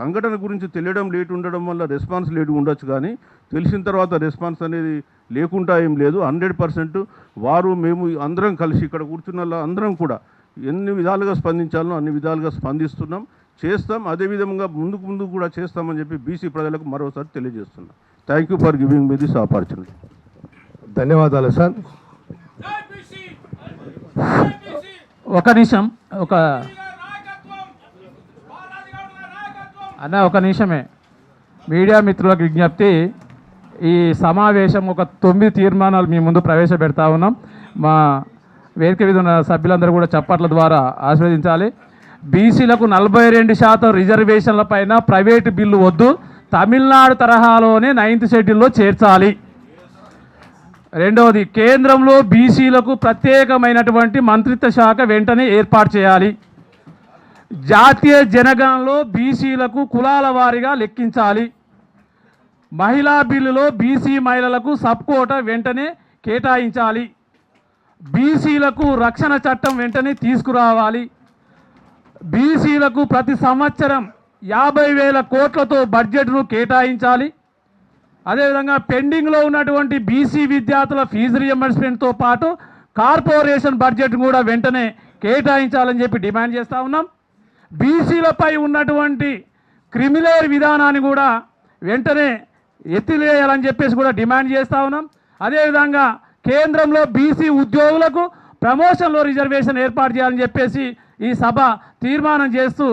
సంఘటన గురించి తెలియడం లేటు ఉండడం వల్ల రెస్పాన్స్ లేటు ఉండొచ్చు, కానీ తెలిసిన తర్వాత రెస్పాన్స్ అనేది లేకుండా ఏం లేదు. 100% వారు మేము అందరం కలిసి ఇక్కడ కూర్చున్న అందరం కూడా ఎన్ని విధాలుగా స్పందించాలో అన్ని విధాలుగా స్పందిస్తున్నాం, చేస్తాం. అదేవిధంగా ముందుకు కూడా చేస్తామని చెప్పి బీసీ ప్రజలకు మరోసారి తెలియజేస్తున్నాం. Thank you for giving me this opportunity. ధన్యవాదాలు సార్. ఒక నిమిషం, ఒక నిమిషమే. మీడియా మిత్రులకు విజ్ఞప్తి, ఈ సమావేశం ఒక 9 తీర్మానాలు మీ ముందు ప్రవేశపెడతా ఉన్నాం. మా వేదిక మీద ఉన్న సభ్యులందరూ కూడా చప్పట్ల ద్వారా ఆస్వాదించాలి. బీసీలకు 42% రిజర్వేషన్ల పైన ప్రైవేటు బిల్లు వద్దు, తమిళనాడు తరహాలోనే 9th షెడ్యూల్లో చేర్చాలి. రెండవది, కేంద్రంలో బీసీలకు ప్రత్యేకమైనటువంటి మంత్రిత్వ శాఖ వెంటనే ఏర్పాటు చేయాలి. జాతీయ జనగణనలో బీసీలకు కులాల వారీగా లెక్కించాలి. మహిళా బిల్లులో బీసీ మహిళలకు సబ్ కోటా వెంటనే కేటాయించాలి. బీసీలకు రక్షణ చట్టం వెంటనే తీసుకురావాలి. బీసీలకు ప్రతి సంవత్సరం 50,000 కోట్లతో బడ్జెట్ను కేటాయించాలి. అదేవిధంగా పెండింగ్లో ఉన్నటువంటి బీసీ విద్యార్థుల ఫీజు రియంబర్స్మెంట్తో పాటు కార్పొరేషన్ బడ్జెట్ కూడా వెంటనే కేటాయించాలని చెప్పి డిమాండ్ చేస్తూ ఉన్నాం. బీసీలపై ఉన్నటువంటి క్రిమినల్ విధానాన్ని కూడా వెంటనే ఎత్తివేయాలని చెప్పేసి కూడా డిమాండ్ చేస్తూ ఉన్నాం. అదేవిధంగా కేంద్రంలో బీసీ ఉద్యోగులకు ప్రమోషన్లో రిజర్వేషన్ ఏర్పాటు చేయాలని చెప్పేసి ఈ సభ తీర్మానం చేస్తూ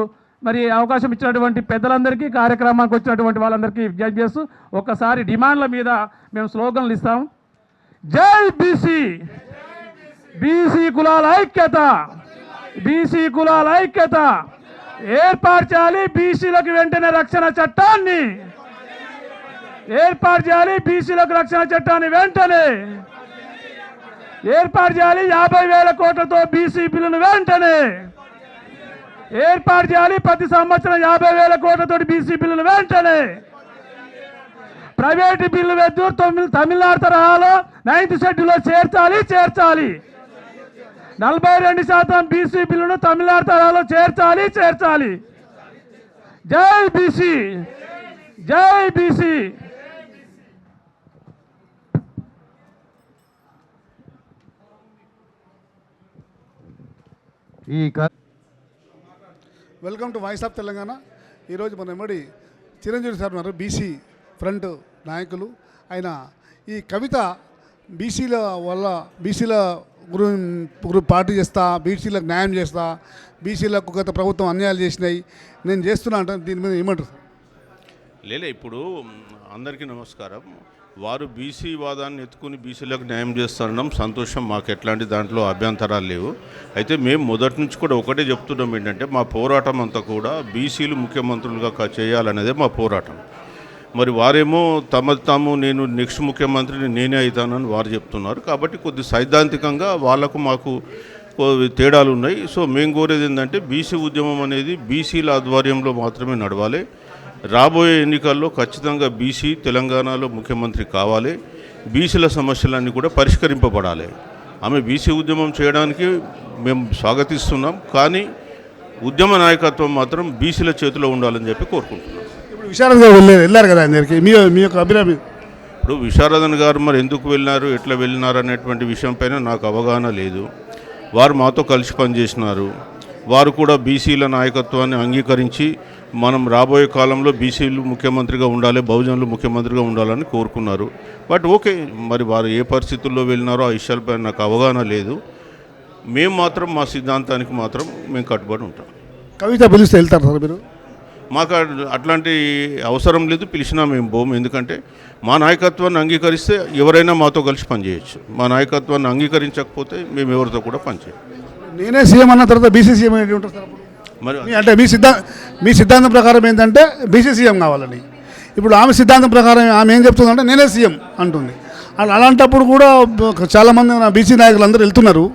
మరి అవకాశం ఇచ్చినటువంటి పెద్దలందరికీ, కార్యక్రమానికి వచ్చినటువంటి వాళ్ళందరికీ విజ్ఞప్తి చేస్తూ ఒక్కసారి డిమాండ్ల మీద మేము స్లోగన్లు ఇస్తాం. జై బీసీ, బీసీ కులాల ఐక్యత, బీసీ కులాల ఐక్యత, ఏర్పాటు చేయాలి బీసీలకు వెంటనే రక్షణ చట్టాన్ని, ఏర్పాటు చేయాలి బీసీలకు రక్షణ చట్టాన్ని వెంటనే ఏర్పాటు చేయాలి. 50,000 కోట్లతో బీసీ బిల్లును వెంటనే ఏర్పాటు చేయాలి. ప్రతి సంవత్సరం 50,000 కోట్లతో బీసీ బిల్లును వెంటనే. ప్రైవేటు బిల్లు వద్దు, తమిళనాడు తరహాలో 9th షెడ్యూల్లో చేర్చాలి. 42% బీసీ బిల్లును తమిళనాడు తరహాలో చేర్చాలి. జై బీసీ, జై BC. Welcome to voice of Telangana. ఈరోజు మన ఎమ్మడి చిరంజీవి సార్ ఉన్నారు, బీసీ ఫ్రంట్ నాయకులు. ఆయన ఈ కవిత బీసీల వల్ల బీసీల గురి పార్టీ చేస్తా, బీసీలకు న్యాయం చేస్తా, బీసీలకు గత ప్రభుత్వం అన్యాయాలు చేసినాయి, నేను చేస్తున్నా అంటే దీని మీద ఏమంటారు? లేలే, ఇప్పుడు అందరికీ నమస్కారం. వారు బీసీ వాదాన్ని ఎత్తుకుని బీసీలకు న్యాయం చేస్తున్నాం, సంతోషం, మాకు ఎట్లాంటి దాంట్లో అభ్యంతరాలు లేవు. అయితే మేము మొదటి నుంచి కూడా ఒకటే చెప్తున్నాం, ఏంటంటే మా పోరాటం అంతా కూడా బీసీలు ముఖ్యమంత్రులుగా చేయాలనేదే మా పోరాటం. మరి వారేమో తాము నేను నెక్స్ట్ ముఖ్యమంత్రిని నేనే అవుతానని వారు చెప్తున్నారు. కాబట్టి కొద్ది సైద్ధాంతికంగా వాళ్లకు మాకు తేడాలు ఉన్నాయి. సో మేము కోరేది ఏంటంటే బీసీ ఉద్యమం అనేది బీసీల ఆధ్వర్యంలో మాత్రమే నడవాలి. రాబోయే ఎన్నికల్లో ఖచ్చితంగా బీసీ తెలంగాణలో ముఖ్యమంత్రి కావాలి. బీసీల సమస్యలన్నీ కూడా పరిష్కరింపబడాలి. ఆమె బీసీ ఉద్యమం చేయడానికి మేము స్వాగతిస్తున్నాం, కానీ ఉద్యమ నాయకత్వం మాత్రం బీసీల చేతిలో ఉండాలని చెప్పి కోరుకుంటున్నాం. ఇప్పుడు విశారద వెళ్ళారు కదా అందరికి, మీ యొక్క అభిప్రాయం? ఇప్పుడు విశారదన్ గారు మరి ఎందుకు వెళ్ళినారు, ఎట్లా వెళ్ళినారు అనేటువంటి విషయం పైన నాకు అవగాహన లేదు. వారు మాతో కలిసి పనిచేసినారు. వారు కూడా బీసీల నాయకత్వాన్ని అంగీకరించి మనం రాబోయే కాలంలో బీసీలు ముఖ్యమంత్రిగా ఉండాలి, బహుజనులు ముఖ్యమంత్రిగా ఉండాలని కోరుకున్నారు. బట్ ఓకే, మరి వారు ఏ పరిస్థితుల్లో వెళ్ళినారో ఆ విషయాలపై నాకు అవగాహన లేదు. మేము మాత్రం మా సిద్ధాంతానికి మాత్రం మేము కట్టుబడి ఉంటాం. కవిత పిలిస్తే వెళ్తారు సార్ మీరు? మాకు అట్లాంటి అవసరం లేదు, పిలిచినా మేము పోము. ఎందుకంటే మా నాయకత్వాన్ని అంగీకరిస్తే ఎవరైనా మాతో కలిసి పనిచేయచ్చు. మా నాయకత్వాన్ని అంగీకరించకపోతే మేము ఎవరితో కూడా పనిచేయం. నేనే సీఎం అన్న తర్వాత బీసీ సీఎం ఏంటి ఉంటుంది సార్? మరి అంటే మీ సిద్ధాంతం ప్రకారం ఏంటంటే బీసీ సీఎం కావాలని. ఇప్పుడు ఆమె సిద్ధాంతం ప్రకారం ఆమె ఏం చెప్తుందంటే నేనే సీఎం అంటుంది. అలాంటప్పుడు కూడా చాలామంది బీసీ నాయకులు అందరూ వెళ్తున్నారు.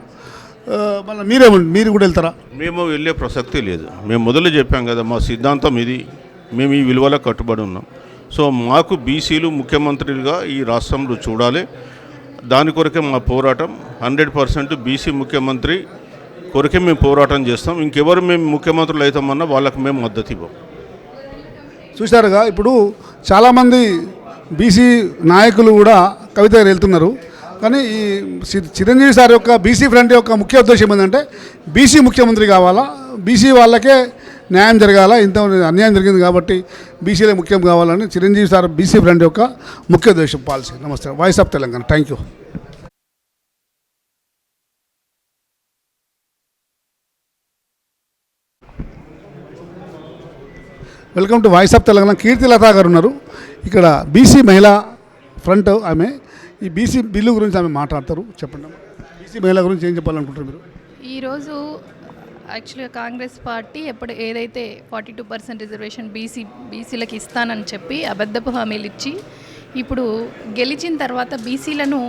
మళ్ళీ మీరు కూడా వెళ్తారా? మేము వెళ్ళే ప్రసక్తి లేదు. మేము మొదలు చెప్పాం కదా, మా సిద్ధాంతం ఇది, మేము ఈ విలువలకు కట్టుబడి ఉన్నాం. సో మాకు బీసీలు ముఖ్యమంత్రులుగా ఈ రాష్ట్రంలో చూడాలి. దాని కొరకే మా పోరాటం. 100% బీసీ ముఖ్యమంత్రి కొరకే మేము పోరాటం చేస్తాం. ఇంకెవరు మేము ముఖ్యమంత్రులు అవుతామన్నా వాళ్ళకి మేము మద్దతు ఇవ్వం. చూశారుగా, ఇప్పుడు చాలామంది బీసీ నాయకులు కూడా కవిత వెళ్తున్నారు. కానీ ఈ చిరంజీవి సార్ యొక్క బీసీ ఫ్రంట్ యొక్క ముఖ్య ఉద్దేశం ఏంటంటే బీసీ ముఖ్యమంత్రి కావాలా, బీసీ వాళ్ళకే న్యాయం జరగాల, ఇంత అన్యాయం జరిగింది కాబట్టి బీసీలే ముఖ్యం కావాలని చిరంజీవి సార్ బీసీ ఫ్రంట్ యొక్క ముఖ్య ఉద్దేశం పాలసీ. నమస్తే. Voice of Telangana. Thank you. Welcome to voice of Telangana. Keerthilatha garu ఉన్నారు ఇక్కడ, బీసీ మహిళా ఫ్రంట్ ఆమె. ఈ బీసీ బిల్లు గురించి ఆమె మాట్లాడతారు. చెప్పండి, బీసీ మహిళా గురించి ఏం చెప్పాలనుకుంటారు మీరు? ఈరోజు యాక్చువల్గా కాంగ్రెస్ పార్టీ ఏదైతే 42% రిజర్వేషన్ బీసీలకు ఇస్తానని చెప్పి అబద్ధపు హామీలు ఇచ్చి ఇప్పుడు గెలిచిన తర్వాత బీసీలను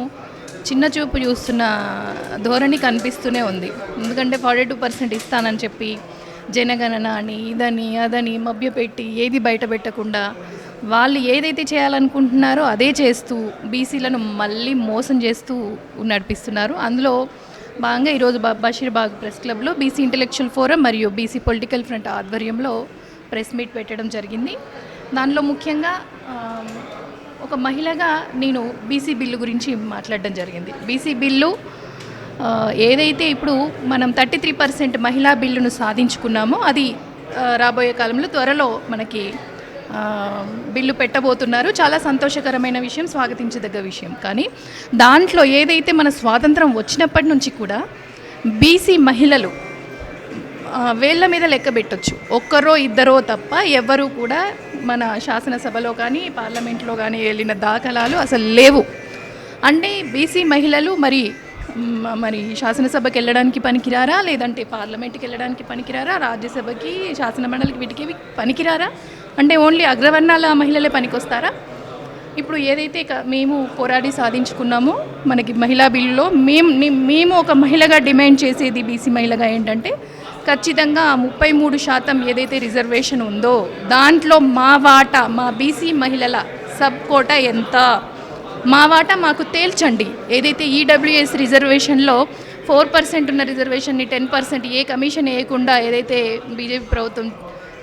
చిన్నచూపు చూస్తున్న ధోరణి కనిపిస్తూనే ఉంది. ఎందుకంటే 42% ఇస్తానని చెప్పి జనగణన అని ఇదని అదని మభ్యపెట్టి ఏది బయట పెట్టకుండా వాళ్ళు ఏదైతే చేయాలనుకుంటున్నారో అదే చేస్తూ బీసీలను మళ్ళీ మోసం చేస్తూ నడిపిస్తున్నారు. అందులో భాగంగా ఈరోజు బషీర్బాగ్ ప్రెస్ క్లబ్లో బీసీ ఇంటెలెక్చువల్ ఫోరం మరియు బీసీ పొలిటికల్ ఫ్రంట్ ఆధ్వర్యంలో ప్రెస్ మీట్ పెట్టడం జరిగింది. దానిలో ముఖ్యంగా ఒక ఒక మహిళగా నేను బీసీ బిల్లు గురించి మాట్లాడడం జరిగింది. బీసీ బిల్లు ఏదైతే ఇప్పుడు మనం 33% మహిళా బిల్లును సాధించుకున్నామో అది రాబోయే కాలంలో త్వరలో మనకి బిల్లు పెట్టబోతున్నారు. చాలా సంతోషకరమైన విషయం, స్వాగతించదగ్గ విషయం. కానీ దాంట్లో ఏదైతే మన స్వాతంత్రం వచ్చినప్పటి నుంచి కూడా బీసీ మహిళలు వేళ్ల మీద లెక్క పెట్టొచ్చు, ఒక్కరో ఇద్దరో తప్ప ఎవ్వరూ కూడా మన శాసనసభలో కానీ పార్లమెంట్లో కానీ వెళ్ళిన దాఖలాలు అసలు లేవు. అంటే బీసీ మహిళలు మరి శాసనసభకి వెళ్ళడానికి పనికిరారా, లేదంటే పార్లమెంట్కి వెళ్ళడానికి పనికిరారా, రాజ్యసభకి శాసన మండలికి వీటికి పనికిరారా, అంటే ఓన్లీ అగ్రవర్ణాల మహిళలే పనికొస్తారా? ఇప్పుడు ఏదైతే మేము పోరాడి సాధించుకున్నామో మనకి మహిళా బిల్లులో మేము ఒక మహిళగా డిమాండ్ చేసేది బీసీ మహిళగా ఏంటంటే ఖచ్చితంగా 33% ఏదైతే రిజర్వేషన్ ఉందో దాంట్లో మా వాటా, మా బీసీ మహిళల సబ్ కోటా ఎంత, మా వాటా మాకు తేల్చండి. ఏదైతే ఈడబ్ల్యూఎస్ రిజర్వేషన్లో 4% ఉన్న రిజర్వేషన్ని 10% ఏ కమిషన్ వేయకుండా ఏదైతే బీజేపీ ప్రభుత్వం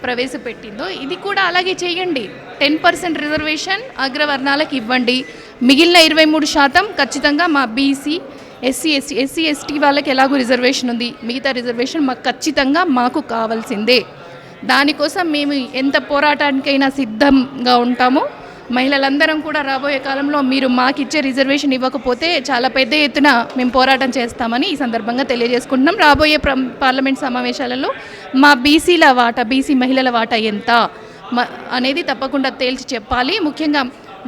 ప్రవేశపెట్టిందో ఇది కూడా అలాగే చేయండి. 10% రిజర్వేషన్ అగ్రవర్ణాలకు ఇవ్వండి. మిగిలిన 23% ఖచ్చితంగా మా బీసీ ఎస్సీ ఎస్టీ వాళ్ళకి ఎలాగో రిజర్వేషన్ ఉంది, మిగతా రిజర్వేషన్ మాకు ఖచ్చితంగా మాకు కావాల్సిందే. దానికోసం మేము ఎంత పోరాటానికైనా సిద్ధంగా ఉంటామో. మహిళలందరం కూడా రాబోయే కాలంలో మీరు మాకిచ్చే రిజర్వేషన్ ఇవ్వకపోతే చాలా పెద్ద ఎత్తున మేము పోరాటం చేస్తామని ఈ సందర్భంగా తెలియజేసుకుంటున్నాం. రాబోయే పార్లమెంట్ సమావేశాలలో మా బీసీల వాటా, బీసీ మహిళల వాటా ఎంత అనేది తప్పకుండా తేల్చి చెప్పాలి. ముఖ్యంగా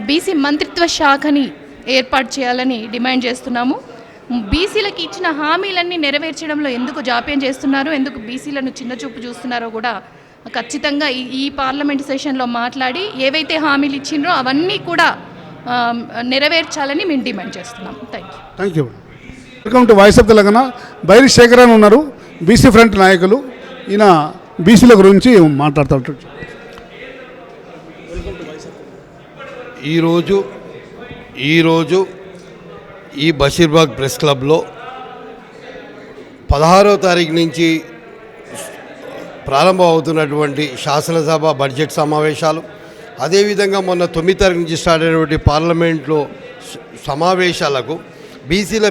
బీసీ మంత్రిత్వ శాఖని ఏర్పాటు చేయాలని డిమాండ్ చేస్తున్నాము. బీసీలకు ఇచ్చిన హామీలన్నీ నెరవేర్చడంలో ఎందుకు జాప్యం చేస్తున్నారు, ఎందుకు బీసీలను చిన్నచూపు చూస్తున్నారో కూడా ఖచ్చితంగా ఈ పార్లమెంట్ సెషన్లో మాట్లాడి ఏవైతే హామీలు ఇచ్చిండ్రో అవన్నీ కూడా నెరవేర్చాలని మేము డిమాండ్ చేస్తున్నాం. Thank you. Welcome to voice of Telangana. Bairi Shekhar అని ఉన్నారు, బీసీ ఫ్రంట్ నాయకులు. ఈయన బీసీల గురించి మాట్లాడుతూ ఈరోజు ఈ బషీర్బాగ్ ప్రెస్ క్లబ్లో 16వ తారీఖు నుంచి ప్రారంభం అవుతున్నటువంటి శాసనసభ బడ్జెట్ సమావేశాలు, అదేవిధంగా మొన్న 9వ తారీఖు నుంచి స్టార్ట్ అయినటువంటి పార్లమెంట్లో సమావేశాలకు బీసీల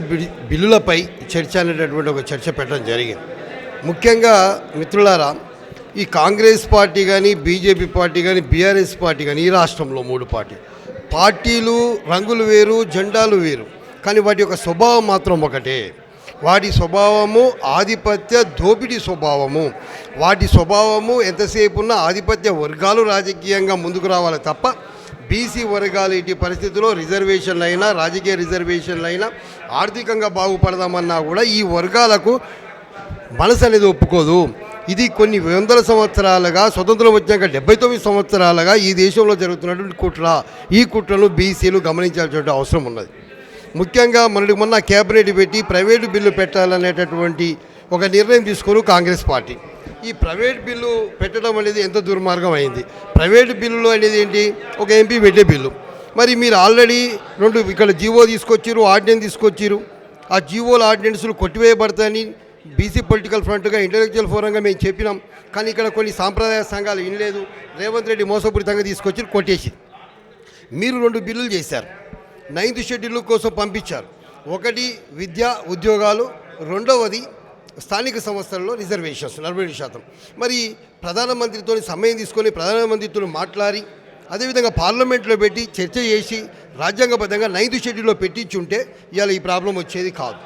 బిల్లులపై చర్చ అనేటటువంటి ఒక చర్చ పెట్టడం జరిగింది. ముఖ్యంగా మిత్రులారా, ఈ కాంగ్రెస్ పార్టీ కానీ, బీజేపీ పార్టీ కానీ, బీఆర్ఎస్ పార్టీ కానీ, ఈ రాష్ట్రంలో 3 పార్టీలు రంగులు వేరు, జెండాలు వేరు, కానీ వాటి యొక్క స్వభావం మాత్రం ఒకటే. వాటి స్వభావము ఆధిపత్య దోపిడీ స్వభావము. వాటి స్వభావము ఎంతసేపు ఉన్న ఆధిపత్య వర్గాలు రాజకీయంగా ముందుకు రావాలి తప్ప బీసీ వర్గాలు ఇటు పరిస్థితుల్లో రిజర్వేషన్లు అయినా, రాజకీయ రిజర్వేషన్లు అయినా, ఆర్థికంగా బాగుపడదామన్నా కూడా ఈ వర్గాలకు మనసు అనేది ఒప్పుకోదు. ఇది కొన్ని వందల సంవత్సరాలుగా, స్వతంత్రం వచ్చాక 79 సంవత్సరాలుగా ఈ దేశంలో జరుగుతున్నటువంటి కుట్ర. ఈ కుట్రను బీసీలు గమనించాల్సిన అవసరం ఉన్నది. ముఖ్యంగా మొన్న క్యాబినెట్ పెట్టి ప్రైవేటు బిల్లు పెట్టాలనేటటువంటి ఒక నిర్ణయం తీసుకుని కాంగ్రెస్ పార్టీ ఈ ప్రైవేట్ బిల్లు పెట్టడం అనేది ఎంత దుర్మార్గం అయింది. ప్రైవేటు బిల్లులు అనేది ఏంటి? ఒక ఎంపీ పెట్టే బిల్లు. మరి మీరు ఆల్రెడీ 2 ఇక్కడ జీవో తీసుకొచ్చారు, ఆర్డినెన్స్ తీసుకొచ్చారు. ఆ జీవోల ఆర్డినెన్స్లు కొట్టివేయబడతాయని బీసీ పొలిటికల్ ఫ్రంట్గా, ఇంటలెక్చువల్ ఫోరంగా మేము చెప్పినాం. కానీ ఇక్కడ కొన్ని సాంప్రదాయ సంఘాలు వినలేదు. రేవంత్ రెడ్డి మోసపూరితంగా తీసుకొచ్చి కొట్టేసి మీరు 2 బిల్లులు చేశారు. 9th షెడ్యూల్ కోసం పంపించారు. ఒకటి విద్య ఉద్యోగాలు, రెండవది స్థానిక సంస్థల్లో రిజర్వేషన్స్ 42%. మరి ప్రధానమంత్రితో సమయం తీసుకొని ప్రధానమంత్రితో మాట్లాడి అదేవిధంగా పార్లమెంట్లో పెట్టి చర్చ చేసి రాజ్యాంగబద్ధంగా 9th షెడ్యూల్లో పెట్టించుంటే ఇవాళ ఈ ప్రాబ్లం వచ్చేది కాదు.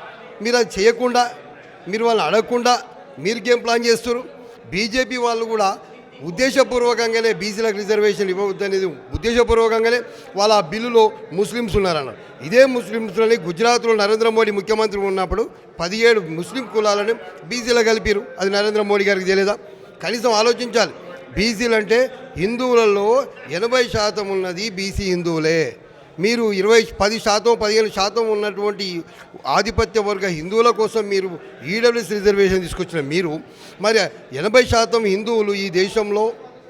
మీరు అది చేయకుండా, మీరు వాళ్ళని అడగకుండా మీరుకేం ప్లాన్ చేస్తారు? బీజేపీ వాళ్ళు కూడా ఉద్దేశపూర్వకంగానే బీసీలకు రిజర్వేషన్ ఇవ్వవద్దనేది ఉద్దేశపూర్వకంగానే వాళ్ళ ఆ బిల్లులో ముస్లిమ్స్ ఉన్నారన్నారు. ఇదే ముస్లిమ్స్లోని గుజరాత్లో నరేంద్ర మోడీ ముఖ్యమంత్రి ఉన్నప్పుడు 17 ముస్లిం కులాలను బీసీలో కలిపారు. అది నరేంద్ర మోడీ గారికి తెలియదా? కనీసం ఆలోచించాలి. బీసీలు అంటే హిందువులలో 80% ఉన్నది బీసీ హిందువులే. మీరు 10%, 15% ఉన్నటువంటి ఆధిపత్య వర్గ హిందువుల కోసం మీరు ఈడబ్ల్యూఎస్ రిజర్వేషన్ తీసుకొచ్చిన మీరు మరి 80% హిందువులు ఈ దేశంలో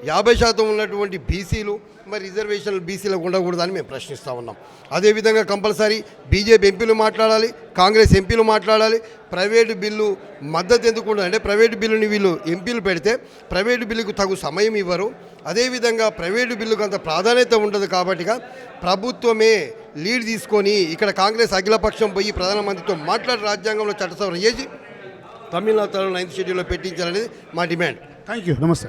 50% ఉన్నటువంటి బీసీలు మరి రిజర్వేషన్లు బీసీలకు ఉండకూడదని మేము ప్రశ్నిస్తూ ఉన్నాం. అదేవిధంగా కంపల్సరీ బీజేపీ ఎంపీలు మాట్లాడాలి, కాంగ్రెస్ ఎంపీలు మాట్లాడాలి. ప్రైవేటు బిల్లు మద్దతు ఎందుకు ఉండదు అంటే ప్రైవేటు బిల్లుని వీళ్ళు ఎంపీలు పెడితే ప్రైవేటు బిల్లుకు తగు సమయం ఇవ్వరు. అదేవిధంగా ప్రైవేటు బిల్లుకు అంత ప్రాధాన్యత ఉండదు. కాబట్టిగా ప్రభుత్వమే లీడ్ తీసుకొని ఇక్కడ కాంగ్రెస్ అఖిలపక్షం పోయి ప్రధానమంత్రితో మాట్లాడి రాజ్యాంగంలో చట్టసవరణ చేసి తమిళనాడు 9th షెడ్యూల్లో పెట్టించాలనేది మా డిమాండ్. Thank you. నమస్తే.